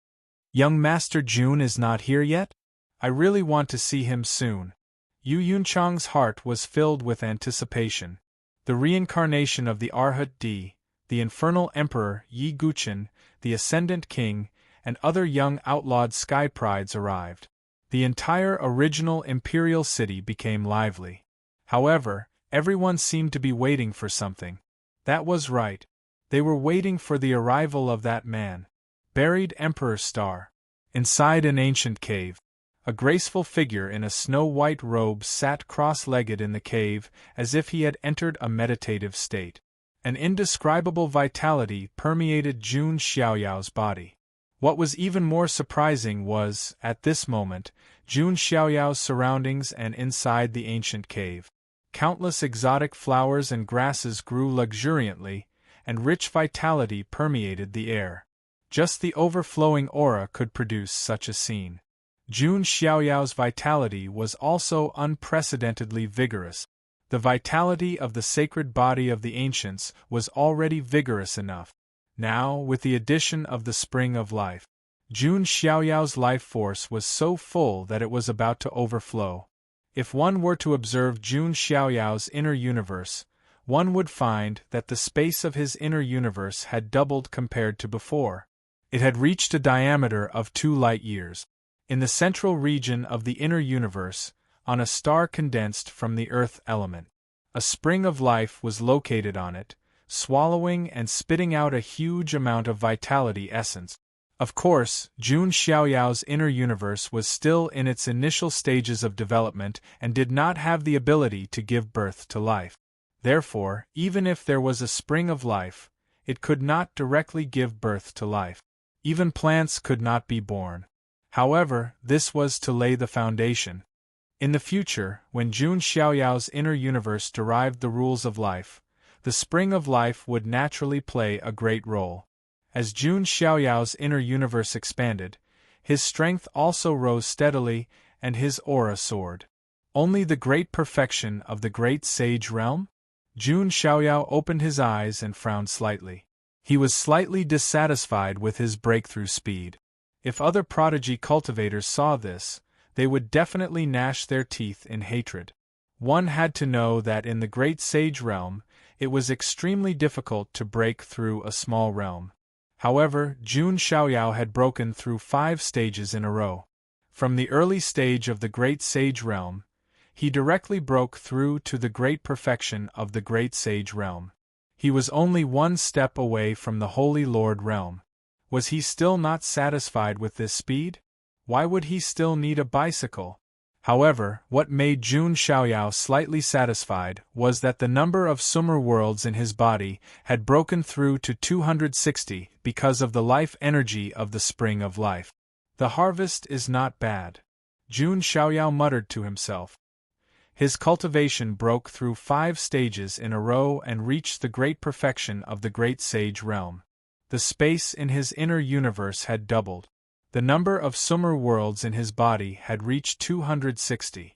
Young Master Jun is not here yet? I really want to see him soon. Yu Yunchang's heart was filled with anticipation. The reincarnation of the Arhat D, the infernal emperor Yi Guchen, the Ascendant King, and other young outlawed sky prides arrived. The entire original imperial city became lively. However, everyone seemed to be waiting for something. That was right. They were waiting for the arrival of that man. Buried Emperor Star. Inside an ancient cave. A graceful figure in a snow-white robe sat cross-legged in the cave as if he had entered a meditative state. An indescribable vitality permeated Jun Xiaoyao's body. What was even more surprising was, at this moment, Jun Xiaoyao's surroundings and inside the ancient cave. Countless exotic flowers and grasses grew luxuriantly, and rich vitality permeated the air. Just the overflowing aura could produce such a scene. Jun Xiaoyao's vitality was also unprecedentedly vigorous. The vitality of the sacred body of the ancients was already vigorous enough. Now, with the addition of the spring of life, Jun Xiaoyao's life force was so full that it was about to overflow. If one were to observe Jun Xiaoyao's inner universe, one would find that the space of his inner universe had doubled compared to before. It had reached a diameter of 2 light-years. In the central region of the inner universe, on a star condensed from the earth element, a spring of life was located on it, swallowing and spitting out a huge amount of vitality essence. Of course, Jun Xiaoyao's inner universe was still in its initial stages of development and did not have the ability to give birth to life. Therefore, even if there was a spring of life, it could not directly give birth to life. Even plants could not be born. However, this was to lay the foundation. In the future, when Jun Xiaoyao's inner universe derived the rules of life, the spring of life would naturally play a great role. As Jun Xiaoyao's inner universe expanded, his strength also rose steadily, and his aura soared. Only the great perfection of the great sage realm? Jun Xiaoyao opened his eyes and frowned slightly. He was slightly dissatisfied with his breakthrough speed. If other prodigy cultivators saw this, they would definitely gnash their teeth in hatred. One had to know that in the great sage realm, it was extremely difficult to break through a small realm. However, Jun Xiaoyao had broken through 5 stages in a row. From the early stage of the great sage realm, he directly broke through to the great perfection of the great sage realm. He was only 1 step away from the Holy Lord realm. Was he still not satisfied with this speed? Why would he still need a bicycle? However, what made Jun Xiaoyao slightly satisfied was that the number of summer worlds in his body had broken through to 260 because of the life energy of the spring of life. The harvest is not bad. Jun Xiaoyao muttered to himself. His cultivation broke through 5 stages in a row and reached the great perfection of the great sage realm. The space in his inner universe had doubled. The number of summer worlds in his body had reached 260.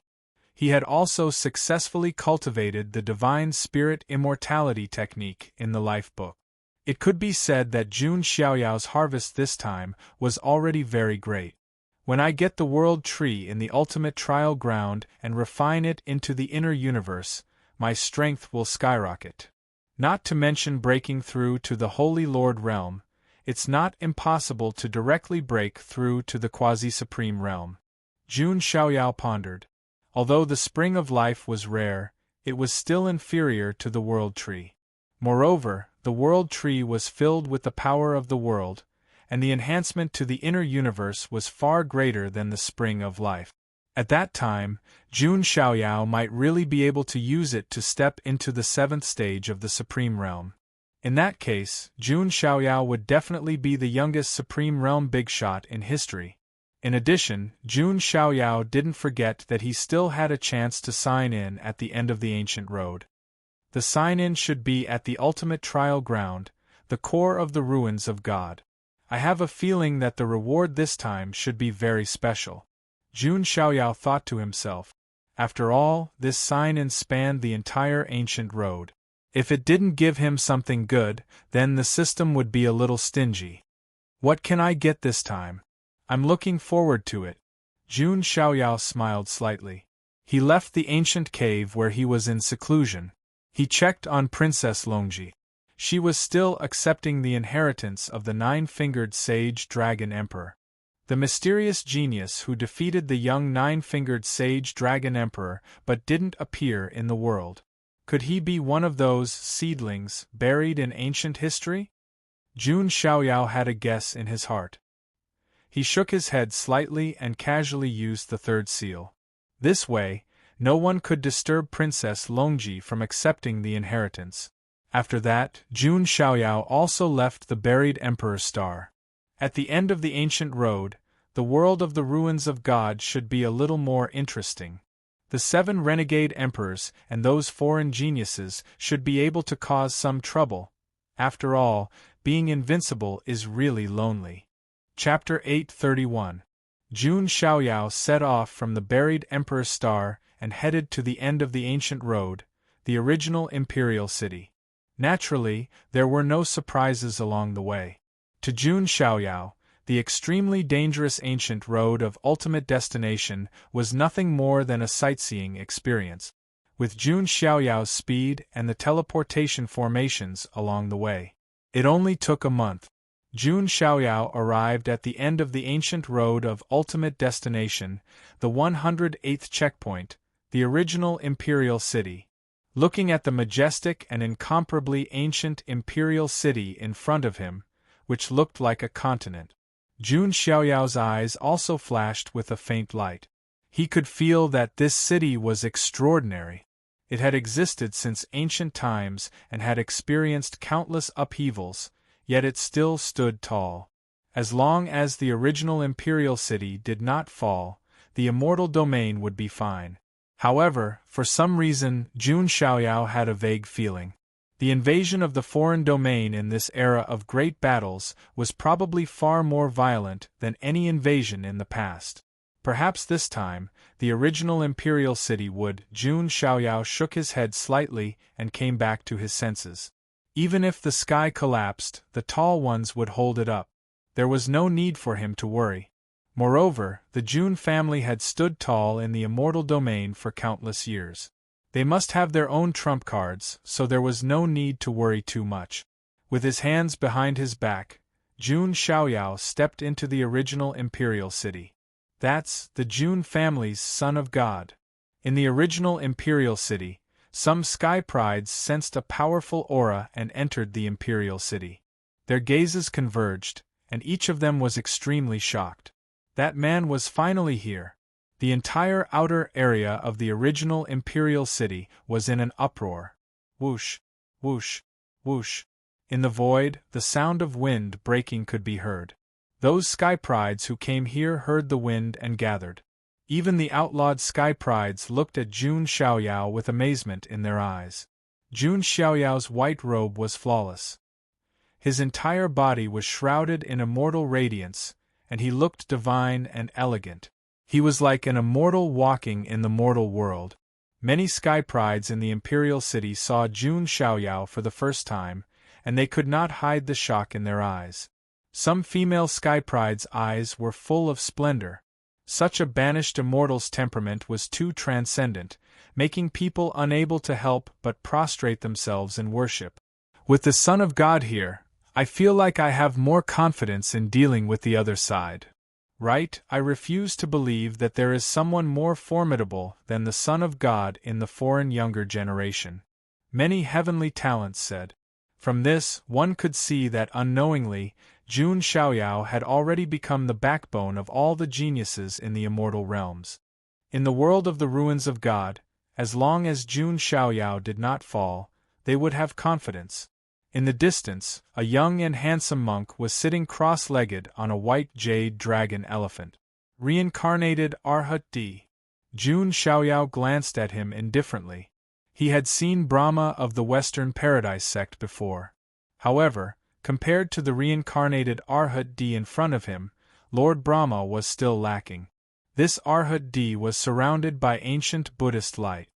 He had also successfully cultivated the divine spirit immortality technique in the life book. It could be said that Jun Xiaoyao's harvest this time was already very great. When I get the world tree in the ultimate trial ground and refine it into the inner universe, my strength will skyrocket. Not to mention breaking through to the Holy Lord realm, it's not impossible to directly break through to the quasi-supreme realm. Jun Xiaoyao pondered. Although the spring of life was rare, it was still inferior to the world tree. Moreover, the world tree was filled with the power of the world, and the enhancement to the inner universe was far greater than the spring of life. At that time, Jun Xiaoyao might really be able to use it to step into the 7th stage of the supreme realm. In that case, Jun Xiaoyao would definitely be the youngest Supreme Realm big shot in history. In addition, Jun Xiaoyao didn't forget that he still had a chance to sign in at the end of the ancient road. The sign-in should be at the ultimate trial ground, the core of the ruins of God. I have a feeling that the reward this time should be very special. Jun Xiaoyao thought to himself. After all, this sign-in spanned the entire ancient road. If it didn't give him something good, then the system would be a little stingy. What can I get this time? I'm looking forward to it. Jun Xiaoyao smiled slightly. He left the ancient cave where he was in seclusion. He checked on Princess Longji. She was still accepting the inheritance of the 9-fingered sage dragon emperor. The mysterious genius who defeated the young 9-fingered sage dragon emperor but didn't appear in the world. Could he be one of those seedlings buried in ancient history? Jun Xiaoyao had a guess in his heart. He shook his head slightly and casually used the 3rd seal. This way, no one could disturb Princess Longji from accepting the inheritance. After that, Jun Xiaoyao also left the buried Emperor's star. At the end of the ancient road, the world of the ruins of God should be a little more interesting. The 7 renegade emperors and those foreign geniuses should be able to cause some trouble. After all, being invincible is really lonely. Chapter 831. Jun Xiaoyao set off from the buried Emperor's star and headed to the end of the ancient road, the original imperial city. Naturally, there were no surprises along the way. To Jun Xiaoyao, the extremely dangerous ancient road of ultimate destination was nothing more than a sightseeing experience. With Jun Xiaoyao's speed and the teleportation formations along the way, it only took a month. Jun Xiaoyao arrived at the end of the ancient road of ultimate destination, the 108th checkpoint, the original imperial city. Looking at the majestic and incomparably ancient imperial city in front of him, which looked like a continent, Jun Xiaoyao's eyes also flashed with a faint light. He could feel that this city was extraordinary. It had existed since ancient times and had experienced countless upheavals, yet it still stood tall. As long as the original imperial city did not fall, the immortal domain would be fine. However, for some reason, Jun Xiaoyao had a vague feeling. The invasion of the foreign domain in this era of great battles was probably far more violent than any invasion in the past. Perhaps this time, the original imperial city would. Jun Xiaoyao shook his head slightly and came back to his senses. Even if the sky collapsed, the tall ones would hold it up. There was no need for him to worry. Moreover, the Jun family had stood tall in the immortal domain for countless years. They must have their own trump cards, so there was no need to worry too much. With his hands behind his back, Jun Xiaoyao stepped into the original imperial city. That's the Jun family's son of God. In the original imperial city, some sky prides sensed a powerful aura and entered the imperial city. Their gazes converged, and each of them was extremely shocked. That man was finally here. The entire outer area of the original imperial city was in an uproar. Whoosh, whoosh, whoosh. In the void, the sound of wind breaking could be heard. Those sky prides who came here heard the wind and gathered. Even the outlawed sky prides looked at Jun Xiaoyao with amazement in their eyes. Jun Xiaoyao's white robe was flawless. His entire body was shrouded in immortal radiance, and he looked divine and elegant. He was like an immortal walking in the mortal world. Many sky prides in the imperial city saw Jun Xiaoyao for the first time, and they could not hide the shock in their eyes. Some female sky prides' eyes were full of splendor. Such a banished immortal's temperament was too transcendent, making people unable to help but prostrate themselves in worship. With the Son of God here, I feel like I have more confidence in dealing with the other side. Right? I refuse to believe that there is someone more formidable than the Son of God in the foreign younger generation. Many heavenly talents said. From this, one could see that unknowingly, Jun Xiaoyao had already become the backbone of all the geniuses in the immortal realms. In the world of the ruins of God, as long as Jun Xiaoyao did not fall, they would have confidence. In the distance, a young and handsome monk was sitting cross-legged on a white jade dragon elephant. Reincarnated Arhat D. Jun Xiaoyao glanced at him indifferently. He had seen Brahma of the Western Paradise sect before. However, compared to the reincarnated Arhat D in front of him, Lord Brahma was still lacking. This Arhat D was surrounded by ancient Buddhist light.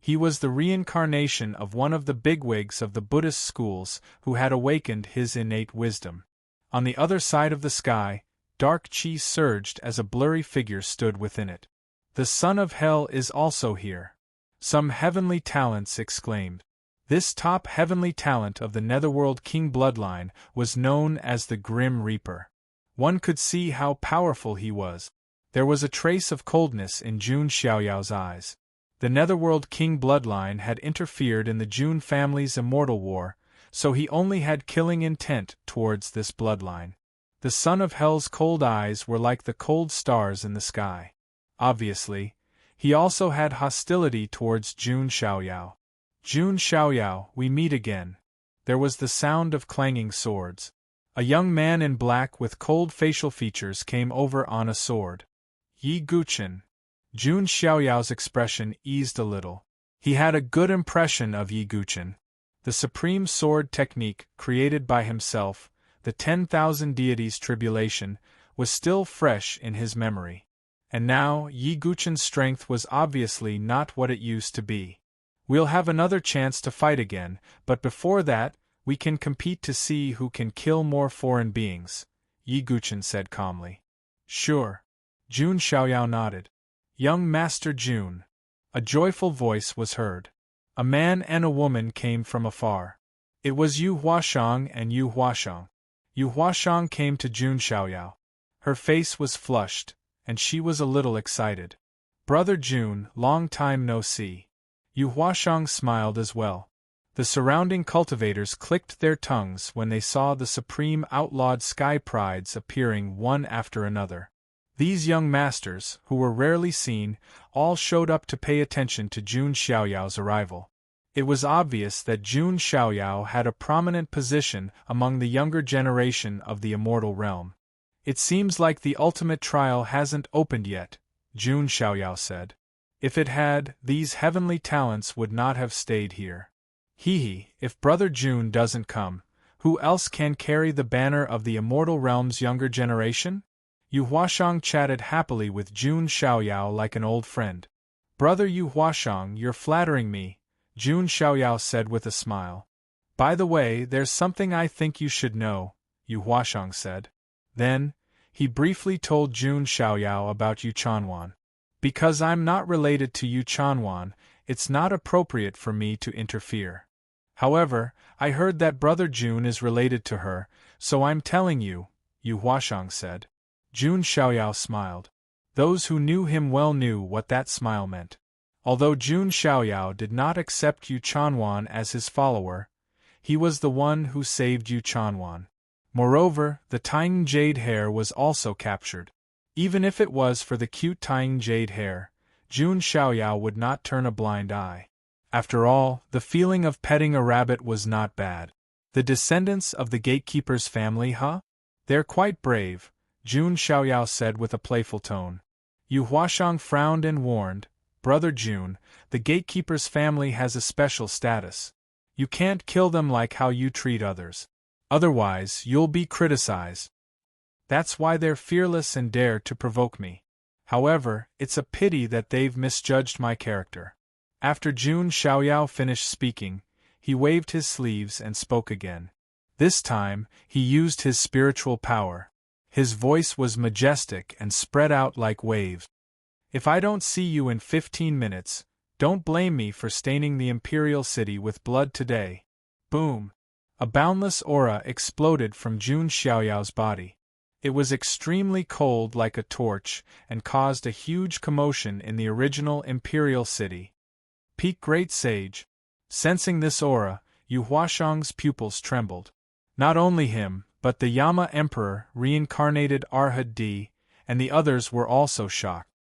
He was the reincarnation of one of the bigwigs of the Buddhist schools who had awakened his innate wisdom. On the other side of the sky, dark chi surged as a blurry figure stood within it. The son of hell is also here. Some heavenly talents exclaimed. This top heavenly talent of the Netherworld King bloodline was known as the Grim Reaper. One could see how powerful he was. There was a trace of coldness in Jun Xiaoyao's eyes. The Netherworld King bloodline had interfered in the Jun family's immortal war, so he only had killing intent towards this bloodline. The son of hell's cold eyes were like the cold stars in the sky. Obviously, he also had hostility towards Jun Xiaoyao. Jun Xiaoyao, we meet again. There was the sound of clanging swords. A young man in black with cold facial features came over on a sword. Yi Guchen. Jun Xiaoyao's expression eased a little. He had a good impression of Yi Guchen. The supreme sword technique created by himself, the 10,000 deities tribulation, was still fresh in his memory. And now, Yi Guchen's strength was obviously not what it used to be. We'll have another chance to fight again, but before that, we can compete to see who can kill more foreign beings, Yi Guchen said calmly. Sure. Jun Xiaoyao nodded. Young Master Jun. A joyful voice was heard. A man and a woman came from afar. It was Yu Huashang and Yu Huashang. Yu Huashang came to Jun Xiaoyao. Her face was flushed, and she was a little excited. Brother Jun, long time no see. Yu Huashang smiled as well. The surrounding cultivators clicked their tongues when they saw the supreme outlawed sky prides appearing one after another. These young masters, who were rarely seen, all showed up to pay attention to Jun Xiaoyao's arrival. It was obvious that Jun Xiaoyao had a prominent position among the younger generation of the immortal realm. "It seems like the ultimate trial hasn't opened yet," Jun Xiaoyao said. "If it had, these heavenly talents would not have stayed here. If Brother Jun doesn't come, who else can carry the banner of the immortal realm's younger generation?" Yu Huashang chatted happily with Jun Xiaoyao like an old friend. "Brother Yu Huashang, you're flattering me," Jun Xiaoyao said with a smile. "By the way, there's something I think you should know," Yu Huashang said. Then, he briefly told Jun Xiaoyao about Yu Chanwan. "Because I'm not related to Yu Chanwan, it's not appropriate for me to interfere. However, I heard that Brother Jun is related to her, so I'm telling you," Yu Huashang said. Jun Xiaoyao smiled. Those who knew him well knew what that smile meant. Although Jun Xiaoyao did not accept Yu Chanwan as his follower, he was the one who saved Yu Chanwan. Moreover, the Tying Jade Hair was also captured. Even if it was for the cute Tying Jade Hair, Jun Xiaoyao would not turn a blind eye. After all, the feeling of petting a rabbit was not bad. The descendants of the gatekeeper's family, huh? They're quite brave, Jun Xiaoyao said with a playful tone. Yu Huashang frowned and warned, "Brother Jun, the gatekeeper's family has a special status. You can't kill them like how you treat others. Otherwise, you'll be criticized. That's why they're fearless and dare to provoke me. However, it's a pity that they've misjudged my character." After Jun Xiaoyao finished speaking, he waved his sleeves and spoke again. This time, he used his spiritual power. His voice was majestic and spread out like waves. "If I don't see you in 15 minutes, don't blame me for staining the imperial city with blood today." Boom! A boundless aura exploded from Jun Xiaoyao's body. It was extremely cold like a torch and caused a huge commotion in the original imperial city. Peak Great Sage. Sensing this aura, Yu Huashang's pupils trembled. Not only him, but the Yama Emperor, reincarnated Arhad D, and the others were also shocked.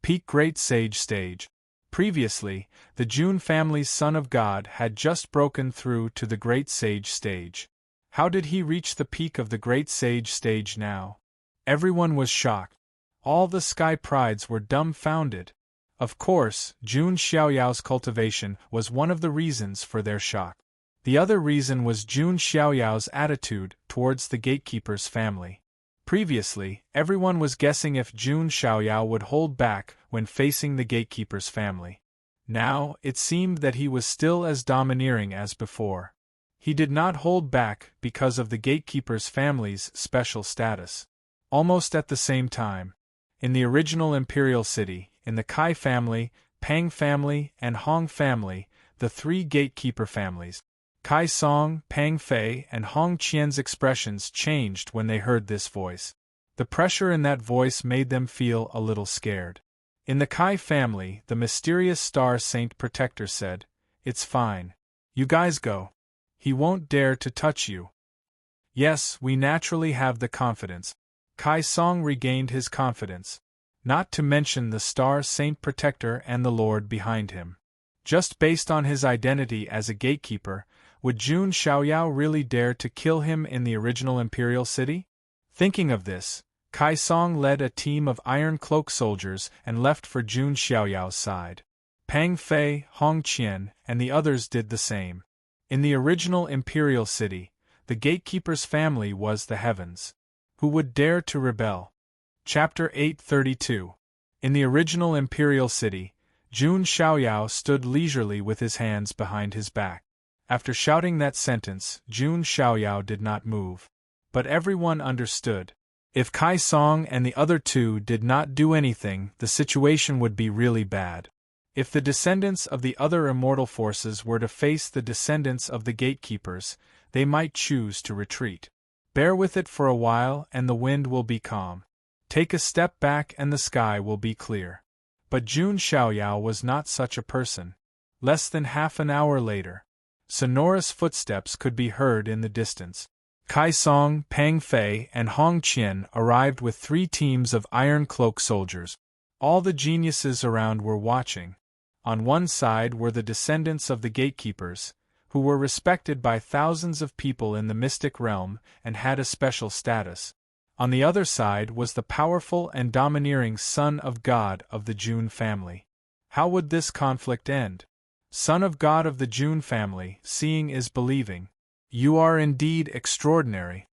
Peak Great Sage Stage. Previously, the Jun family's Son of God had just broken through to the Great Sage Stage. How did he reach the peak of the Great Sage Stage now? Everyone was shocked. All the Sky Prides were dumbfounded. Of course, Jun Xiaoyao's cultivation was one of the reasons for their shock. The other reason was Jun Xiaoyao's attitude towards the gatekeeper's family. Previously, everyone was guessing if Jun Xiaoyao would hold back when facing the gatekeeper's family. Now, it seemed that he was still as domineering as before. He did not hold back because of the gatekeeper's family's special status. Almost at the same time, in the original imperial city, in the Kai family, Pang family, and Hong family, the three gatekeeper families, Kai Song, Pang Fei, and Hong Qian's expressions changed when they heard this voice. The pressure in that voice made them feel a little scared. In the Kai family, the mysterious Star Saint Protector said, "It's fine. You guys go. He won't dare to touch you." Yes, we naturally have the confidence. Kai Song regained his confidence. Not to mention the Star Saint Protector and the Lord behind him. Just based on his identity as a gatekeeper, would Jun Xiaoyao really dare to kill him in the original imperial city? Thinking of this, Kai Song led a team of Iron Cloak soldiers and left for Jun Xiaoyao's side. Pang Fei, Hong Qian, and the others did the same. In the original imperial city, the gatekeeper's family was the heavens. Who would dare to rebel? Chapter 832. In the original imperial city, Jun Xiaoyao stood leisurely with his hands behind his back. After shouting that sentence, Jun Xiaoyao did not move. But everyone understood. If Kai Song and the other two did not do anything, the situation would be really bad. If the descendants of the other immortal forces were to face the descendants of the gatekeepers, they might choose to retreat. Bear with it for a while and the wind will be calm. Take a step back and the sky will be clear. But Jun Xiaoyao was not such a person. Less than half an hour later, sonorous footsteps could be heard in the distance. Kai Song, Pang Fei, and Hong Qian arrived with 3 teams of Iron Cloak soldiers. All the geniuses around were watching. On one side were the descendants of the gatekeepers, who were respected by thousands of people in the mystic realm and had a special status. On the other side was the powerful and domineering Son of God of the Jun family. How would this conflict end? Son of God of the Jun family, seeing is believing. You are indeed extraordinary.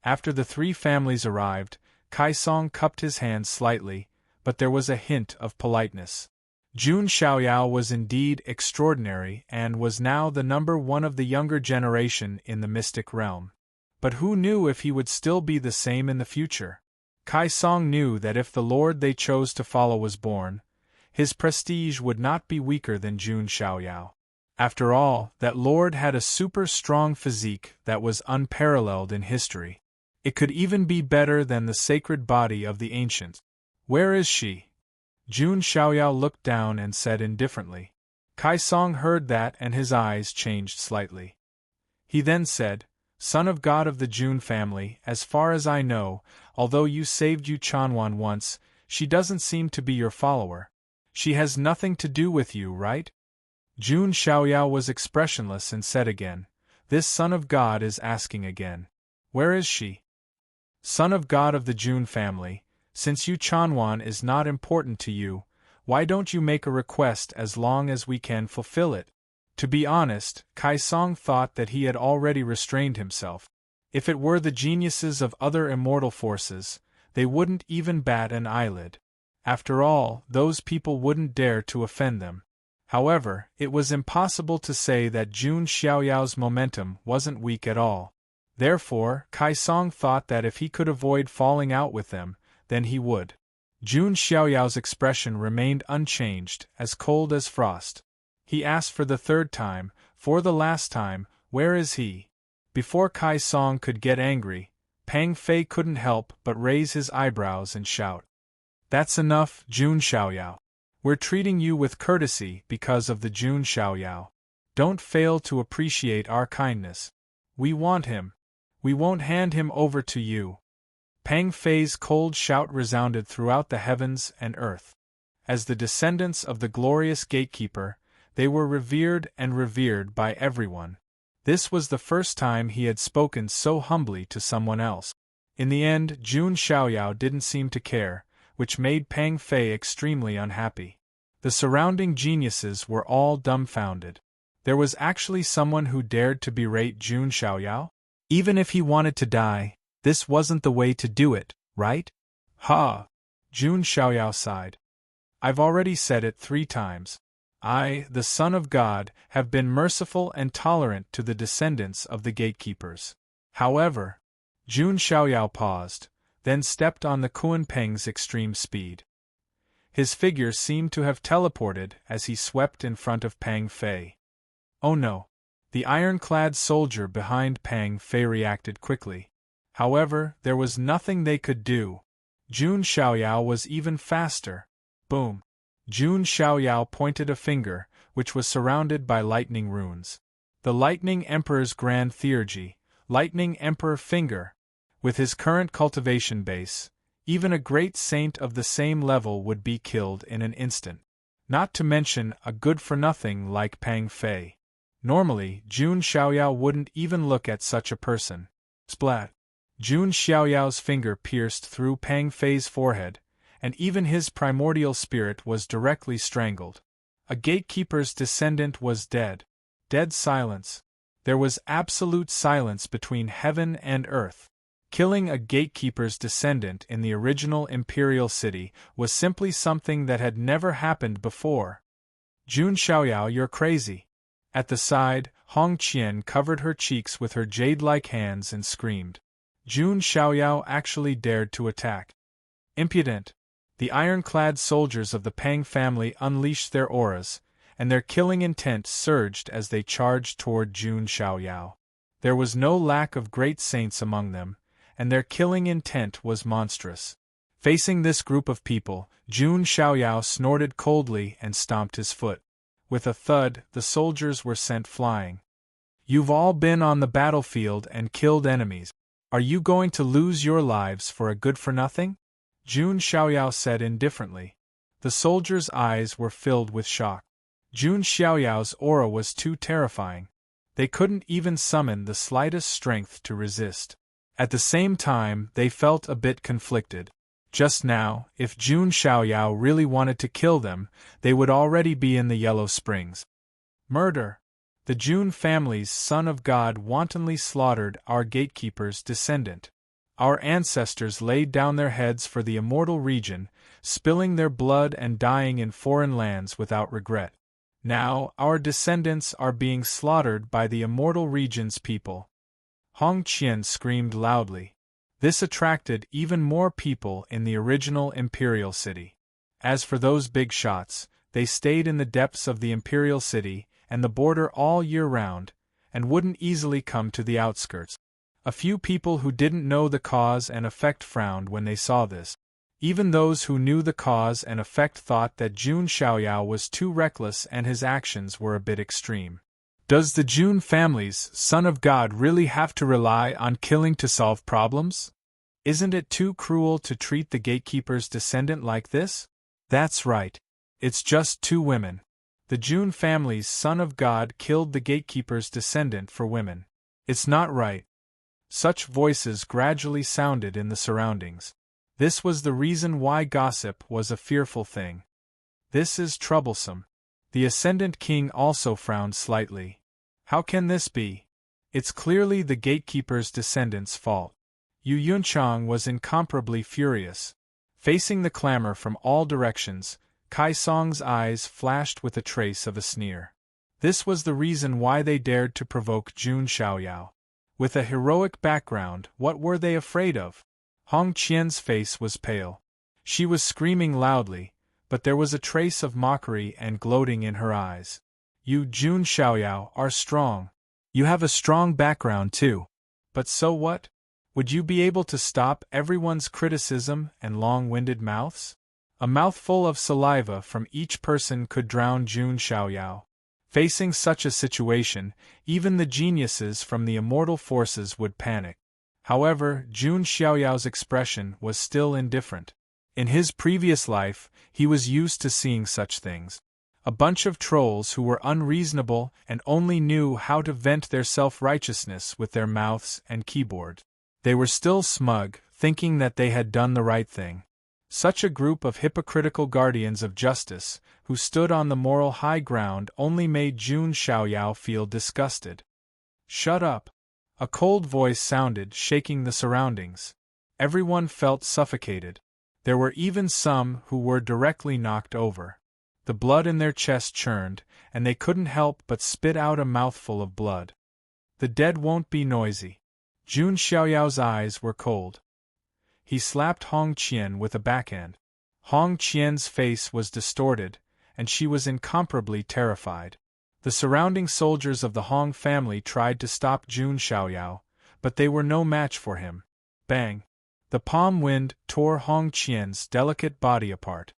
After the 3 families arrived, Kai Song cupped his hands slightly, but there was a hint of politeness. Jun Xiaoyao was indeed extraordinary and was now the number 1 of the younger generation in the mystic realm. But who knew if he would still be the same in the future? Kai Song knew that if the lord they chose to follow was born, his prestige would not be weaker than Jun Xiaoyao. After all, that lord had a super-strong physique that was unparalleled in history. It could even be better than the sacred body of the ancients. Where is she? Jun Xiaoyao looked down and said indifferently. Kai Song heard that and his eyes changed slightly. He then said, Son of God of the Jun family, as far as I know, although you saved Yu Chanwan once, she doesn't seem to be your follower. She has nothing to do with you, right? Jun Xiaoyao was expressionless and said again, This Son of God is asking again. Where is she? Son of God of the Jun family, since Yu Chanwan is not important to you, why don't you make a request as long as we can fulfill it? To be honest, Kai Song thought that he had already restrained himself. If it were the geniuses of other immortal forces, they wouldn't even bat an eyelid. After all, those people wouldn't dare to offend them. However, it was impossible to say that Jun Xiaoyao's momentum wasn't weak at all. Therefore, Kai Song thought that if he could avoid falling out with them, then he would. Jun Xiaoyao's expression remained unchanged, as cold as frost. He asked for the 3rd time, for the last time, where is he? Before Kai Song could get angry, Pang Fei couldn't help but raise his eyebrows and shout. That's enough, Jun Xiaoyao. We're treating you with courtesy because of the Jun Xiaoyao. Don't fail to appreciate our kindness. We want him. We won't hand him over to you. Pang Fei's cold shout resounded throughout the heavens and earth. As the descendants of the glorious gatekeeper, they were revered by everyone. This was the first time he had spoken so humbly to someone else. In the end, Jun Xiaoyao didn't seem to care, which made Pang Fei extremely unhappy. The surrounding geniuses were all dumbfounded. There was actually someone who dared to berate Jun Xiaoyao? Even if he wanted to die, this wasn't the way to do it, right? Ha! Jun Xiaoyao sighed. I've already said it 3 times. I, the Son of God, have been merciful and tolerant to the descendants of the gatekeepers. However, Jun Xiaoyao paused, then stepped on the Kunpeng's extreme speed. His figure seemed to have teleported as he swept in front of Pang Fei. Oh no! The ironclad soldier behind Pang Fei reacted quickly. However, there was nothing they could do. Jun Xiaoyao was even faster. Boom! Jun Xiaoyao pointed a finger, which was surrounded by lightning runes. The Lightning Emperor's Grand Theurgy, Lightning Emperor Finger. With his current cultivation base, even a great saint of the same level would be killed in an instant. Not to mention a good-for-nothing like Pang Fei. Normally, Jun Xiaoyao wouldn't even look at such a person. Splat! Jun Xiaoyao's finger pierced through Pang Fei's forehead, and even his primordial spirit was directly strangled. A gatekeeper's descendant was dead. Dead silence. There was absolute silence between heaven and earth. Killing a gatekeeper's descendant in the original imperial city was simply something that had never happened before. Jun Xiaoyao, you're crazy. At the side, Hong Qian covered her cheeks with her jade-like hands and screamed. Jun Xiaoyao actually dared to attack. Impudent! The ironclad soldiers of the Pang family unleashed their auras, and their killing intent surged as they charged toward Jun Xiaoyao. There was no lack of great saints among them, and their killing intent was monstrous. Facing this group of people, Jun Xiaoyao snorted coldly and stomped his foot. With a thud, the soldiers were sent flying. You've all been on the battlefield and killed enemies. Are you going to lose your lives for a good-for-nothing? Jun Xiaoyao said indifferently. The soldiers' eyes were filled with shock. Jun Xiaoyao's aura was too terrifying. They couldn't even summon the slightest strength to resist. At the same time, they felt a bit conflicted. Just now, if Jun Xiaoyao really wanted to kill them, they would already be in the Yellow Springs. Murder! The Jun family's son of God wantonly slaughtered our gatekeeper's descendant. Our ancestors laid down their heads for the immortal region, spilling their blood and dying in foreign lands without regret. Now, our descendants are being slaughtered by the immortal region's people. Hong Qian screamed loudly. This attracted even more people in the original imperial city. As for those big shots, they stayed in the depths of the imperial city and the border all year round, and wouldn't easily come to the outskirts. A few people who didn't know the cause and effect frowned when they saw this. Even those who knew the cause and effect thought that Jun Xiaoyao was too reckless and his actions were a bit extreme. Does the Jun family's son of God really have to rely on killing to solve problems? Isn't it too cruel to treat the gatekeeper's descendant like this? That's right. It's just 2 women. The Jun family's son of God killed the gatekeeper's descendant for women. It's not right. Such voices gradually sounded in the surroundings. This was the reason why gossip was a fearful thing. This is troublesome. The Ascendant King also frowned slightly. How can this be? It's clearly the gatekeeper's descendants' fault. Yu Yunchang was incomparably furious. Facing the clamor from all directions, Kai Song's eyes flashed with a trace of a sneer. This was the reason why they dared to provoke Jun Xiaoyao. With a heroic background, what were they afraid of? Hong Qian's face was pale. She was screaming loudly, but there was a trace of mockery and gloating in her eyes. You, Jun Xiaoyao, are strong. You have a strong background too. But so what? Would you be able to stop everyone's criticism and long-winded mouths? A mouthful of saliva from each person could drown Jun Xiaoyao. Facing such a situation, even the geniuses from the immortal forces would panic. However, Jun Xiaoyao's expression was still indifferent. In his previous life, he was used to seeing such things. A bunch of trolls who were unreasonable and only knew how to vent their self-righteousness with their mouths and keyboard. They were still smug, thinking that they had done the right thing. Such a group of hypocritical guardians of justice, who stood on the moral high ground, only made Jun Xiaoyao feel disgusted. Shut up! A cold voice sounded, shaking the surroundings. Everyone felt suffocated. There were even some who were directly knocked over. The blood in their chest churned, and they couldn't help but spit out a mouthful of blood. The dead won't be noisy. Jun Xiaoyao's eyes were cold. He slapped Hong Qian with a backhand. Hong Qian's face was distorted, and she was incomparably terrified. The surrounding soldiers of the Hong family tried to stop Jun Xiaoyao, but they were no match for him. Bang! The palm wind tore Hong Qian's delicate body apart.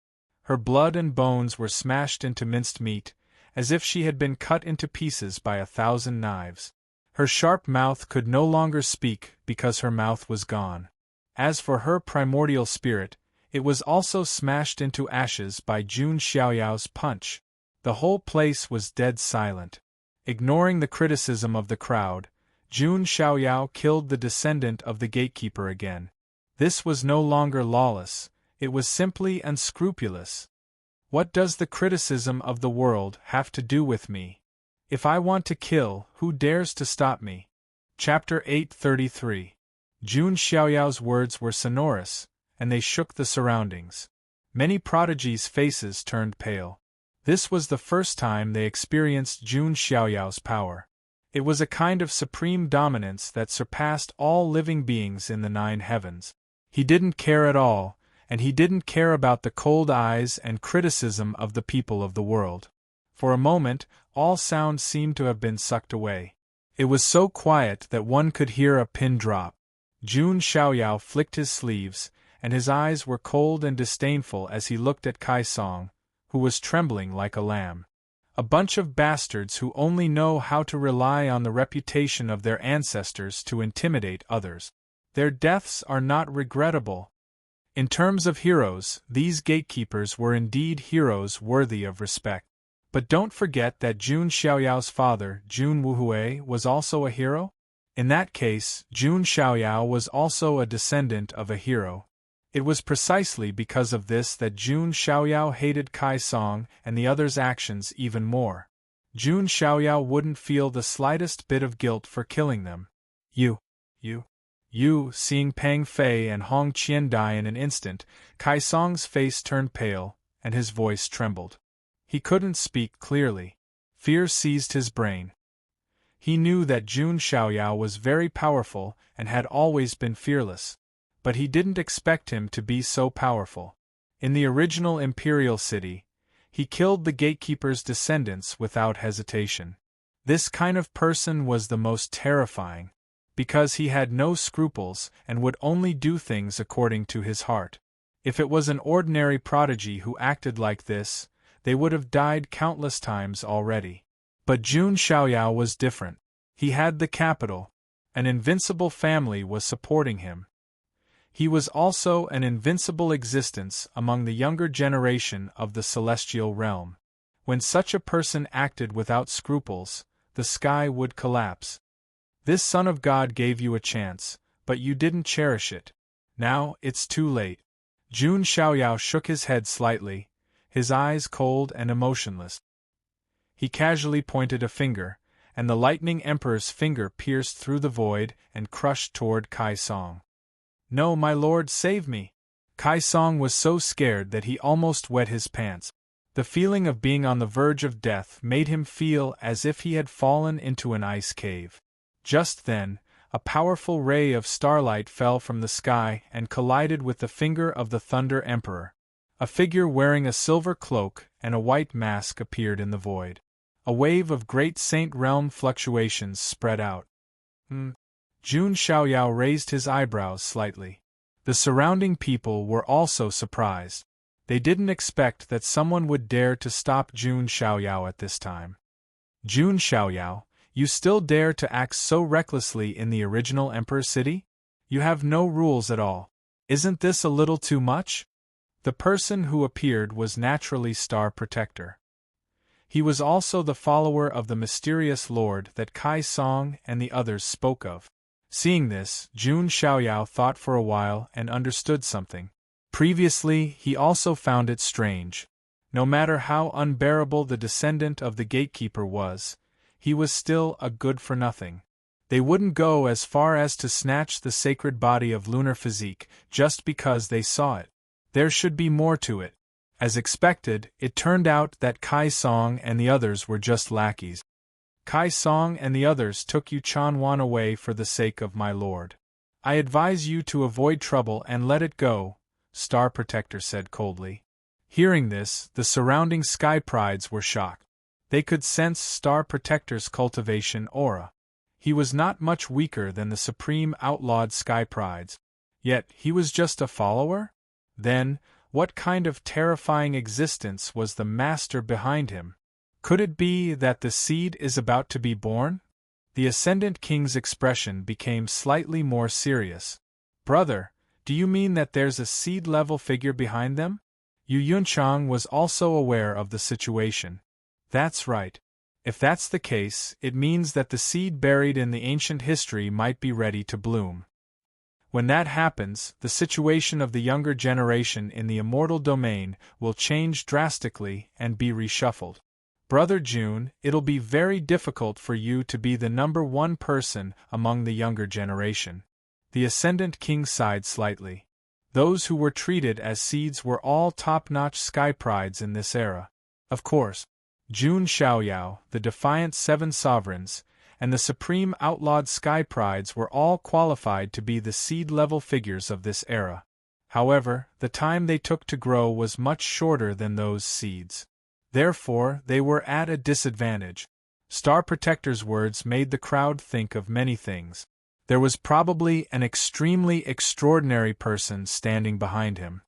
Her blood and bones were smashed into minced meat, as if she had been cut into pieces by 1,000 knives. Her sharp mouth could no longer speak because her mouth was gone. As for her primordial spirit, it was also smashed into ashes by Jun Xiaoyao's punch. The whole place was dead silent. Ignoring the criticism of the crowd, Jun Xiaoyao killed the descendant of the gatekeeper again. This was no longer lawless, it was simply unscrupulous. What does the criticism of the world have to do with me? If I want to kill, who dares to stop me? Chapter 833. Jun Xiaoyao's words were sonorous, and they shook the surroundings. Many prodigies' faces turned pale. This was the first time they experienced Jun Xiaoyao's power. It was a kind of supreme dominance that surpassed all living beings in the 9 heavens. He didn't care at all, and he didn't care about the cold eyes and criticism of the people of the world. For a moment, all sound seemed to have been sucked away. It was so quiet that one could hear a pin drop. Jun Xiaoyao flicked his sleeves, and his eyes were cold and disdainful as he looked at Kai Song, who was trembling like a lamb. A bunch of bastards who only know how to rely on the reputation of their ancestors to intimidate others. Their deaths are not regrettable. In terms of heroes, these gatekeepers were indeed heroes worthy of respect. But don't forget that Jun Xiaoyao's father, Jun Wuhui, was also a hero? In that case, Jun Xiaoyao was also a descendant of a hero. It was precisely because of this that Jun Xiaoyao hated Kai Song and the others' actions even more. Jun Xiaoyao wouldn't feel the slightest bit of guilt for killing them. Seeing Pang Fei and Hong Qian die in an instant, Kai Song's face turned pale, and his voice trembled. He couldn't speak clearly. Fear seized his brain. He knew that Jun Xiaoyao was very powerful and had always been fearless. But he didn't expect him to be so powerful. In the original imperial city, he killed the gatekeeper's descendants without hesitation. This kind of person was the most terrifying, because he had no scruples and would only do things according to his heart. If it was an ordinary prodigy who acted like this, they would have died countless times already. But Jun Xiaoyao was different. He had the capital. An invincible family was supporting him. He was also an invincible existence among the younger generation of the celestial realm. When such a person acted without scruples, the sky would collapse. This Son of God gave you a chance, but you didn't cherish it. Now it's too late. Jun Xiaoyao shook his head slightly, his eyes cold and emotionless. He casually pointed a finger, and the Lightning Emperor's finger pierced through the void and crushed toward Kai Song. "No, my lord, save me!" Kai Song was so scared that he almost wet his pants. The feeling of being on the verge of death made him feel as if he had fallen into an ice cave. Just then, a powerful ray of starlight fell from the sky and collided with the finger of the Thunder Emperor. A figure wearing a silver cloak and a white mask appeared in the void. A wave of great Saint Realm fluctuations spread out. Jun Xiaoyao raised his eyebrows slightly. The surrounding people were also surprised. They didn't expect that someone would dare to stop Jun Xiaoyao at this time. "Jun Xiaoyao, you still dare to act so recklessly in the original Emperor City? You have no rules at all. Isn't this a little too much?" The person who appeared was naturally Star Protector. He was also the follower of the mysterious lord that Kai Song and the others spoke of. Seeing this, Jun Xiaoyao thought for a while and understood something. Previously, he also found it strange. No matter how unbearable the descendant of the gatekeeper was, he was still a good-for-nothing. They wouldn't go as far as to snatch the sacred body of lunar physique just because they saw it. There should be more to it. As expected, it turned out that Kai Song and the others were just lackeys. "Kai Song and the others took Yu Chanwan away for the sake of my lord. I advise you to avoid trouble and let it go," Star Protector said coldly. Hearing this, the surrounding Sky Prides were shocked. They could sense Star Protector's cultivation aura. He was not much weaker than the supreme outlawed Sky Prides. Yet he was just a follower? Then, what kind of terrifying existence was the master behind him? Could it be that the seed is about to be born? The Ascendant King's expression became slightly more serious. "Brother, do you mean that there's a seed-level figure behind them?" Yu Yunchang was also aware of the situation. "That's right. If that's the case, it means that the seed buried in the ancient history might be ready to bloom. When that happens, the situation of the younger generation in the immortal domain will change drastically and be reshuffled. Brother Jun, it'll be very difficult for you to be the number one person among the younger generation." The Ascendant King sighed slightly. Those who were treated as seeds were all top-notch Sky Prides in this era. Of course, Jun Xiaoyao, the defiant Seven Sovereigns, and the supreme outlawed Sky Prides were all qualified to be the seed-level figures of this era. However, the time they took to grow was much shorter than those seeds. Therefore, they were at a disadvantage. Star Protector's words made the crowd think of many things. There was probably an extremely extraordinary person standing behind him.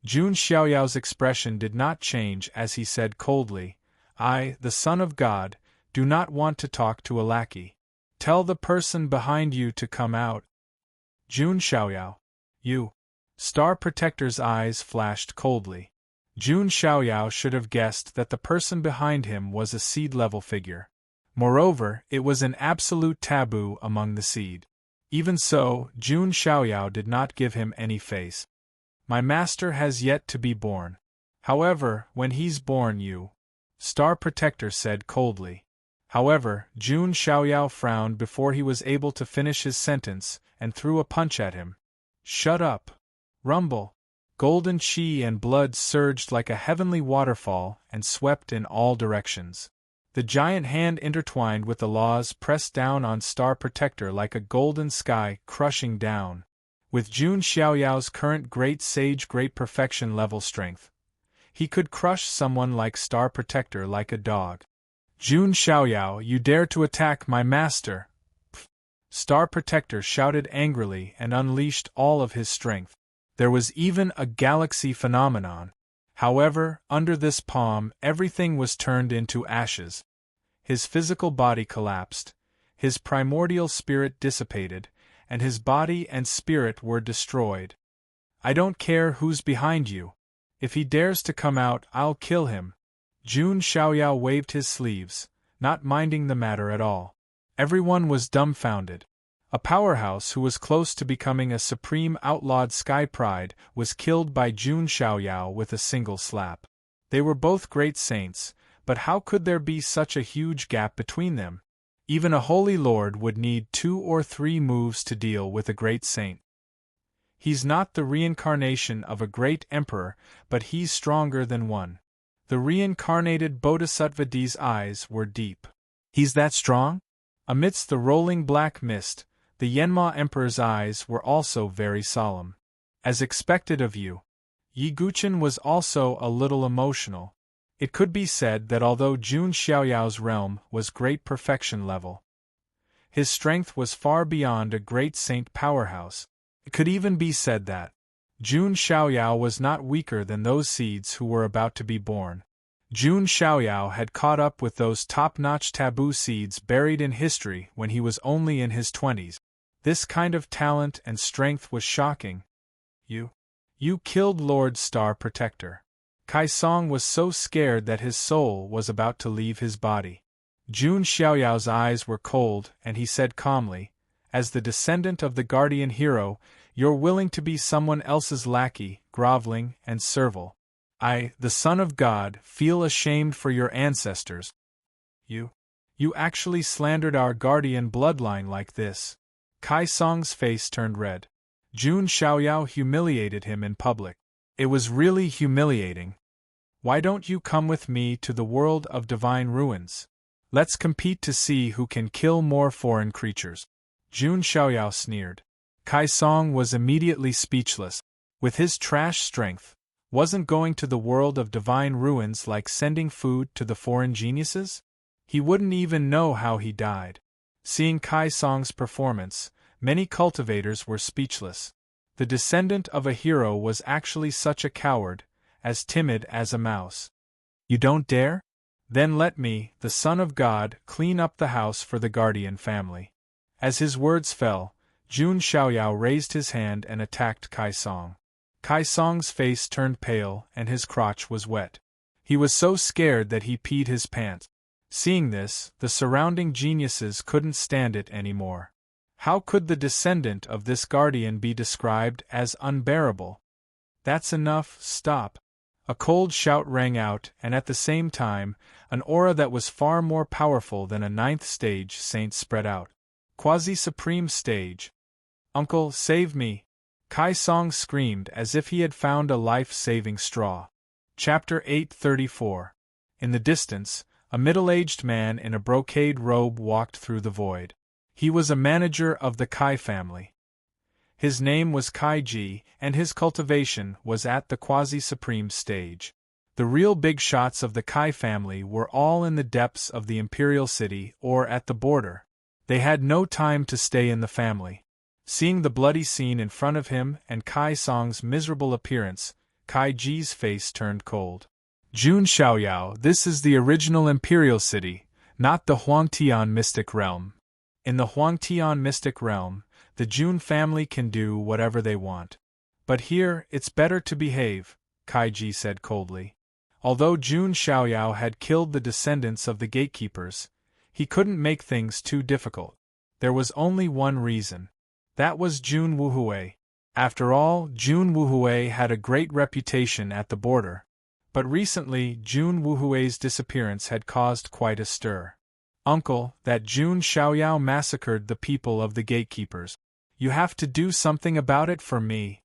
Jun Xiaoyao's expression did not change as he said coldly, I, the Son of God, do not want to talk to a lackey. Tell the person behind you to come out. Jun Xiaoyao. You. Star Protector's eyes flashed coldly. Jun Xiaoyao should have guessed that the person behind him was a seed-level figure. Moreover, it was an absolute taboo among the seed. Even so, Jun Xiaoyao did not give him any face. My master has yet to be born. However, when he's born you. Star Protector said coldly. However, Jun Xiaoyao frowned before he was able to finish his sentence, and threw a punch at him. Shut up. Rumble. Golden chi and blood surged like a heavenly waterfall and swept in all directions. The giant hand intertwined with the laws pressed down on Star Protector like a golden sky crushing down. With Jun Xiaoyao's current great sage great perfection level strength, he could crush someone like Star Protector like a dog. Jun Xiaoyao, you dare to attack my master! Pfft. Star Protector shouted angrily and unleashed all of his strength. There was even a galaxy phenomenon. However, under this palm, everything was turned into ashes. His physical body collapsed, his primordial spirit dissipated, and his body and spirit were destroyed. I don't care who's behind you. If he dares to come out, I'll kill him. Jun Xiaoyao waved his sleeves, not minding the matter at all. Everyone was dumbfounded. A powerhouse who was close to becoming a supreme outlawed sky pride was killed by Jun Xiaoyao with a single slap. They were both great saints, but how could there be such a huge gap between them? Even a holy lord would need 2 or 3 moves to deal with a great saint. He's not the reincarnation of a great emperor, but he's stronger than one. The reincarnated Bodhisattva D's eyes were deep. He's that strong? Amidst the rolling black mist, the Yanma Emperor's eyes were also very solemn. As expected of you. Yi Guchen was also a little emotional. It could be said that although Jun Xiaoyao's realm was great perfection level, his strength was far beyond a great saint powerhouse. It could even be said that Jun Xiaoyao was not weaker than those seeds who were about to be born. Jun Xiaoyao had caught up with those top-notch taboo seeds buried in history when he was only in his 20s. This kind of talent and strength was shocking. You killed Lord Star Protector. Kai Song was so scared that his soul was about to leave his body. Jun Xiaoyao's eyes were cold, and he said calmly, as the descendant of the guardian hero, you're willing to be someone else's lackey, groveling and servile. I, the Son of God, feel ashamed for your ancestors. You actually slandered our guardian bloodline like this. Kai Song's face turned red. Jun Xiaoyao humiliated him in public. It was really humiliating. Why don't you come with me to the world of divine ruins? Let's compete to see who can kill more foreign creatures. Jun Xiaoyao sneered. Kai Song was immediately speechless. With his trash strength, wasn't going to the world of divine ruins like sending food to the foreign geniuses? He wouldn't even know how he died. Seeing Kai Song's performance, many cultivators were speechless. The descendant of a hero was actually such a coward, as timid as a mouse. You don't dare? Then let me, the Son of God, clean up the house for the guardian family. As his words fell, Jun Xiaoyao raised his hand and attacked Kai Song. Kai Song's face turned pale and his crotch was wet. He was so scared that he peed his pants. Seeing this, the surrounding geniuses couldn't stand it anymore. How could the descendant of this guardian be described as unbearable? That's enough, stop. A cold shout rang out, and at the same time, an aura that was far more powerful than a 9th stage saint spread out. Quasi-supreme stage. Uncle, save me! Kai Song screamed as if he had found a life-saving straw. Chapter 834. In the distance, a middle-aged man in a brocade robe walked through the void. He was a manager of the Kai family. His name was Kai Ji, and his cultivation was at the quasi-supreme stage. The real big shots of the Kai family were all in the depths of the imperial city or at the border. They had no time to stay in the family. Seeing the bloody scene in front of him and Kai Song's miserable appearance, Kai Ji's face turned cold. Jun Xiaoyao, this is the original Imperial City, not the Huangtian Mystic Realm. In the Huangtian Mystic Realm, the Jun family can do whatever they want. But here, it's better to behave, Kaiji said coldly. Although Jun Xiaoyao had killed the descendants of the gatekeepers, he couldn't make things too difficult. There was only one reason. That was Jun Wuhui. After all, Jun Wuhui had a great reputation at the border. But recently, Jun Wuhui's disappearance had caused quite a stir. Uncle, that Jun Xiaoyao massacred the people of the gatekeepers. You have to do something about it for me.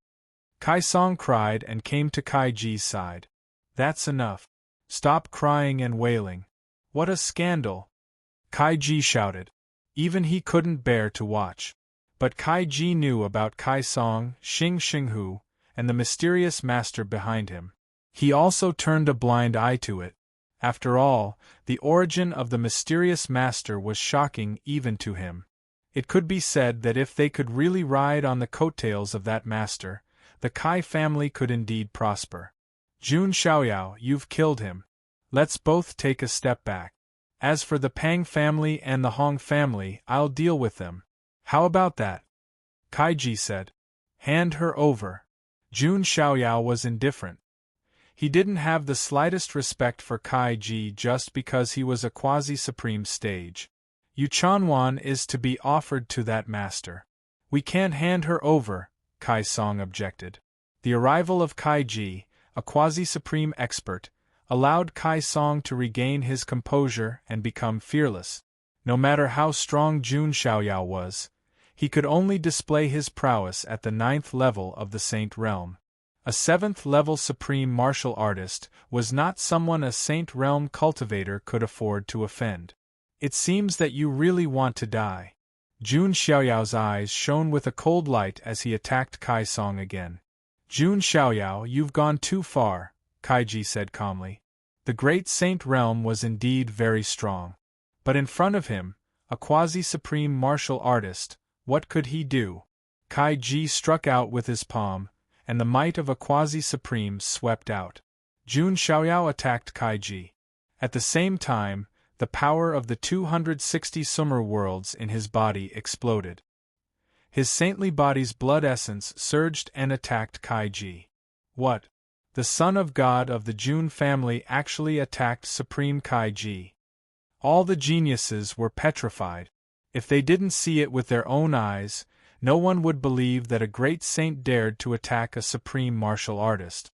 Kai Song cried and came to Kaiji's side. That's enough. Stop crying and wailing. What a scandal! Kaiji shouted. Even he couldn't bear to watch. But Kaiji knew about Kai Song, Xinghu, and the mysterious master behind him. He also turned a blind eye to it. After all, the origin of the mysterious master was shocking even to him. It could be said that if they could really ride on the coattails of that master, the Kai family could indeed prosper. Jun Xiaoyao, you've killed him. Let's both take a step back. As for the Pang family and the Hong family, I'll deal with them. How about that? Kaiji said. Hand her over. Jun Xiaoyao was indifferent. He didn't have the slightest respect for Kaiji just because he was a quasi-supreme stage. Yu Chanwan is to be offered to that master. We can't hand her over, Kai Song objected. The arrival of Kaiji, a quasi-supreme expert, allowed Kai Song to regain his composure and become fearless. No matter how strong Jun Xiaoyao was, he could only display his prowess at the 9th level of the Saint Realm. A 7th-level supreme martial artist was not someone a Saint Realm cultivator could afford to offend. It seems that you really want to die. Jun Xiaoyao's eyes shone with a cold light as he attacked Kai Song again. Jun Xiaoyao, you've gone too far, Kaiji said calmly. The great Saint Realm was indeed very strong. But in front of him, a quasi-supreme martial artist, what could he do? Kaiji struck out with his palm, and the might of a quasi-supreme swept out. Jun Xiaoyao attacked Kaiji. At the same time, the power of the 260 summer worlds in his body exploded. His saintly body's blood essence surged and attacked Kaiji. What? The son of God of the Jun family actually attacked Supreme Kaiji. All the geniuses were petrified. If they didn't see it with their own eyes, no one would believe that a great saint dared to attack a supreme martial artist.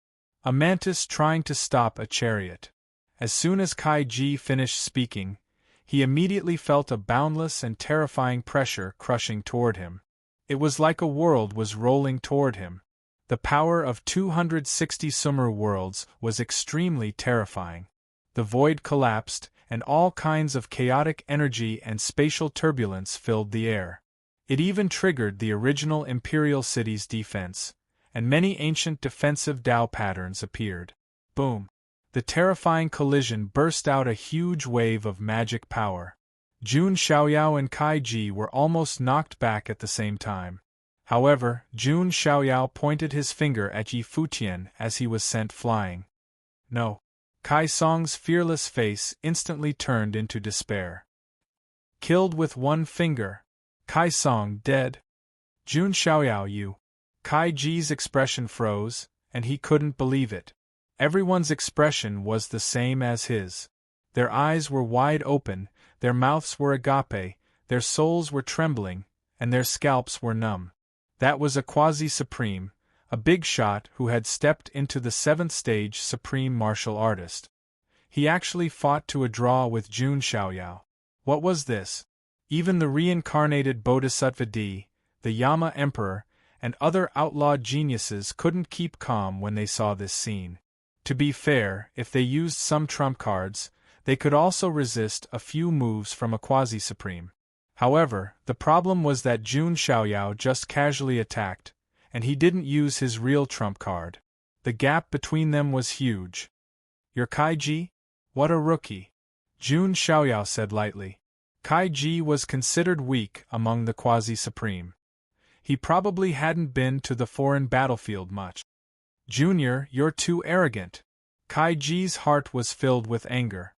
A mantis trying to stop a chariot. As soon as Kaiji finished speaking, he immediately felt a boundless and terrifying pressure crushing toward him. It was like a world was rolling toward him. The power of 260 summer worlds was extremely terrifying. The void collapsed, and all kinds of chaotic energy and spatial turbulence filled the air. It even triggered the original Imperial City's defense, and many ancient defensive Dao patterns appeared. Boom! The terrifying collision burst out a huge wave of magic power. Jun Xiaoyao and Kaiji were almost knocked back at the same time. However, Jun Xiaoyao pointed his finger at Yi Futian as he was sent flying. No. Kai Song's fearless face instantly turned into despair. Killed with one finger. Kai Song dead. Jun Xiaoyao, you. Kaiji's expression froze, and he couldn't believe it. Everyone's expression was the same as his. Their eyes were wide open, their mouths were agape, their souls were trembling, and their scalps were numb. That was a quasi-supreme, a big shot who had stepped into the 7th stage supreme martial artist. He actually fought to a draw with Jun Xiaoyao. What was this? Even the reincarnated Bodhisattva D, the Yama Emperor, and other outlawed geniuses couldn't keep calm when they saw this scene. To be fair, if they used some trump cards, they could also resist a few moves from a quasi-supreme. However, the problem was that Jun Xiaoyao just casually attacked, and he didn't use his real trump card. The gap between them was huge. You're Kaiji? What a rookie! Jun Xiaoyao said lightly. Kaiji was considered weak among the quasi-supreme. He probably hadn't been to the foreign battlefield much. Junior, you're too arrogant. Kai-ji's heart was filled with anger.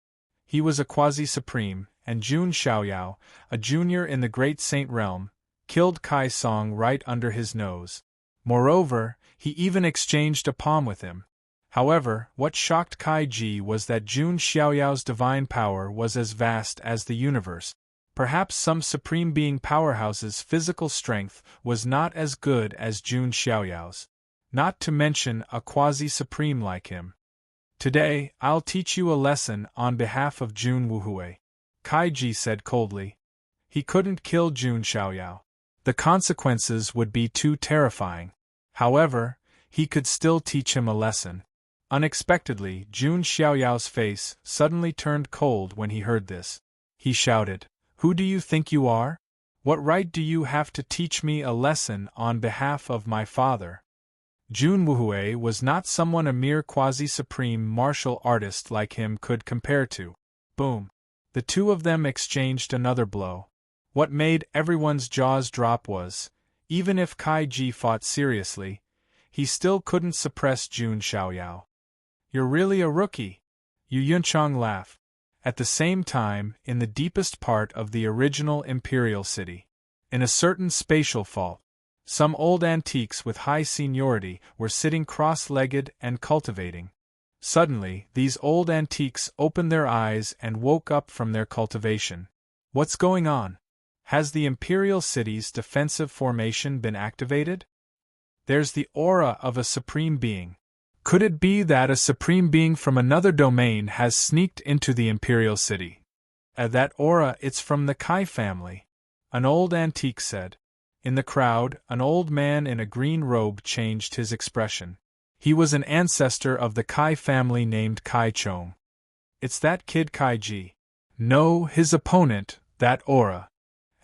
He was a quasi-supreme, and Jun Xiaoyao, a junior in the Great Saint Realm, killed Kai Song right under his nose. Moreover, he even exchanged a palm with him. However, what shocked Kai-ji was that Jun Xiaoyao's divine power was as vast as the universe. Perhaps some Supreme Being powerhouse's physical strength was not as good as Jun Xiaoyao's. Not to mention a quasi-supreme like him. Today, I'll teach you a lesson on behalf of Jun Wuhui, Kai-ji said coldly. He couldn't kill Jun Xiaoyao. The consequences would be too terrifying. However, he could still teach him a lesson. Unexpectedly, Jun Xiaoyao's face suddenly turned cold when he heard this. He shouted, "Who do you think you are? What right do you have to teach me a lesson on behalf of my father?" Jun Wuhui was not someone a mere quasi-supreme martial artist like him could compare to. Boom! The two of them exchanged another blow. What made everyone's jaws drop was, even if Kai-ji fought seriously, he still couldn't suppress Jun Xiaoyao. "You're really a rookie," Yu Yunchang laughed. At the same time, in the deepest part of the original imperial city, in a certain spatial fault, some old antiques with high seniority were sitting cross-legged and cultivating. Suddenly, these old antiques opened their eyes and woke up from their cultivation. "What's going on? Has the imperial city's defensive formation been activated? There's the aura of a supreme being. Could it be that a supreme being from another domain has sneaked into the imperial city? That aura, it's from the Kai family," an old antique said. In the crowd, an old man in a green robe changed his expression. He was an ancestor of the Kai family named Kai Chong. "It's that kid Kai-ji." "No, his opponent, that aura."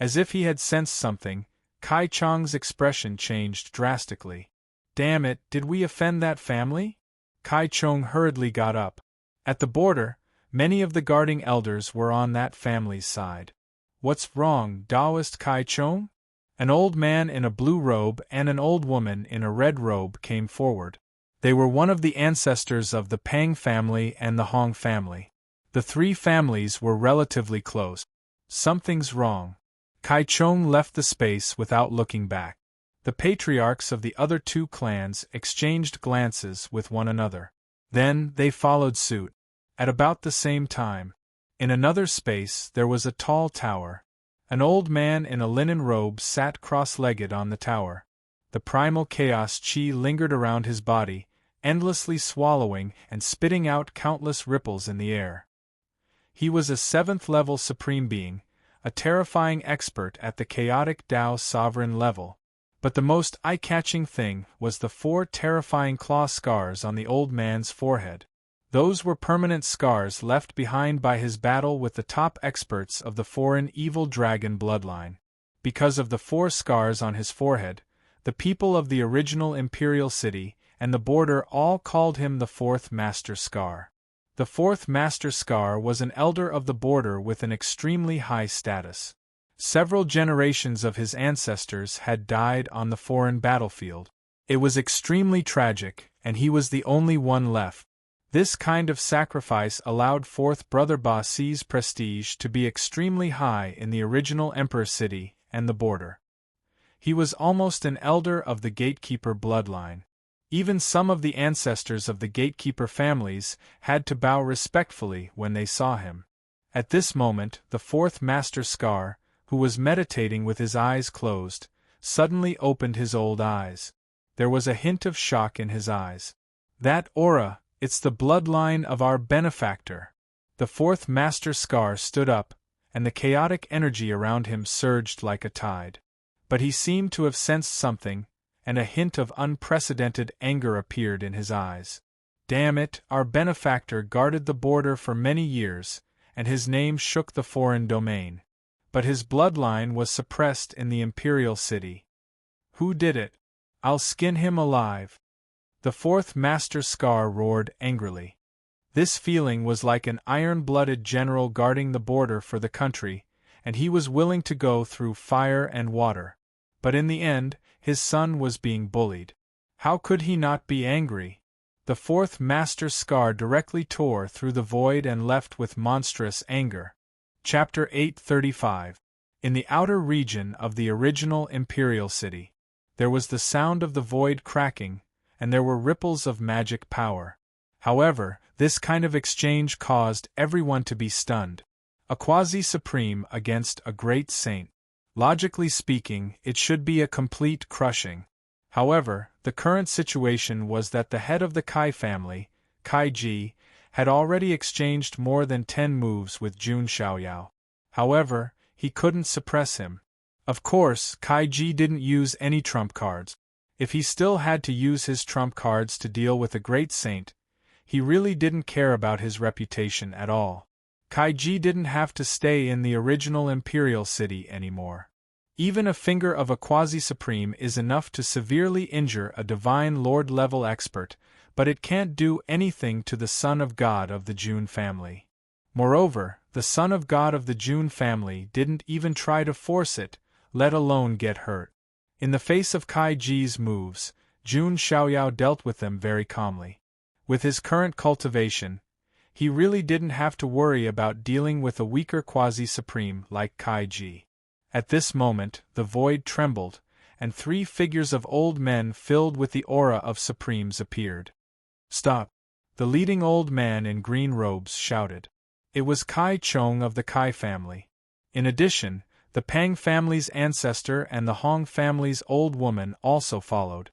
As if he had sensed something, Kai Chong's expression changed drastically. "Damn it, did we offend that family?" Kai Chong hurriedly got up. At the border, many of the guarding elders were on that family's side. "What's wrong, Taoist Kai Chong?" An old man in a blue robe and an old woman in a red robe came forward. They were one of the ancestors of the Pang family and the Hong family. The three families were relatively close. "Something's wrong." Kai Chong left the space without looking back. The patriarchs of the other two clans exchanged glances with one another. Then they followed suit. At about the same time, in another space there was a tall tower. An old man in a linen robe sat cross-legged on the tower. The primal chaos chi lingered around his body, endlessly swallowing and spitting out countless ripples in the air. He was a 7th-level supreme being, a terrifying expert at the chaotic Tao sovereign level. But the most eye-catching thing was the 4 terrifying claw scars on the old man's forehead. Those were permanent scars left behind by his battle with the top experts of the foreign evil dragon bloodline. Because of the 4 scars on his forehead, the people of the original imperial city and the border all called him the 4th Master Scar. The 4th Master Scar was an elder of the border with an extremely high status. Several generations of his ancestors had died on the foreign battlefield. It was extremely tragic, and he was the only one left. This kind of sacrifice allowed 4th Brother Ba Si's prestige to be extremely high in the original Emperor city and the border. He was almost an elder of the Gatekeeper bloodline. Even some of the ancestors of the Gatekeeper families had to bow respectfully when they saw him. At this moment, the 4th Master Scar, who was meditating with his eyes closed, suddenly opened his old eyes. There was a hint of shock in his eyes. "That aura, it's the bloodline of our benefactor." The 4th Master Scar stood up, and the chaotic energy around him surged like a tide. But he seemed to have sensed something, and a hint of unprecedented anger appeared in his eyes. "Damn it, our benefactor guarded the border for many years, and his name shook the foreign domain. But his bloodline was suppressed in the imperial city. Who did it? I'll skin him alive." The 4th Master Scar roared angrily. This feeling was like an iron-blooded general guarding the border for the country, and he was willing to go through fire and water. But in the end, his son was being bullied. How could he not be angry? The fourth master's scar directly tore through the void and left with monstrous anger. Chapter 835. In the outer region of the original Imperial City, there was the sound of the void cracking, and there were ripples of magic power. However, this kind of exchange caused everyone to be stunned. A quasi-supreme against a great saint. Logically speaking, it should be a complete crushing. However, the current situation was that the head of the Kai family, Kai Ji, had already exchanged more than 10 moves with Jun Xiaoyao. However, he couldn't suppress him. Of course, Kai Ji didn't use any trump cards. If he still had to use his trump cards to deal with a great saint, he really didn't care about his reputation at all. Kai Ji didn't have to stay in the original Imperial City anymore. Even a finger of a quasi-supreme is enough to severely injure a divine lord-level expert, but it can't do anything to the son of God of the Jun family. Moreover, the son of God of the Jun family didn't even try to force it, let alone get hurt. In the face of Kai Ji's moves, Jun Xiaoyao dealt with them very calmly. With his current cultivation, he really didn't have to worry about dealing with a weaker quasi-supreme like Kai Ji. At this moment, the void trembled, and 3 figures of old men filled with the aura of supremes appeared. "Stop!" the leading old man in green robes shouted. It was Kai Chong of the Kai family. In addition, the Pang family's ancestor and the Hong family's old woman also followed.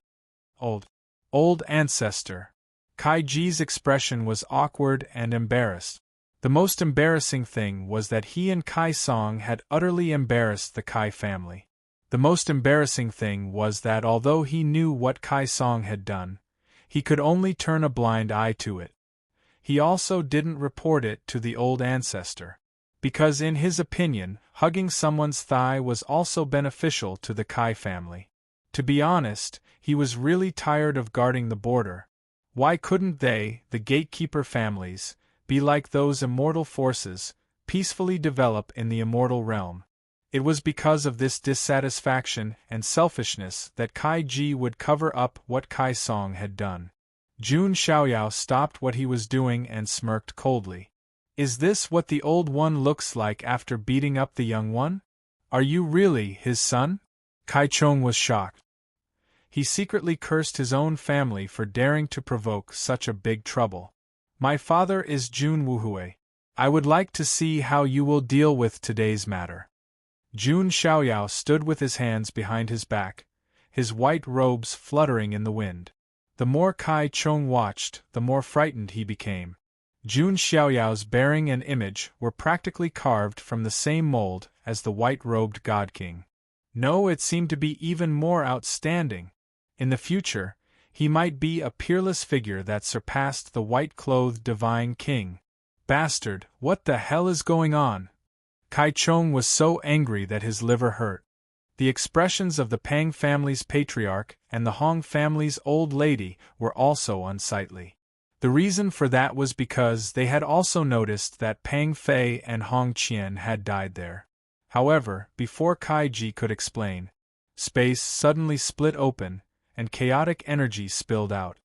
Old ancestor. Kai Ji's expression was awkward and embarrassed. The most embarrassing thing was that he and Kai Song had utterly embarrassed the Kai family. The most embarrassing thing was that although he knew what Kai Song had done, he could only turn a blind eye to it. He also didn't report it to the old ancestor, because in his opinion, hugging someone's thigh was also beneficial to the Kai family. To be honest, he was really tired of guarding the border. Why couldn't they, the gatekeeper families, be like those immortal forces, peacefully develop in the immortal realm? It was because of this dissatisfaction and selfishness that Kai Ji would cover up what Kai Song had done. Jun Xiaoyao stopped what he was doing and smirked coldly. "Is this what the old one looks like after beating up the young one? Are you really his son?" Kai Chong was shocked. He secretly cursed his own family for daring to provoke such a big trouble. "My father is Jun Wuhui. I would like to see how you will deal with today's matter." Jun Xiaoyao stood with his hands behind his back, his white robes fluttering in the wind. The more Kai Chong watched, the more frightened he became. Jun Xiaoyao's bearing and image were practically carved from the same mold as the white-robed God King. No, it seemed to be even more outstanding. In the future, he might be a peerless figure that surpassed the white-clothed divine king. Bastard, what the hell is going on? Kai Chong was so angry that his liver hurt. The expressions of the Pang family's patriarch and the Hong family's old lady were also unsightly. The reason for that was because they had also noticed that Pang Fei and Hong Qian had died there. However, before Kai Ji could explain, space suddenly split open, and chaotic energy spilled out.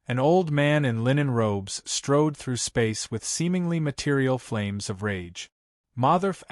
An old man in linen robes strode through space with seemingly material flames of rage. "Motherf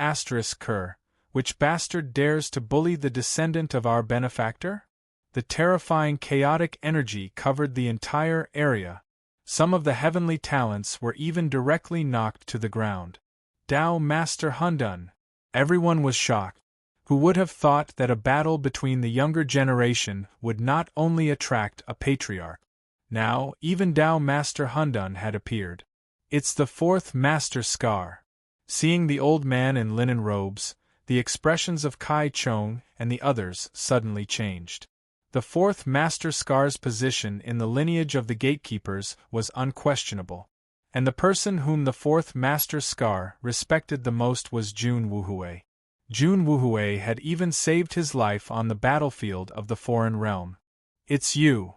*Ker, which bastard dares to bully the descendant of our benefactor?" The terrifying chaotic energy covered the entire area. Some of the heavenly talents were even directly knocked to the ground. "Dao Master Hundun!" Everyone was shocked. Who would have thought that a battle between the younger generation would not only attract a patriarch? Now, even Dao Master Hundun had appeared. "It's the 4th Master Scar." Seeing the old man in linen robes, the expressions of Kai Chong and the others suddenly changed. The 4th Master Scar's position in the lineage of the gatekeepers was unquestionable, and the person whom the 4th Master Scar respected the most was Jun Wuhui. Jun Wuhui had even saved his life on the battlefield of the foreign realm. "It's you."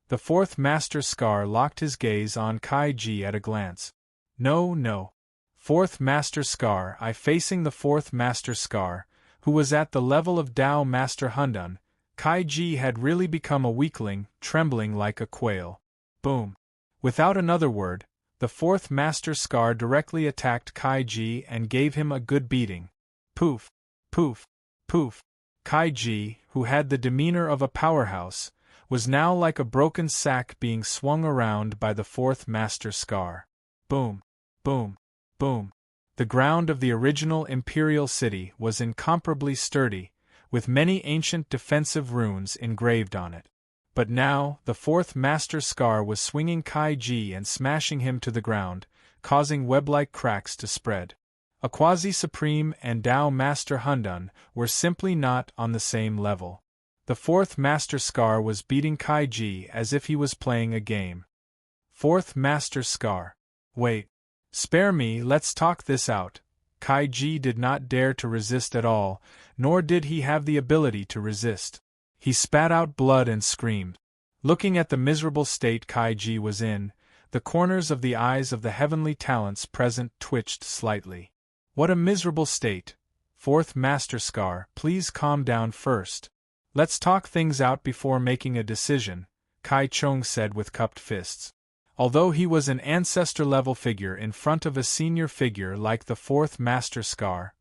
The 4th Master Scar locked his gaze on Kai Ji at a glance. No. 4th Master Scar I facing the 4th Master Scar, who was at the level of Dao Master Hundun. Kai Ji had really become a weakling, trembling like a quail. Boom. Without another word, the fourth Master Scar directly attacked Kaiji and gave him a good beating. Poof, poof, poof. Kaiji, who had the demeanor of a powerhouse, was now like a broken sack being swung around by the fourth Master Scar. Boom, boom, boom. The ground of the original Imperial City was incomparably sturdy, with many ancient defensive runes engraved on it. But now, the fourth Master Scar was swinging Kaiji and smashing him to the ground, causing web-like cracks to spread. A Quasi-Supreme and Tao Master Hundun were simply not on the same level. The fourth Master Scar was beating Kaiji as if he was playing a game. Fourth Master Scar. Wait. Spare me, let's talk this out. Kaiji did not dare to resist at all, nor did he have the ability to resist. He spat out blood and screamed. Looking at the miserable state Kaiji was in, the corners of the eyes of the heavenly talents present twitched slightly. What a miserable state. Fourth Master Scar, please calm down first. Let's talk things out before making a decision, Kai Chong said with cupped fists. Although he was an ancestor-level figure in front of a senior figure like the fourth Master Scar,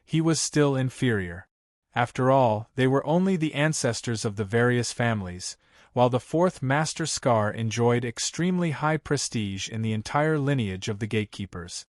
he was still inferior. After all, they were only the ancestors of the various families, while the fourth Master Scar enjoyed extremely high prestige in the entire lineage of the gatekeepers.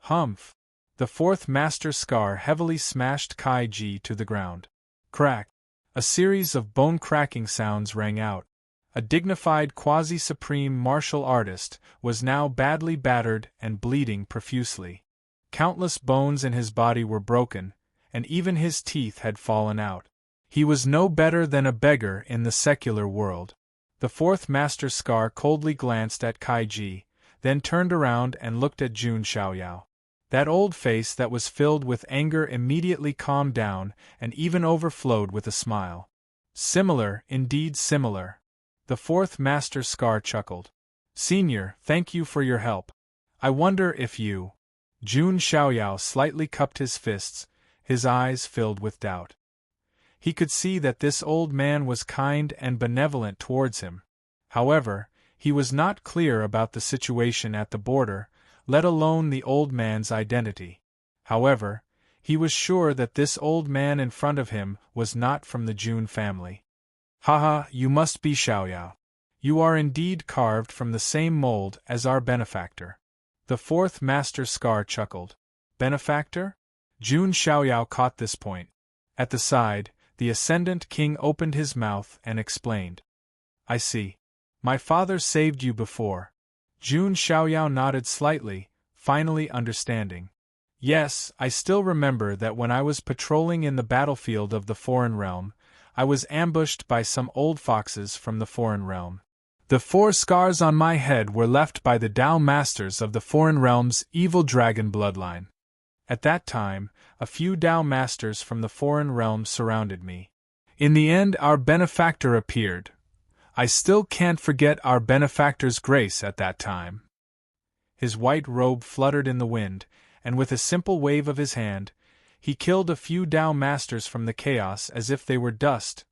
Humph! The fourth Master Scar heavily smashed Kaiji to the ground. Crack! A series of bone-cracking sounds rang out. A dignified quasi-supreme martial artist was now badly battered and bleeding profusely. Countless bones in his body were broken, and even his teeth had fallen out. He was no better than a beggar in the secular world. The fourth Master Scar coldly glanced at Kaiji, then turned around and looked at Jun Xiaoyao. That old face that was filled with anger immediately calmed down and even overflowed with a smile. Similar, indeed similar. The fourth Master Scar chuckled. Senior, thank you for your help. I wonder if you... Jun Xiaoyao slightly cupped his fists, his eyes filled with doubt. He could see that this old man was kind and benevolent towards him. However, he was not clear about the situation at the border, let alone the old man's identity. However, he was sure that this old man in front of him was not from the Jun family. Haha, you must be Xiaoyao. You are indeed carved from the same mold as our benefactor. The fourth Master Scar chuckled. Benefactor? Jun Xiaoyao caught this point. At the side, the Ascendant King opened his mouth and explained. I see. My father saved you before. Jun Xiaoyao nodded slightly, finally understanding. Yes, I still remember that when I was patrolling in the battlefield of the foreign realm, I was ambushed by some old foxes from the foreign realm. The 4 scars on my head were left by the Tao Masters of the foreign realm's evil dragon bloodline. At that time, a few Tao Masters from the foreign realm surrounded me. In the end, our benefactor appeared. I still can't forget our benefactor's grace at that time. His white robe fluttered in the wind, and with a simple wave of his hand, he killed a few Tao Masters from the chaos as if they were dust.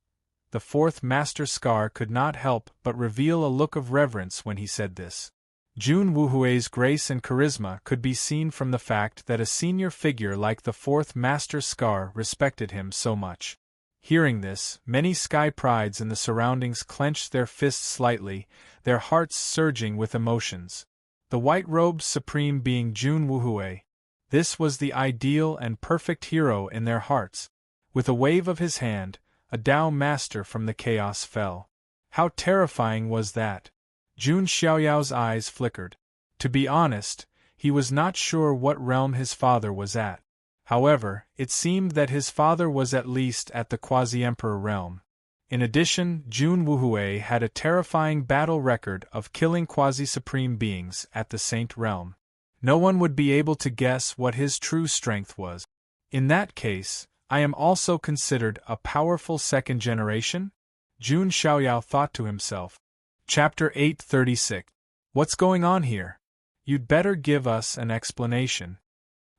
The fourth Master Scar could not help but reveal a look of reverence when he said this. Jun Wuhui's grace and charisma could be seen from the fact that a senior figure like the fourth Master Scar respected him so much. Hearing this, many sky prides in the surroundings clenched their fists slightly, their hearts surging with emotions. The white-robed supreme being Jun Wuhui. This was the ideal and perfect hero in their hearts. With a wave of his hand, a Tao Master from the chaos fell. How terrifying was that? Jun Xiaoyao's eyes flickered. To be honest, he was not sure what realm his father was at. However, it seemed that his father was at least at the Quasi-Emperor realm. In addition, Jun Wuhui had a terrifying battle record of killing Quasi-Supreme beings at the Saint realm. No one would be able to guess what his true strength was. In that case, I am also considered a powerful second generation? Jun Xiaoyao thought to himself. Chapter 836. What's going on here? You'd better give us an explanation.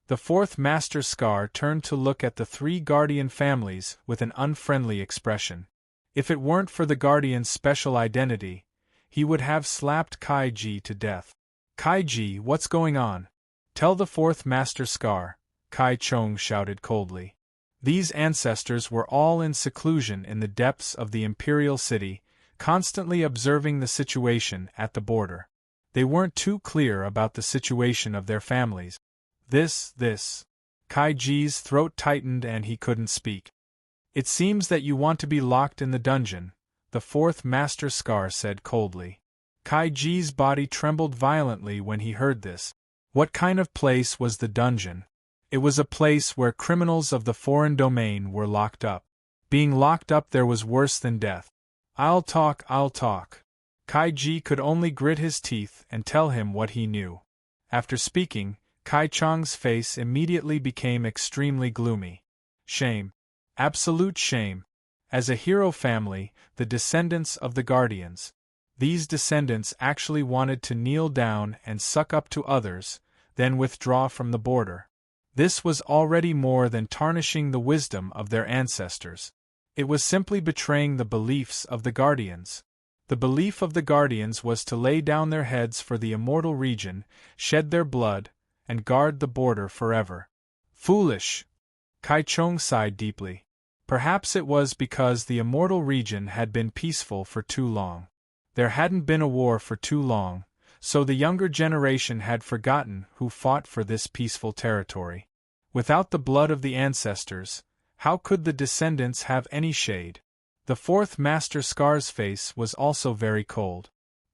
The fourth Master Scar turned to look at the 3 Guardian families with an unfriendly expression. If it weren't for the Guardian's special identity, he would have slapped Kaiji to death. Kaiji, what's going on? Tell the fourth Master Scar, Kai Chong shouted coldly. These ancestors were all in seclusion in the depths of the imperial city, constantly observing the situation at the border. They weren't too clear about the situation of their families. This. Kaiji's throat tightened and he couldn't speak. It seems that you want to be locked in the dungeon, the fourth Master Scar said coldly. Kaiji's body trembled violently when he heard this. What kind of place was the dungeon? It was a place where criminals of the foreign domain were locked up. Being locked up there was worse than death. I'll talk. Kaiji could only grit his teeth and tell him what he knew. After speaking, Kai Chong's face immediately became extremely gloomy. Shame. Absolute shame. As a hero family, the descendants of the Guardians. These descendants actually wanted to kneel down and suck up to others, then withdraw from the border. This was already more than tarnishing the wisdom of their ancestors. It was simply betraying the beliefs of the Guardians. The belief of the Guardians was to lay down their heads for the immortal region, shed their blood, and guard the border forever. Foolish! Kai Chong sighed deeply. Perhaps it was because the immortal region had been peaceful for too long. There hadn't been a war for too long, so the younger generation had forgotten who fought for this peaceful territory. Without the blood of the ancestors, how could the descendants have any shade? The fourth Master Scar's face was also very cold.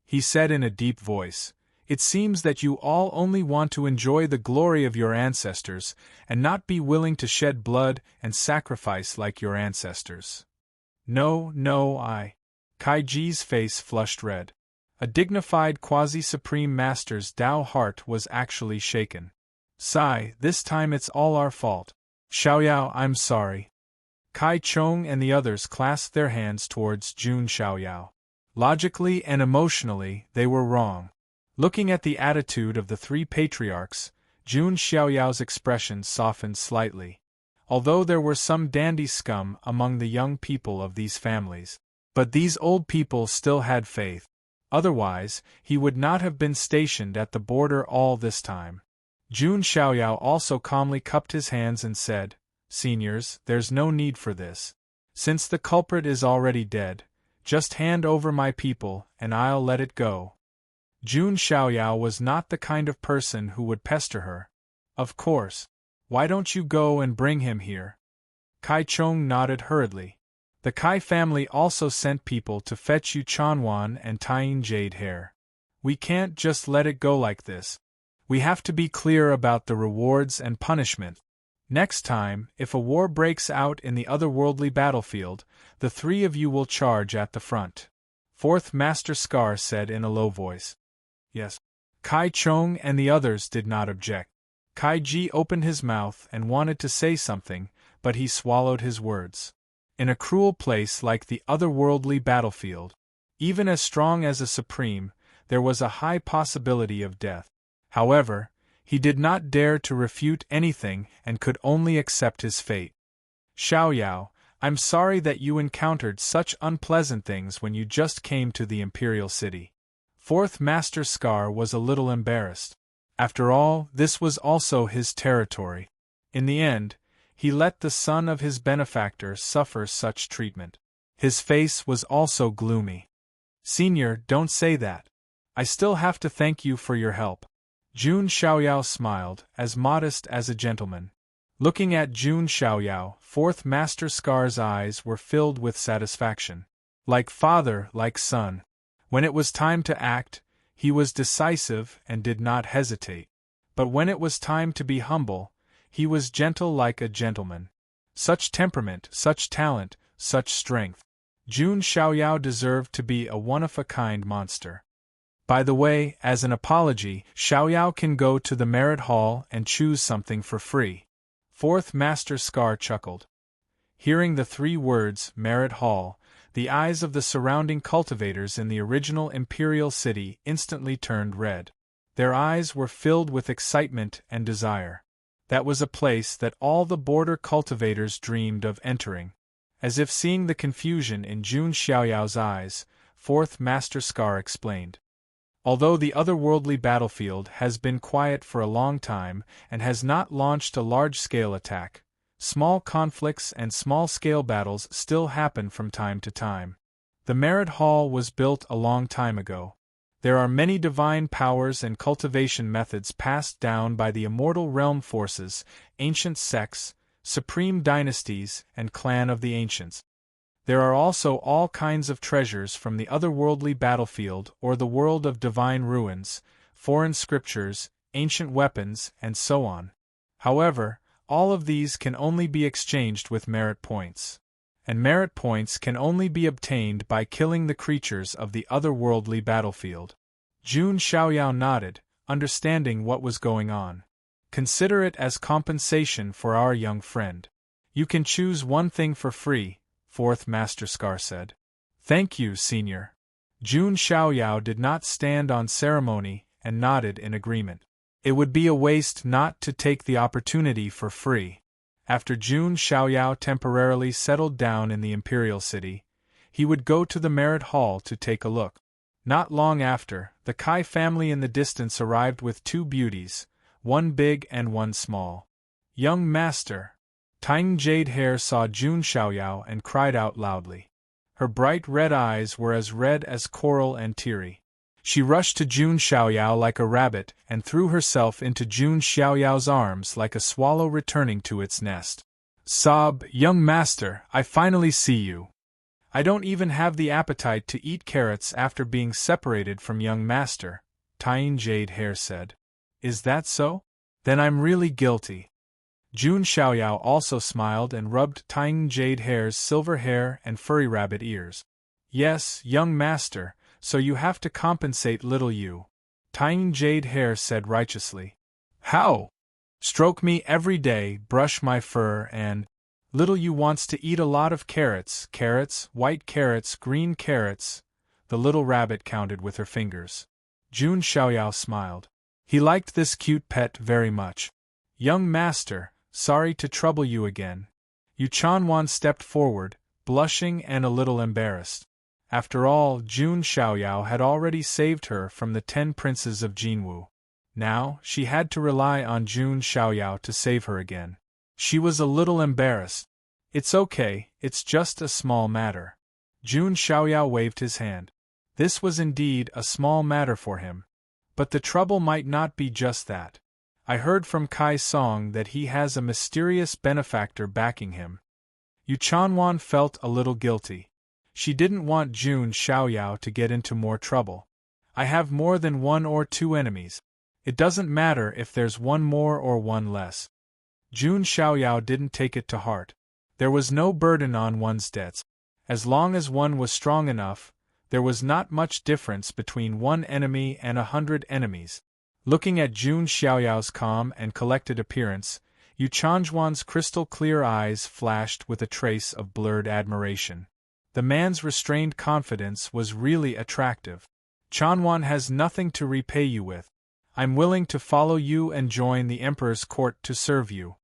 He said in a deep voice, "It seems that you all only want to enjoy the glory of your ancestors, and not be willing to shed blood and sacrifice like your ancestors." No, I. Kaiji's face flushed red. A dignified quasi-supreme master's Tao heart was actually shaken. Sigh, this time it's all our fault. Xiaoyao, I'm sorry. Kai Chong and the others clasped their hands towards Jun Xiaoyao. Logically and emotionally, they were wrong. Looking at the attitude of the three patriarchs, Jun Xiaoyao's expression softened slightly. Although there were some dandy scum among the young people of these families, but these old people still had faith. Otherwise, he would not have been stationed at the border all this time. Jun Xiaoyao also calmly cupped his hands and said, "Seniors, there's no need for this. Since the culprit is already dead, just hand over my people and I'll let it go." Jun Xiaoyao was not the kind of person who would pester her. "Of course. Why don't you go and bring him here?" Kai Chong nodded hurriedly. The Kai family also sent people to fetch Yu Chanwan and Tying Jade Hair. We can't just let it go like this. We have to be clear about the rewards and punishment. Next time, if a war breaks out in the otherworldly battlefield, the three of you will charge at the front. Fourth Master Scar said in a low voice. Yes. Kai Chong and the others did not object. Kaiji opened his mouth and wanted to say something, but he swallowed his words. In a cruel place like the otherworldly battlefield, even as strong as a supreme, there was a high possibility of death. However, he did not dare to refute anything and could only accept his fate. Xiaoyao, I'm sorry that you encountered such unpleasant things when you just came to the Imperial City. Fourth Master Scar was a little embarrassed. After all, this was also his territory. In the end, he let the son of his benefactor suffer such treatment. His face was also gloomy. Senior, don't say that. I still have to thank you for your help. Jun Xiaoyao smiled, as modest as a gentleman. Looking at Jun Xiaoyao, Fourth Master Scar's eyes were filled with satisfaction. Like father, like son. When it was time to act, he was decisive and did not hesitate. But when it was time to be humble, he was gentle like a gentleman. Such temperament, such talent, such strength. Jun Xiaoyao deserved to be a one-of-a-kind monster. By the way, as an apology, Xiaoyao can go to the Merit Hall and choose something for free. Fourth Master Scar chuckled. Hearing the three words, Merit Hall, the eyes of the surrounding cultivators in the original Imperial City instantly turned red. Their eyes were filled with excitement and desire. That was a place that all the border cultivators dreamed of entering. As if seeing the confusion in Jun Xiaoyao's eyes, fourth Master Scar explained. Although the otherworldly battlefield has been quiet for a long time and has not launched a large-scale attack, small conflicts and small-scale battles still happen from time to time. The Merit Hall was built a long time ago. There are many divine powers and cultivation methods passed down by the immortal realm forces, ancient sects, supreme dynasties, and clan of the ancients. There are also all kinds of treasures from the otherworldly battlefield or the world of divine ruins, foreign scriptures, ancient weapons, and so on. However, all of these can only be exchanged with merit points. And merit points can only be obtained by killing the creatures of the otherworldly battlefield. Jun Xiaoyao nodded, understanding what was going on. Consider it as compensation for our young friend. You can choose one thing for free, fourth Master Scar said. Thank you, Senior. Jun Xiaoyao did not stand on ceremony and nodded in agreement. It would be a waste not to take the opportunity for free. After Jun Xiaoyao temporarily settled down in the Imperial City, he would go to the Merit Hall to take a look. Not long after, the Kai family in the distance arrived with two beauties, one big and one small. Young Master! Tiny Jade Hair saw Jun Xiaoyao and cried out loudly. Her bright red eyes were as red as coral and teary. She rushed to Jun Xiaoyao like a rabbit and threw herself into Jun Xiaoyao's arms like a swallow returning to its nest. Sob, young master, I finally see you. I don't even have the appetite to eat carrots after being separated from young master, Tiny Jade Hair said. Is that so? Then I'm really guilty. Jun Xiaoyao also smiled and rubbed Tiny Jade Hair's silver hair and furry rabbit ears. Yes, young master, so you have to compensate little you. Tiny Jade Hair said righteously. How? Stroke me every day, brush my fur and… Little you wants to eat a lot of carrots, white carrots, green carrots. The little rabbit counted with her fingers. Jun Xiaoyao smiled. He liked this cute pet very much. Young master, sorry to trouble you again. Yu Chanwan stepped forward, blushing and a little embarrassed. After all, Jun Xiaoyao had already saved her from the 10 princes of Jinwu. Now, she had to rely on Jun Xiaoyao to save her again. She was a little embarrassed. It's okay, it's just a small matter. Jun Xiaoyao waved his hand. This was indeed a small matter for him. But the trouble might not be just that. I heard from Kai Song that he has a mysterious benefactor backing him. Yu Chanwan felt a little guilty. She didn't want Jun Xiaoyao to get into more trouble. I have more than 1 or 2 enemies. It doesn't matter if there's one more or one less. Jun Xiaoyao didn't take it to heart. There was no burden on one's debts. As long as one was strong enough, there was not much difference between 1 enemy and 100 enemies. Looking at Jun Xiaoyao's calm and collected appearance, Yu Chanjuan's crystal-clear eyes flashed with a trace of blurred admiration. The man's restrained confidence was really attractive. Chanwan has nothing to repay you with. I'm willing to follow you and join the Emperor's court to serve you.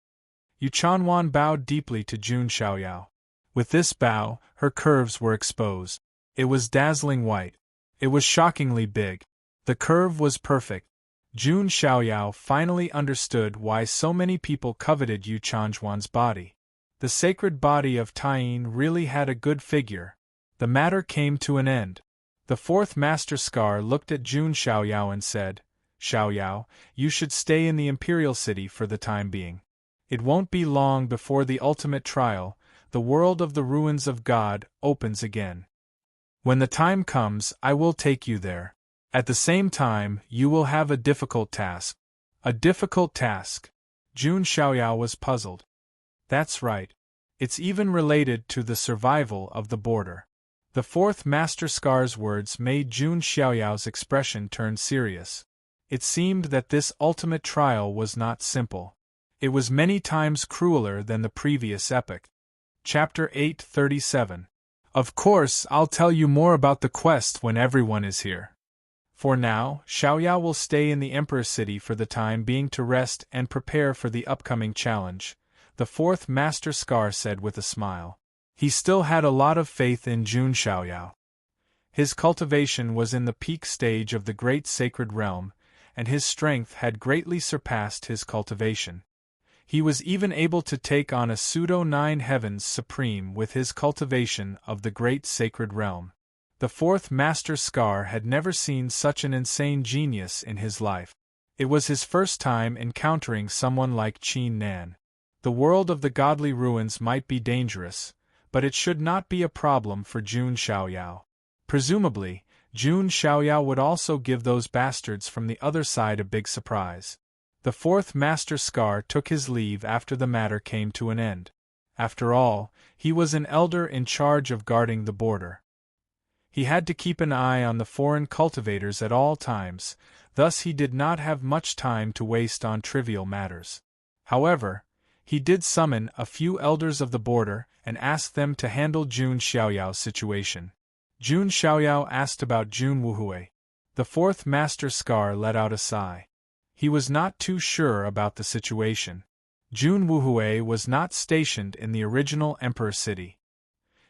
Yu Chanwan bowed deeply to Jun Xiaoyao. With this bow, her curves were exposed. It was dazzling white. It was shockingly big. The curve was perfect. Jun Xiaoyao finally understood why so many people coveted Yu Chanjuan's body. The sacred body of Taiyin really had a good figure. The matter came to an end. The 4th Master Scar looked at Jun Xiaoyao and said, Xiaoyao, you should stay in the Imperial City for the time being. It won't be long before the ultimate trial, the world of the ruins of God, opens again. When the time comes, I will take you there. At the same time, you will have a difficult task. A difficult task? Jun Xiaoyao was puzzled. That's right. It's even related to the survival of the border. The 4th Master Scar's words made Jun Xiaoyao's expression turn serious. It seemed that this ultimate trial was not simple. It was many times crueler than the previous epoch. Chapter 837. Of course, I'll tell you more about the quest when everyone is here. For now, Xiaoyao will stay in the Emperor's City for the time being to rest and prepare for the upcoming challenge, the 4th Master Scar said with a smile. He still had a lot of faith in Jun Xiaoyao. His cultivation was in the peak stage of the great sacred realm, and his strength had greatly surpassed his cultivation. He was even able to take on a pseudo-9 heavens supreme with his cultivation of the great sacred realm. The fourth Master Scar had never seen such an insane genius in his life. It was his first time encountering someone like Qin Nan. The world of the godly ruins might be dangerous, but it should not be a problem for Jun Xiaoyao. Presumably, Jun Xiaoyao would also give those bastards from the other side a big surprise. The fourth Master Scar took his leave after the matter came to an end. After all, he was an elder in charge of guarding the border. He had to keep an eye on the foreign cultivators at all times, thus he did not have much time to waste on trivial matters. However, he did summon a few elders of the border and asked them to handle Jun Xiaoyao's situation. Jun Xiaoyao asked about Jun Wuhui. The fourth Master Scar let out a sigh. He was not too sure about the situation. Jun Wuhui was not stationed in the original Emperor city.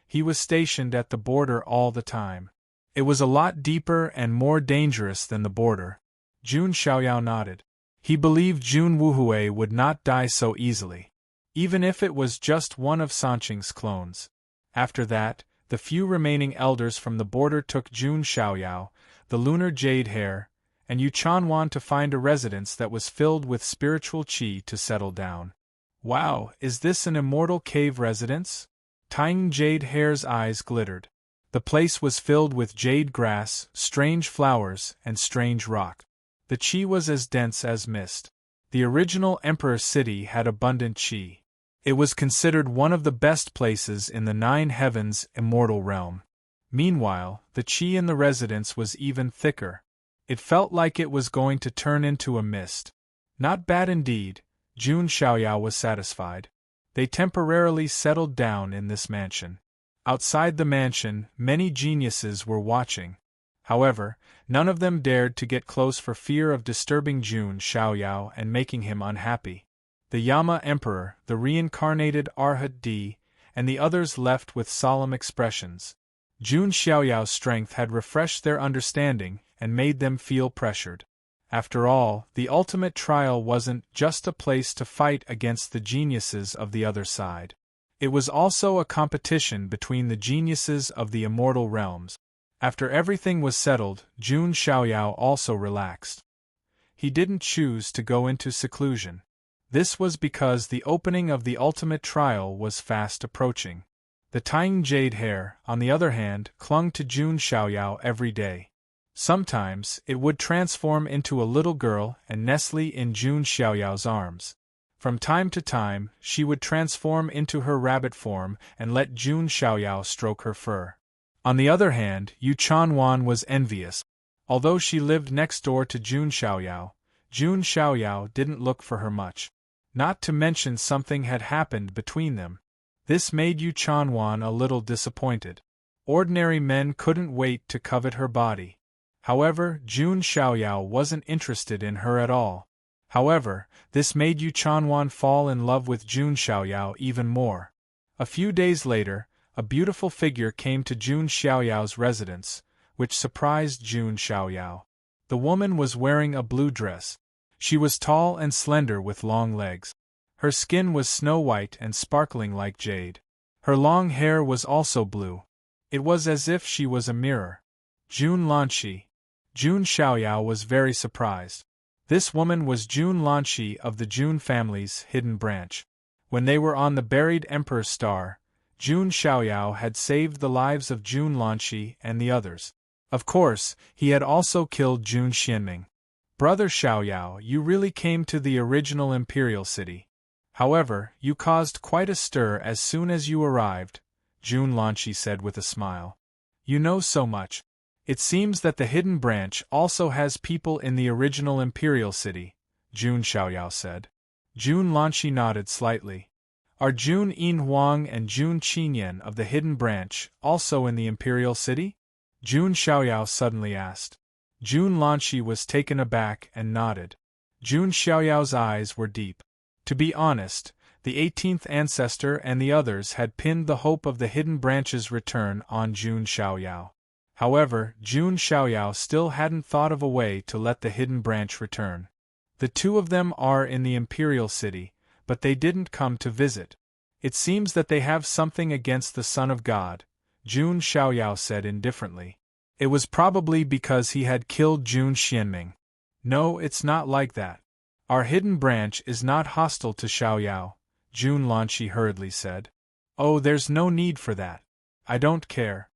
He was stationed at the border all the time. It was a lot deeper and more dangerous than the border. Jun Xiaoyao nodded. He believed Jun Wuhui would not die so easily, even if it was just one of Sanqing's clones. After that, the few remaining elders from the border took Jun Xiaoyao, the lunar jade hair, and Yu Chanwan to find a residence that was filled with spiritual qi to settle down. Wow, is this an immortal cave residence? Tang Jade Hair's eyes glittered. The place was filled with jade grass, strange flowers, and strange rock. The qi was as dense as mist. The original Emperor city had abundant qi. It was considered one of the best places in the 9 heavens immortal realm. Meanwhile, the qi in the residence was even thicker. It felt like it was going to turn into a mist. Not bad indeed. Jun Xiaoyao was satisfied. They temporarily settled down in this mansion. Outside the mansion, many geniuses were watching. However, none of them dared to get close for fear of disturbing Jun Xiaoyao and making him unhappy. The Yama Emperor, the reincarnated Arhat D, and the others left with solemn expressions. Jun Xiaoyao's strength had refreshed their understanding and made them feel pressured. After all, the ultimate trial wasn't just a place to fight against the geniuses of the other side. It was also a competition between the geniuses of the immortal realms. After everything was settled, Jun Xiaoyao also relaxed. He didn't choose to go into seclusion. This was because the opening of the ultimate trial was fast approaching. The Tang Jade Hair, on the other hand, clung to Jun Xiaoyao every day. Sometimes, it would transform into a little girl and nestle in Jun Xiaoyao's arms. From time to time, she would transform into her rabbit form and let Jun Xiaoyao stroke her fur. On the other hand, Yu Chanwan was envious. Although she lived next door to Jun Xiaoyao didn't look for her much. Not to mention something had happened between them. This made Yu Chanwan a little disappointed. Ordinary men couldn't wait to covet her body. However, Jun Xiaoyao wasn't interested in her at all. However, this made Yu Chanwan fall in love with Jun Xiaoyao even more. A few days later, a beautiful figure came to Jun Xiaoyao's residence, which surprised Jun Xiaoyao. The woman was wearing a blue dress. She was tall and slender with long legs. Her skin was snow-white and sparkling like jade. Her long hair was also blue. It was as if she was a mirror. Jun Lanqi. Jun Xiaoyao was very surprised. This woman was Jun Lanqi of the Jun family's hidden branch. When they were on the buried Emperor Star, Jun Xiaoyao had saved the lives of Jun Lanqi and the others. Of course, he had also killed Jun Xianming. Brother Xiaoyao, you really came to the original imperial city. However, you caused quite a stir as soon as you arrived, Jun Lanqi said with a smile. You know so much. It seems that the hidden branch also has people in the original imperial city, Jun Xiaoyao said. Jun Lanqi nodded slightly. Are Jun Yin Huang and Jun Qinyan of the hidden branch also in the imperial city? Jun Xiaoyao suddenly asked. Jun Lanqi was taken aback and nodded. Jun Xiaoyao's eyes were deep. To be honest, the 18th ancestor and the others had pinned the hope of the hidden branch's return on Jun Xiaoyao. However, Jun Xiaoyao still hadn't thought of a way to let the hidden branch return. The two of them are in the Imperial City, but they didn't come to visit. It seems that they have something against the Son of God, Jun Xiaoyao said indifferently. It was probably because he had killed Jun Xianming. No, it's not like that. Our hidden branch is not hostile to Xiaoyao, Jun Lanqi hurriedly said. Oh, there's no need for that. I don't care.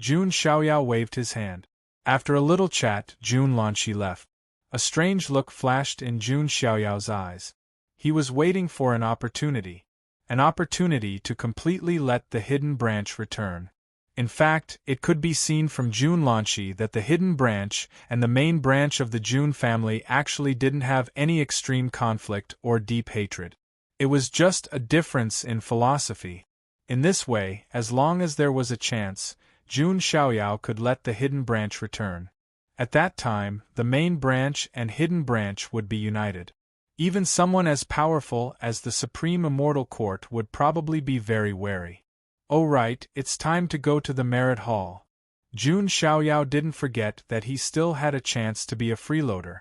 Jun Xiaoyao waved his hand. After a little chat, Jun Lanqi left. A strange look flashed in Jun Xiaoyao's eyes. He was waiting for an opportunity to completely let the hidden branch return. In fact, it could be seen from Jun Lanqi that the hidden branch and the main branch of the Jun family actually didn't have any extreme conflict or deep hatred. It was just a difference in philosophy. In this way, as long as there was a chance, Jun Xiaoyao could let the hidden branch return. At that time, the main branch and hidden branch would be united. Even someone as powerful as the Supreme Immortal Court would probably be very wary. Oh right, it's time to go to the Merit Hall. Jun Xiaoyao didn't forget that he still had a chance to be a freeloader.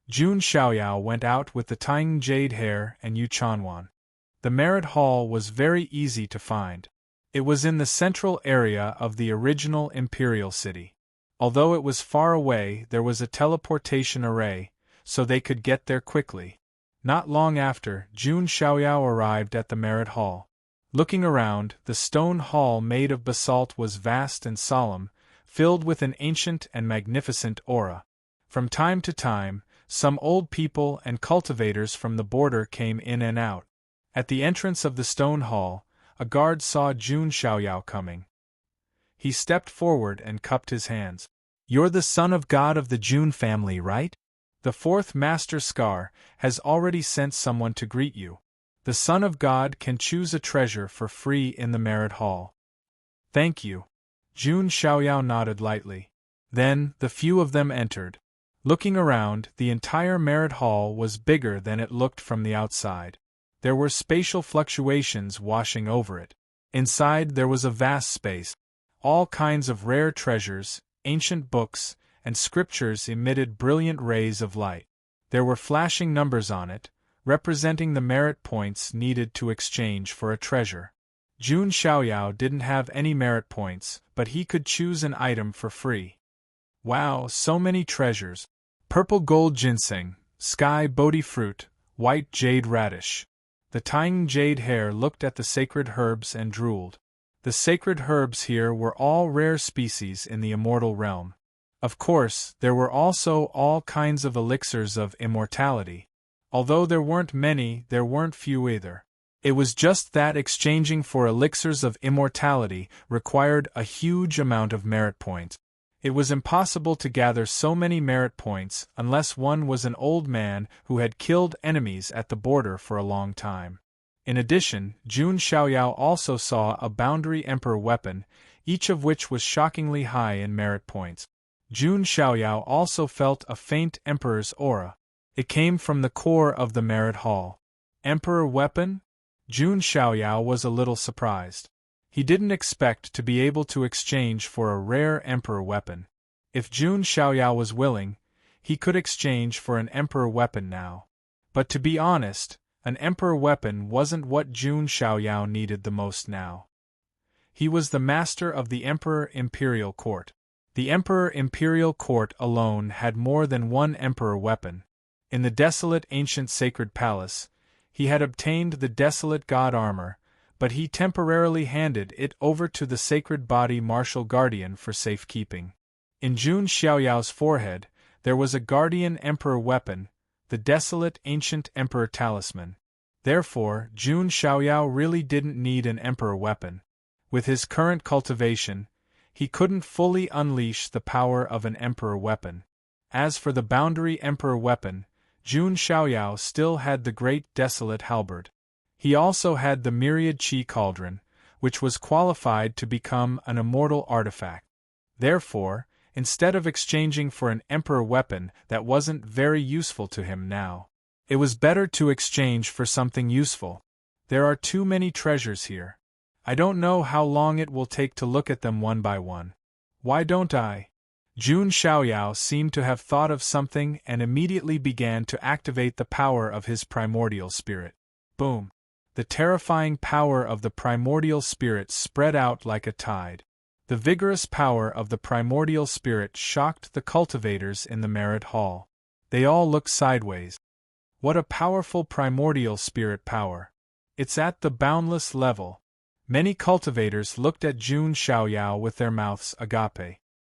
Jun Xiaoyao went out with the Taiying Jade Hair and Yu Chanwan. The Merit Hall was very easy to find. It was in the central area of the original Imperial City. Although it was far away, there was a teleportation array, so they could get there quickly. Not long after, Jun Xiaoyao arrived at the Merit Hall. Looking around, the stone hall made of basalt was vast and solemn, filled with an ancient and magnificent aura. From time to time, some old people and cultivators from the border came in and out. At the entrance of the stone hall, a guard saw Jun Xiaoyao coming. He stepped forward and cupped his hands. You're the son of God of the Jun family, right? The fourth Master Scar has already sent someone to greet you. The Son of God can choose a treasure for free in the Merit Hall. Thank you. Jun Xiaoyao nodded lightly. Then, the few of them entered. Looking around, the entire Merit Hall was bigger than it looked from the outside. There were spatial fluctuations washing over it. Inside there was a vast space. All kinds of rare treasures, ancient books, and scriptures emitted brilliant rays of light. There were flashing numbers on it, representing the merit points needed to exchange for a treasure. Jun Xiaoyao didn't have any merit points, but he could choose an item for free. Wow, so many treasures. Purple gold ginseng, sky Bodhi fruit, white jade radish. The Taiying Jade Hair looked at the sacred herbs and drooled. The sacred herbs here were all rare species in the immortal realm. Of course, there were also all kinds of elixirs of immortality. Although there weren't many, there weren't few either. It was just that exchanging for elixirs of immortality required a huge amount of merit points. It was impossible to gather so many merit points unless one was an old man who had killed enemies at the border for a long time. In addition, Jun Xiaoyao also saw a boundary emperor weapon, each of which was shockingly high in merit points. Jun Xiaoyao also felt a faint emperor's aura. It came from the core of the Merit Hall. Emperor weapon? Jun Xiaoyao was a little surprised. He didn't expect to be able to exchange for a rare emperor weapon. If Jun Xiaoyao was willing, he could exchange for an emperor weapon now. But to be honest, an emperor weapon wasn't what Jun Xiaoyao needed the most now. He was the master of the Emperor Imperial Court. The Emperor Imperial Court alone had more than one emperor weapon. In the desolate ancient sacred palace, he had obtained the desolate god armor, but he temporarily handed it over to the sacred body martial guardian for safekeeping. In Jun Xiaoyao's forehead, there was a guardian emperor weapon, the desolate ancient emperor talisman. Therefore, Jun Xiaoyao really didn't need an emperor weapon. With his current cultivation, he couldn't fully unleash the power of an emperor weapon. As for the boundary emperor weapon, Jun Xiaoyao still had the great desolate halberd. He also had the myriad chi cauldron, which was qualified to become an immortal artifact. Therefore, instead of exchanging for an emperor weapon that wasn't very useful to him now, it was better to exchange for something useful. There are too many treasures here. I don't know how long it will take to look at them one by one. Why don't I? Jun Xiaoyao seemed to have thought of something and immediately began to activate the power of his primordial spirit. Boom! The terrifying power of the primordial spirit spread out like a tide. The vigorous power of the primordial spirit shocked the cultivators in the Merit Hall. They all looked sideways. What a powerful primordial spirit power! It's at the boundless level. Many cultivators looked at Jun Xiaoyao with their mouths agape.